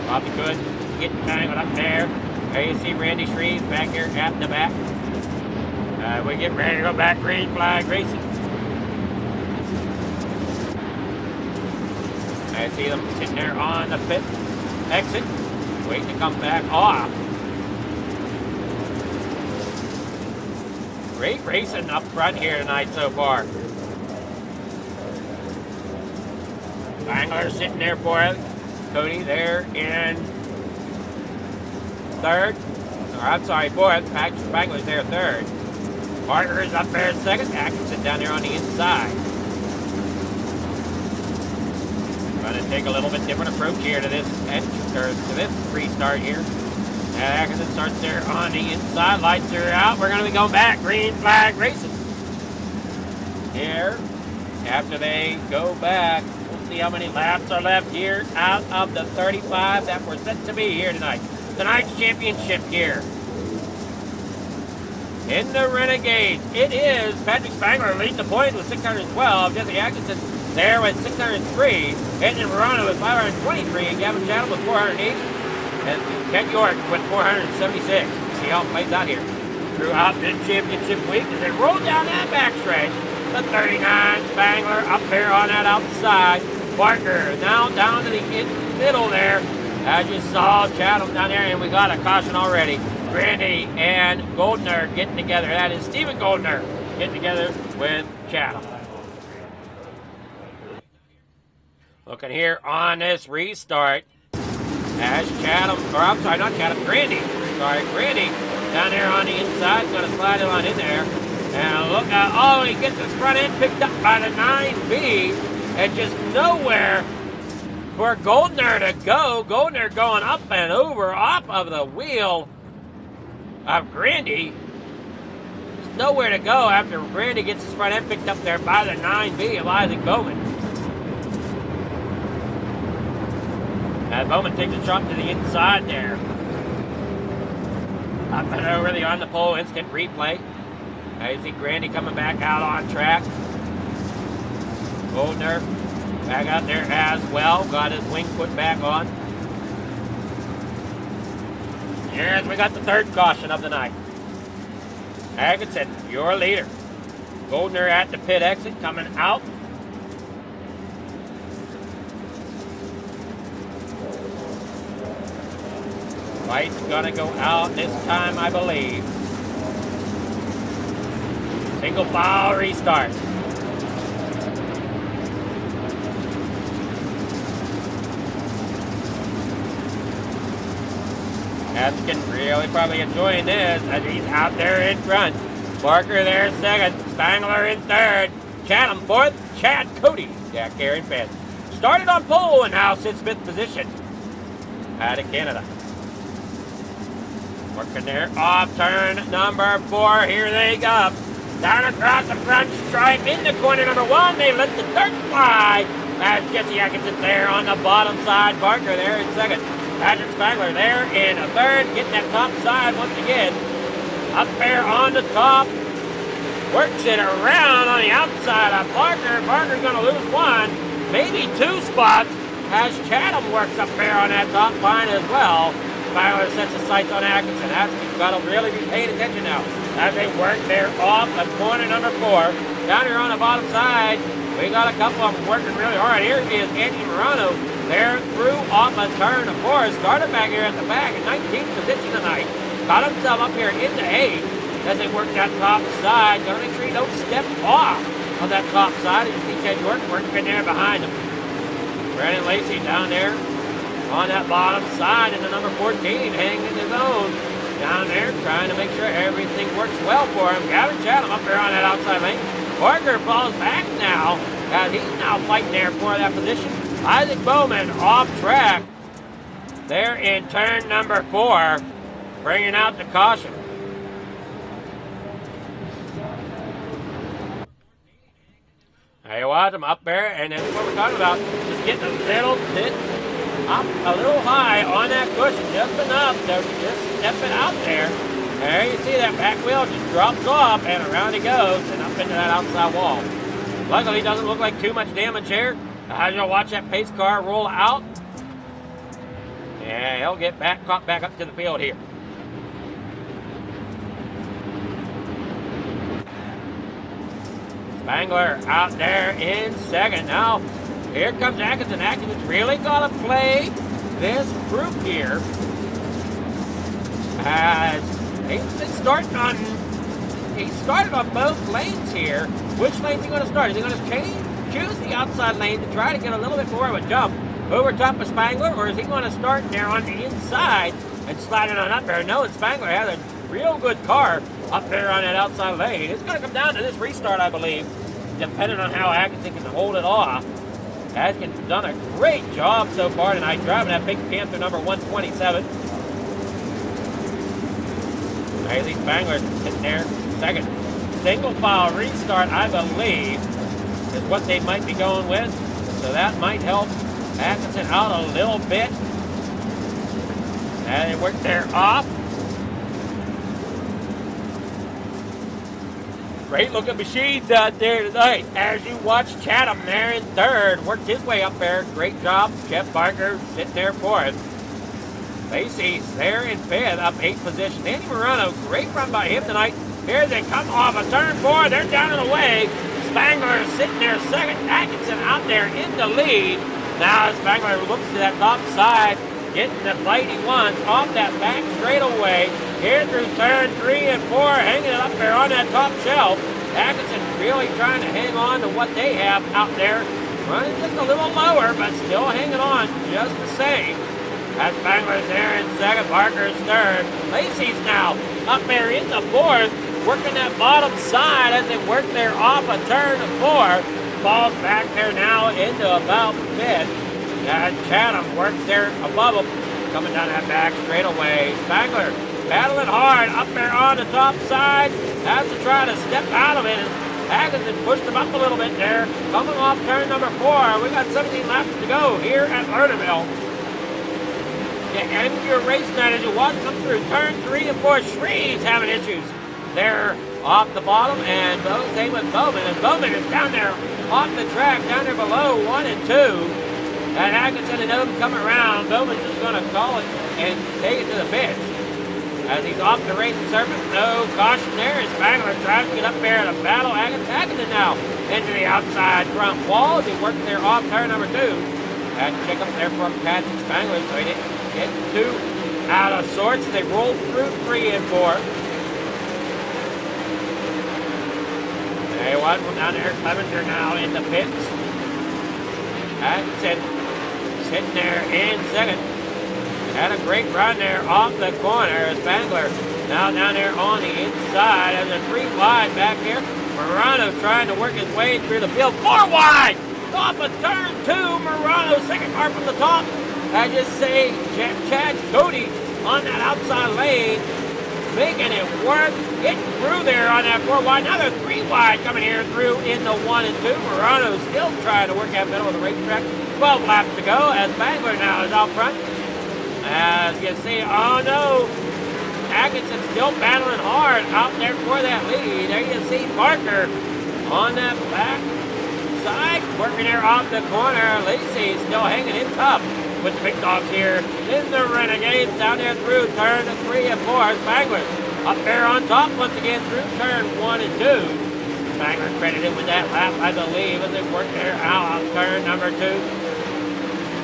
Speaker 2: Bobby Good getting tangled up there. There you see Randy Shreves back here at the back. We get ready to go back green flag racing. I see them sitting there on the pit exit, waiting to come back off. Great racing up front here tonight so far. Spangler sitting there for it. Cody there in third. Or I'm sorry, fourth. Spangler's there third. Barker is up there second. Atkinson down there on the inside. Going to take a little bit different approach here to this restart here. Atkinson starts there on the inside. Lights are out. We're going to be going back. Green flag racing. Here, after they go back, we'll see how many laps are left here out of the 35 that were set to be here tonight. Tonight's championship here. In the Renegades, it is Patrick Spangler leading the point with 612. Jesse Atkinson there with 603. Anthony Verano with 523. Gavin Chatham with 408. And Ken York with 476. See how it plays out here throughout this championship week as they roll down that backstretch. The 39 Spangler up there on that outside. Barker now down to the middle there. As you saw, Chatham down there, and we got a caution already. Randy and Goldner getting together. That is Stephen Goldner getting together with Chatham. Looking here on this restart. As Chatham, or I'm sorry, not Chatham, Randy. Sorry, Randy down there on the inside. Going to slide it on in there. And look out. Oh, he gets his front end picked up by the 9B. And just nowhere for Goldner to go. Goldner going up and over off of the wheel of Grandy. There's nowhere to go after Grandy gets his front end picked up there by the 9B of Isaac Bowman. As Bowman takes a shot to the inside there. Up and over the on the pole instant replay. Now you see Grandy coming back out on track. Goldner back out there as well. Got his wing put back on. Yes, we got the third caution of the night. Atkinson, your leader. Goldner at the pit exit coming out. Light's gonna go out this time, I believe. Single file restart. Atkinson really probably enjoying this as he's out there in front. Barker there second, Spangler in third, Chatham fourth, Chad Cody, Jack here in fifth. Started on pole and now sits fifth position out of Canada. Working there off turn number 4. Here they go. Down across the front stripe into corner number 1. They let the dirt fly. As Jesse Atkinson's there on the bottom side. Barker there in second. Patrick Spangler there in a third. Getting that top side once again. Up there on the top. Works it around on the outside of Barker. Barker's going to lose 1, maybe 2 spots as Chatham works up there on that top line as well. Spangler sets his sights on Atkinson. Atkinson's got to really be paying attention now as they work there off of corner number 4. Down here on the bottom side, we got a couple of them working really hard. Here is Andy Morano there through off a turn of 4. Started back here at the back in 19th position tonight. Got himself up here into 8th as they work that top side. Got to make sure you don't step off of that top side. As you see Ted York working there behind him. Brandon Lacey down there on that bottom side in the number 14, hanging his own. Down there, trying to make sure everything works well for him. Gavin Chatham up there on that outside lane. Barker falls back now, as he's now fighting there for that position. Isaac Bowman off track there in turn number 4, bringing out the caution. There you watch him up there, and that's what we're talking about. Just getting a little bit up a little high on that cushion, just enough to just step it out there. There you see that back wheel just drops off and around he goes and up into that outside wall. Luckily, it doesn't look like too much damage here. As you'll watch that pace car roll out. Yeah, he'll get back, caught back up to the field here. Spangler out there in second. Now, here comes Atkinson. Atkinson's really got to play this group here. As he's starting on, he started on both lanes here. Which lane's he going to start? Is he going to choose the outside lane to try to get a little bit more of a jump over top of Spangler? Or is he going to start there on the inside and slide it on up there? No, and Spangler has a real good car up there on that outside lane. It's going to come down to this restart, I believe, depending on how Atkinson can hold it off. Atkinson's done a great job so far tonight, driving that Big Panther number 127. Haley Spangler sitting there second. Single file restart, I believe, is what they might be going with. So that might help Atkinson out a little bit. And they work their off. Great looking machines out there tonight. As you watch Chatham there in third, worked his way up there. Great job. Jeff Barker sitting there fourth. Lacey's there in fifth, up 8th position. Andy Morano, great run by him tonight. Here they come off a turn 4. They're down and away. Spangler sitting there second. Atkinson out there in the lead. Now Spangler looks to that top side, getting the fight he wants off that back straightaway. Here through turn 3 and 4, hanging it up there on that top shelf. Atkinson really trying to hang on to what they have out there. Running just a little lower, but still hanging on just the same. As Spangler's there in second, Barker's third. Lacey's now up there in the fourth, working that bottom side as they work there off a turn 4. Falls back there now into about fifth. Chatham works there above him. Coming down that back straightaway. Spangler battling hard up there on the top side. Has to try to step out of it. Atkinson pushed him up a little bit there. Coming off turn number 4. We got 17 laps to go here at Lernerville. You end your race night as you walk them through turn 3 and 4. Shreve's having issues there off the bottom, and same with Bowman. And Bowman is down there off the track, down there below 1 and 2. And Atkinson and them coming around. Bowman's just going to call it and take it to the pits. As he's off the racing surface, no caution there. As Spangler tries to get up there to battle Atkinson now into the outside front wall as he works there off turn number 2. Had to check up there for Patrick Spangler so he didn't get too out of sorts as they roll through 3 and 4. There you watch, down there, Clevenger now in the pits. Atkinson sitting there in second. Had a great run there off the corner. Spangler now down there on the inside as a 3 wide back here. Morano trying to work his way through the field. 4 wide! Off of turn 2. Morano second car from the top. I just say Chad Cody on that outside lane. Making it work. Getting through there on that 4 wide. Now they're 3 wide coming here through in the 1 and 2. Morano still trying to work that middle of the racetrack. 12 laps to go as Spangler now is out front. As you see, oh no, Atkinson still battling hard out there for that lead. There you see Parker on that back side, working there off the corner. Lacey still hanging in tough with the big dogs here. Then the Renegades down there through turn 3 and 4. Spangler up there on top once again through turn 1 and 2. Spangler credited with that lap, I believe, as they work there out on turn number 2.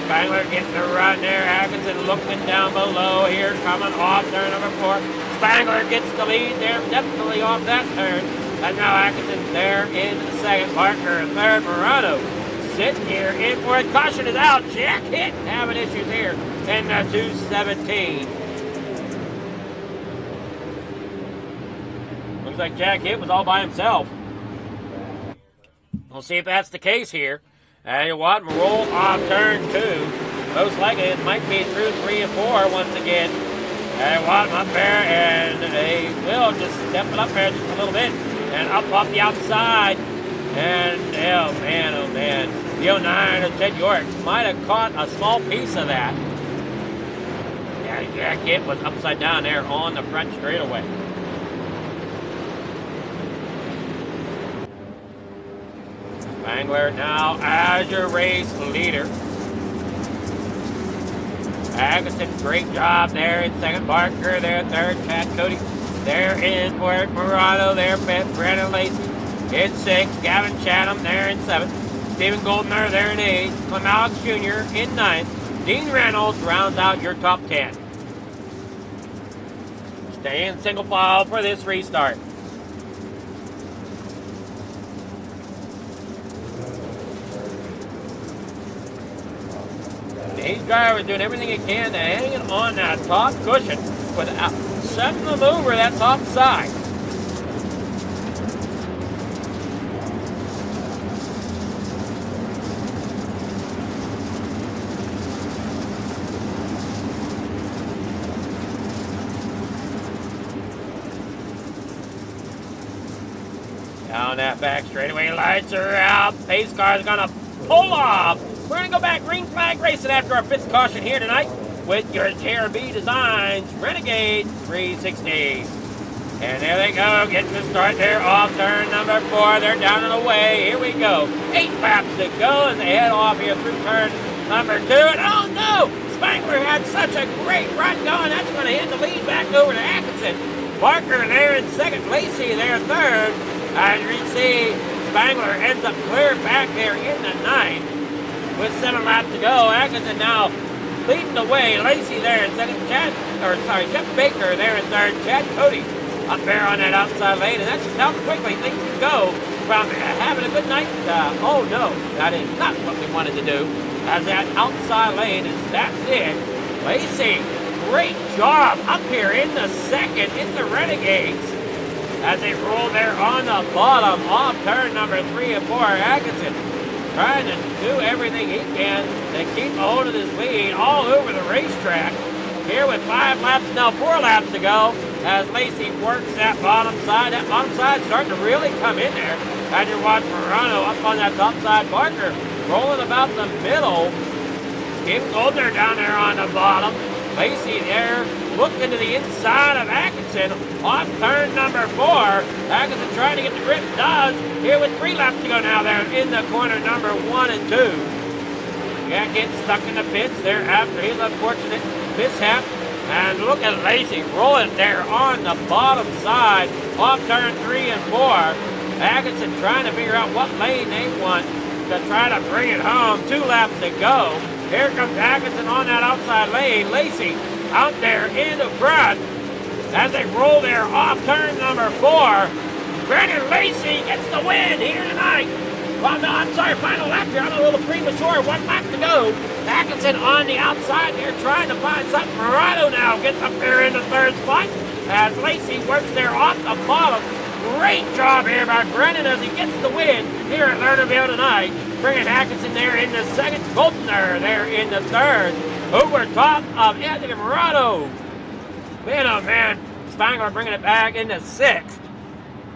Speaker 2: Spangler getting the run there. Atkinson looking down below here, coming off turn number 4. Spangler gets the lead there, definitely off that turn. And now Atkinson there in second. Parker in third. Morano sitting here in for it. Caution is out. Jack Hitt having issues here in the 217. Looks like Jack Hitt was all by himself. We'll see if that's the case here. And you watch him roll off turn 2. Most likely it might be through 3 and 4 once again. And watch him up there, and they will just step it up there just a little bit. And up off the outside. And oh man. The 09 of Ted York might have caught a small piece of that. Yeah, Jack Hitt was upside down there on the front straightaway. Spangler now as your race leader. Atkinson, great job there in second. Parker there in third. Chad Cody there in fourth. Morano there fifth. Brandon Lacey in sixth. Gavin Chatham there in seventh. Stephen Goldner there in eighth. Clem Alex Jr. in ninth. Dean Reynolds rounds out your top 10. Stay in single file for this restart. These drivers doing everything he can to hang it on that top cushion without setting them over that top side. Down that back straightaway, lights are out. Pace car is gonna pull off. We're going to go back green flag racing after our 5th caution here tonight with your JRB Designs Renegade 360. And there they go, getting the start there off turn number 4. They're down and away. Here we go. 8 laps to go as they head off here through turn number 2. And oh no! Spangler had such a great run going. That's going to hand the lead back over to Atkinson. Parker there in second. Lacey there third. And you see Spangler ends up clear back there in the 9th. With 7 laps to go, Atkinson now leading the way. Lacey there in second. Jeff Baker there in third. Chad Cody up there on that outside lane. And that's just how quickly things can go from having a good night. Oh no, that is not what we wanted to do. As that outside lane is that big. Lacey, great job up here in the second in the Renegades. As they roll there on the bottom off turn number 3 and 4. Atkinson trying to do everything he can to keep a hold of his lead all over the racetrack. Here with 5 laps, now 4 laps to go, as Lacey works that bottom side. That bottom side starting to really come in there. As you watch Morano up on that top side. Barker rolling about the middle. Stephen Goldner down there on the bottom. Lacey there looking to the inside of Atkinson off turn number 4. Atkinson trying to get the grip, does. Here with 3 laps to go now there in the corner number 1 and 2. Yeah, getting stuck in the pits there after his unfortunate mishap. And look at Lacey rolling there on the bottom side off turn 3 and 4. Atkinson trying to figure out what lane they want to try to bring it home. 2 laps to go. Here comes Atkinson on that outside lane. Lacey out there in the front as they roll there off turn number 4. Brandon Lacey gets the win here tonight. Well, no, I'm sorry, final lap here. I'm a little premature. 1 lap to go. Atkinson on the outside there trying to find something. Morano now gets up there in the 3rd spot as Lacey works there off the bottom. Great job here by Brennan as he gets the win here at Lernerville tonight. Bringing Atkinson there in the 2nd. Goldner there in the 3rd. Over top of Anthony Morano. Man, oh man. Spangler bringing it back in the 6th.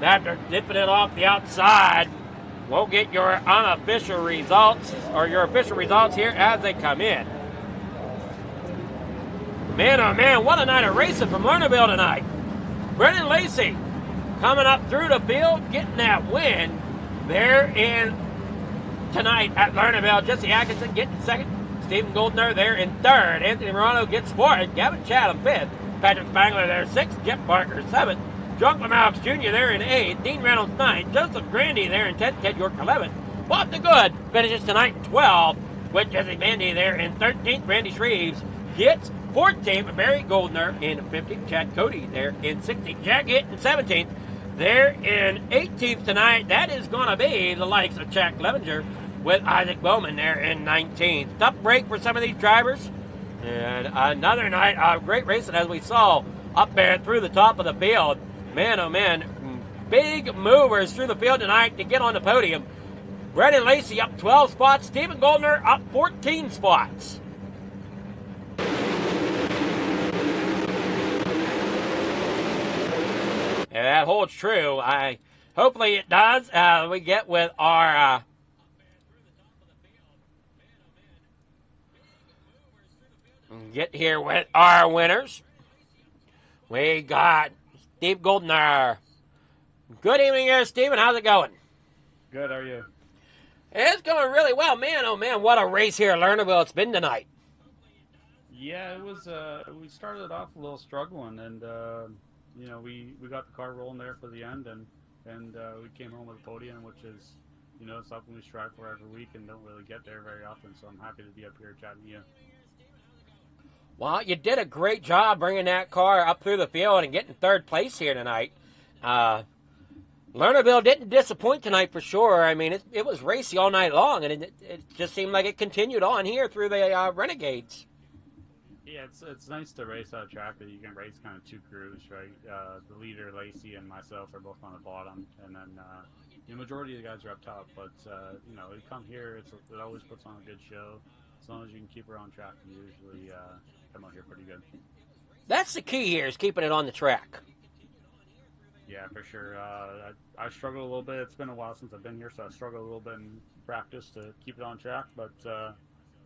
Speaker 2: After dipping it off the outside. We'll get your unofficial results, or your official results here as they come in. Man, oh man, what a night of racing from Lernerville tonight. Brennan Lacey coming up through the field, getting that win there in tonight at Lernerville. Jesse Atkinson getting 2nd. Stephen Goldner there in 3rd. Anthony Morano gets 4th. Gavin Chatham 5th. Patrick Spangler there 6th. Jeff Barker 7th. John Lamalx Jr. there in 8th. Dean Reynolds 9th. Joseph Grandy there in 10th. Ted York 11th. Bob the Good finishes tonight in 12th with Jesse Bandy there in 13th. Randy Shreves gets 14th. Barry Goldner in 15th. Chad Cody there in 16th. Jack Hitt in 17th. There in 18th tonight, that is going to be the likes of Jack Levenger with Isaac Bowman there in 19th. Tough break for some of these drivers. And another night of great racing as we saw up there through the top of the field. Man, oh man, big movers through the field tonight to get on the podium. Brennan Lacey up 12 spots. Stephen Goldner up 14 spots. And that holds true. Hopefully it does. We get with our get here with our winners. We got Steve Goldner. Good evening here, Stephen. How's it going?
Speaker 16: Good, how are you?
Speaker 2: It's going really well. Man, oh man, what a race here at Lernerville it's been tonight.
Speaker 16: Yeah, it was, we started off a little struggling, and, you know, we got the car rolling there for the end, and we came home with a podium, which is, you know, something we strive for every week and don't really get there very often, so I'm happy to be up here chatting to you.
Speaker 2: Well, you did a great job bringing that car up through the field and getting 3rd place here tonight. Lernerville didn't disappoint tonight for sure. I mean, it was racy all night long, and it just seemed like it continued on here through the Renegades.
Speaker 16: Yeah, it's nice to race on a track that you can race kind of 2 crews, right? The leader, Lacey, and myself are both on the bottom, and then the majority of the guys are up top. But you know, you come here, it always puts on a good show. As long as you can keep her on track, you usually come out here pretty good.
Speaker 2: That's the key here, is keeping it on the track.
Speaker 16: Yeah, for sure. I struggle a little bit. It's been a while since I've been here, so I struggle a little bit in practice to keep it on track. But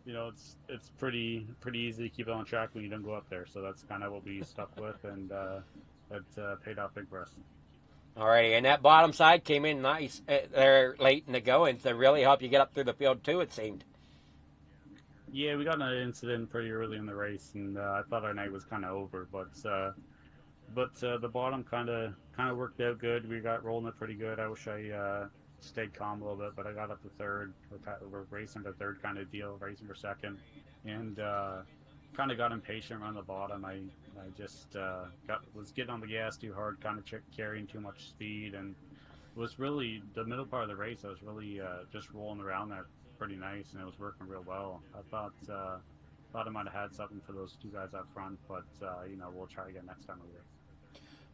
Speaker 16: you know, it's pretty easy to keep it on track when you don't go up there. So that's kind of what we stuck with, and that paid off big for us.
Speaker 2: Alrighty, and that bottom side came in nice there late in the going to really help you get up through the field too, it seemed.
Speaker 16: Yeah, we got an incident pretty early in the race, and I thought our night was kind of over, but the bottom kind of worked out good. We got rolling it pretty good. I wish I stayed calm a little bit, but I got up to 3rd. We're racing to 3rd kind of deal, racing for 2nd, and kind of got impatient around the bottom. I just was getting on the gas too hard, kind of carrying too much speed, and was really the middle part of the race. I was really just rolling around there pretty nice, and it was working real well. I thought I might have had something for those 2 guys up front, but you know, we'll try again next time over.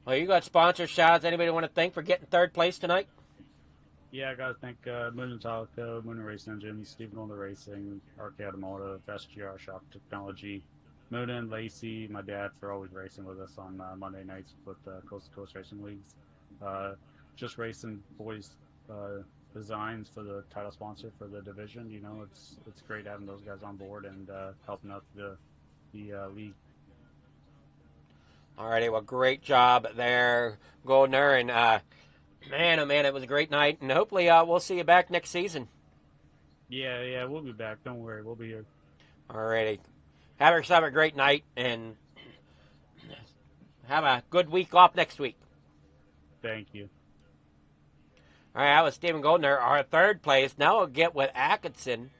Speaker 2: Well, you got sponsor shout-outs. Anybody want to thank for getting 3rd place tonight?
Speaker 16: Yeah, I gotta thank Moon and Talco, Moon and Race Engine, Steve Golden Racing, Arcade Automotive, SGR Shop Technology, Moon and Lacey, my dad, for always racing with us on Monday nights with Coast to Coast Racing Leagues. Just Racing Boys Designs for the title sponsor for the division. You know, it's great having those guys on board and helping out the league.
Speaker 2: Alrighty, well, great job there, Goldner, and man, oh man, it was a great night, and hopefully we'll see you back next season.
Speaker 16: Yeah, we'll be back. Don't worry, we'll be here.
Speaker 2: Alrighty, have a great night, and have a good week off next week.
Speaker 16: Thank you.
Speaker 2: All right, that was Stephen Goldner, our third place. Now we'll get with Atkinson.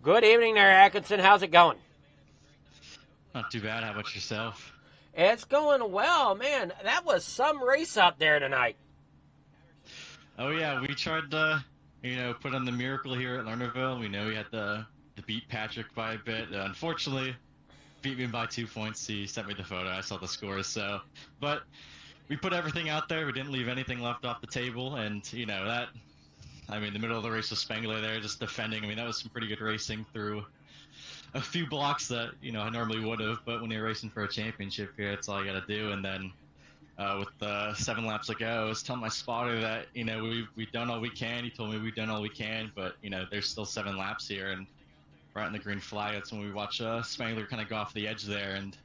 Speaker 2: Good evening there, Atkinson. How's it going?
Speaker 17: Not too bad. How about yourself?
Speaker 2: It's going well, man. That was some race out there tonight.
Speaker 17: Oh yeah, we tried to, put on the miracle here at Lernerville. We know we had to beat Patrick by a bit. Unfortunately, beat me by 2 points. He sent me the photo. I saw the scores. But we put everything out there. We didn't leave anything left off the table, and the middle of the race with Spengler there, just defending. That was some pretty good racing through a few blocks that I normally would have. But when you're racing for a championship here, that's all you got to do. And then with 7 laps to go, I was telling my spotter that we've done all we can. He told me we've done all we can, but there's still 7 laps here, and right on the green flag, that's when we watch Spengler kind of go off the edge there, and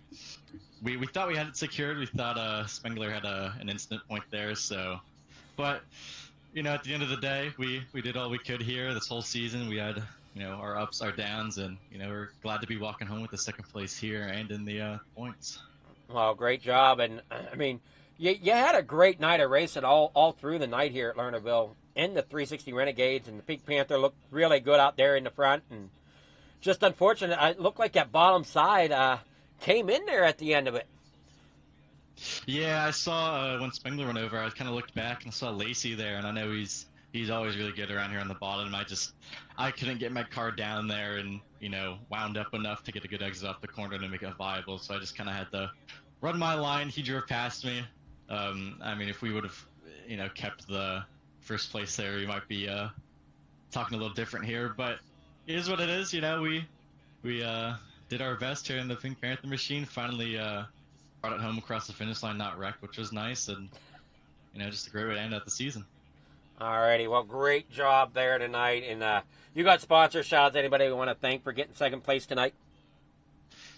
Speaker 17: we thought we had it secured. We thought Spengler had an instant point there. But at the end of the day, we did all we could here this whole season. We had our ups, our downs, and we're glad to be walking home with the second place here and in the points.
Speaker 2: Well, great job, and you had a great night of racing all through the night here at Lernerville. In the 360 Renegades, and the Pink Panther looked really good out there in the front, and just unfortunate. It looked like that bottom side came in there at the end of it.
Speaker 17: Yeah, I saw when Spengler went over, I kind of looked back and saw Lacey there, and I know he's always really good around here on the bottom. I couldn't get my car down there and wound up enough to get a good exit off the corner to make it viable, so I just kind of had to run my line. He drove past me. If we would have kept the first place there, we might be talking a little different here, but it is what it is. We did our best here in the Pink Panther machine. Finally brought it home across the finish line, not wrecked, which was nice, and just a great way to end out the season.
Speaker 2: Alrighty, well, great job there tonight, and you got sponsor shout-outs. Anybody we want to thank for getting second place tonight?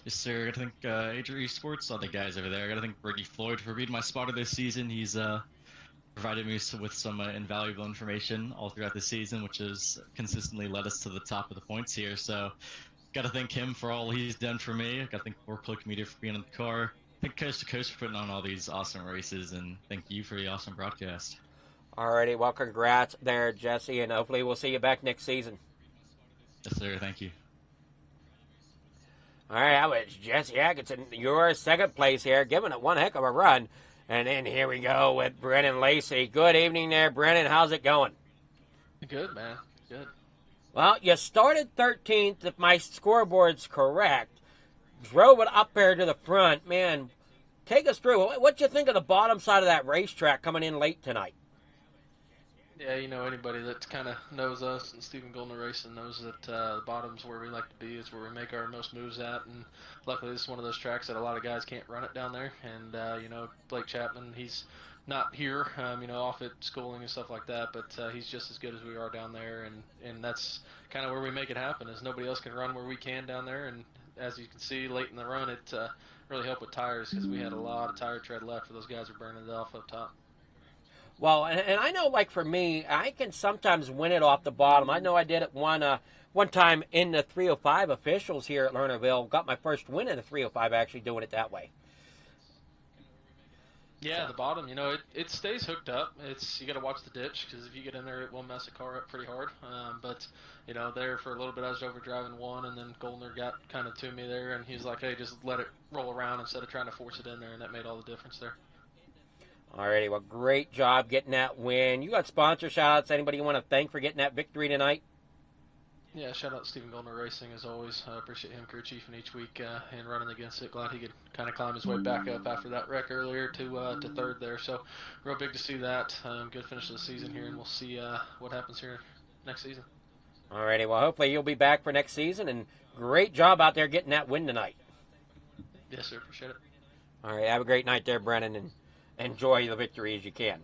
Speaker 17: Yes, sir. I got to thank Adrian Esports, all the guys over there. I got to thank Brady Floyd for being my spotter this season. He's provided me with some invaluable information all throughout the season, which has consistently led us to the top of the points here. So, got to thank him for all he's done for me. Got to thank Workcloak Media for being in the car. Thank Coast to Coast for putting on all these awesome races, and thank you for the awesome broadcast.
Speaker 2: Alrighty, well, congrats there, Jesse, and hopefully we'll see you back next season.
Speaker 17: Yes, sir. Thank you.
Speaker 2: All right, that was Jesse Atkinson, your second place here, giving it one heck of a run. And then here we go with Brennan Lacey. Good evening there, Brennan. How's it going?
Speaker 18: Good, man. Good.
Speaker 2: Well, you started 13th, if my scoreboard's correct. Drove it up there to the front. Man, take us through. What'd you think of the bottom side of that racetrack coming in late tonight?
Speaker 18: Yeah, anybody that kind of knows us and Stephen Golden Racing knows that the bottom's where we like to be. Is where we make our most moves at, and luckily this is one of those tracks that a lot of guys can't run it down there. And Blake Chapman, he's not here, off at schooling and stuff like that, but he's just as good as we are down there, and that's kind of where we make it happen. Is nobody else can run where we can down there, and as you can see late in the run, it really helped with tires because we had a lot of tire tread left for those guys were burning it off up top.
Speaker 2: Well, and I know, like for me, I can sometimes win it off the bottom. I know I did it one time in the 305 officials here at Lernerville. Got my first win in the 305 actually doing it that way.
Speaker 18: Yeah, the bottom, it stays hooked up. You got to watch the ditch because if you get in there, it will mess the car up pretty hard. But there for a little bit, I was overdriving one, and then Goldner got kind of to me there, and he's like, "Hey, just let it roll around instead of trying to force it in there," and that made all the difference there.
Speaker 2: Alrighty, well, great job getting that win. You got sponsor shout-outs. Anybody you want to thank for getting that victory tonight?
Speaker 18: Yeah, shout out to Stephen Goldner Racing as always. I appreciate him crew chiefing each week and running against it. Glad he could kind of climb his way back up after that wreck earlier to third there. So real big to see that. Good finish of the season here, and we'll see what happens here next season.
Speaker 2: Alrighty, well, hopefully you'll be back for next season, and great job out there getting that win tonight.
Speaker 18: Yes, sir. Appreciate it.
Speaker 2: All right, have a great night there, Brennan, and enjoy the victory as you can.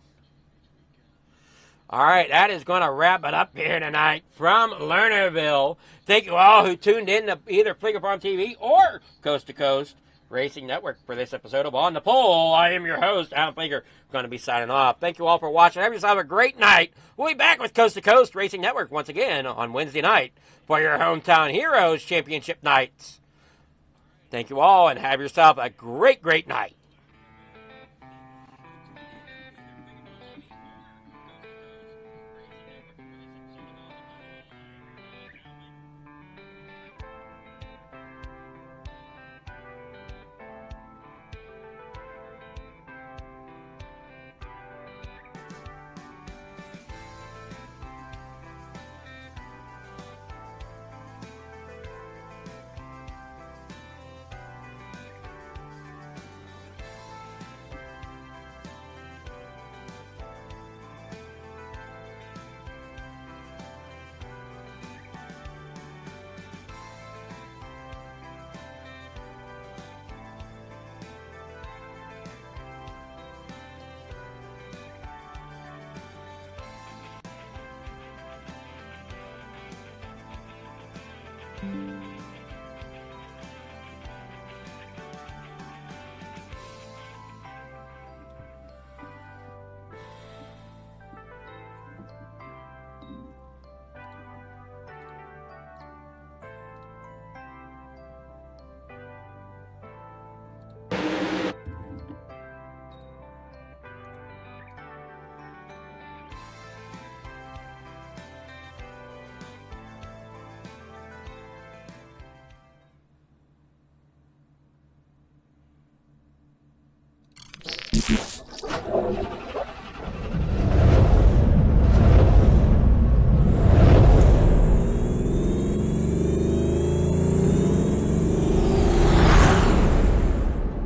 Speaker 2: All right, that is going to wrap it up here tonight from Lernerville. Thank you all who tuned in to either Fleeger Farm TV or Coast to Coast Racing Network for this episode of On the Pole. I am your host, Adam Fleeger, going to be signing off. Thank you all for watching. Have yourself a great night. We'll be back with Coast to Coast Racing Network once again on Wednesday night for your Hometown Heroes Championship nights. Thank you all, and have yourself a great, great night.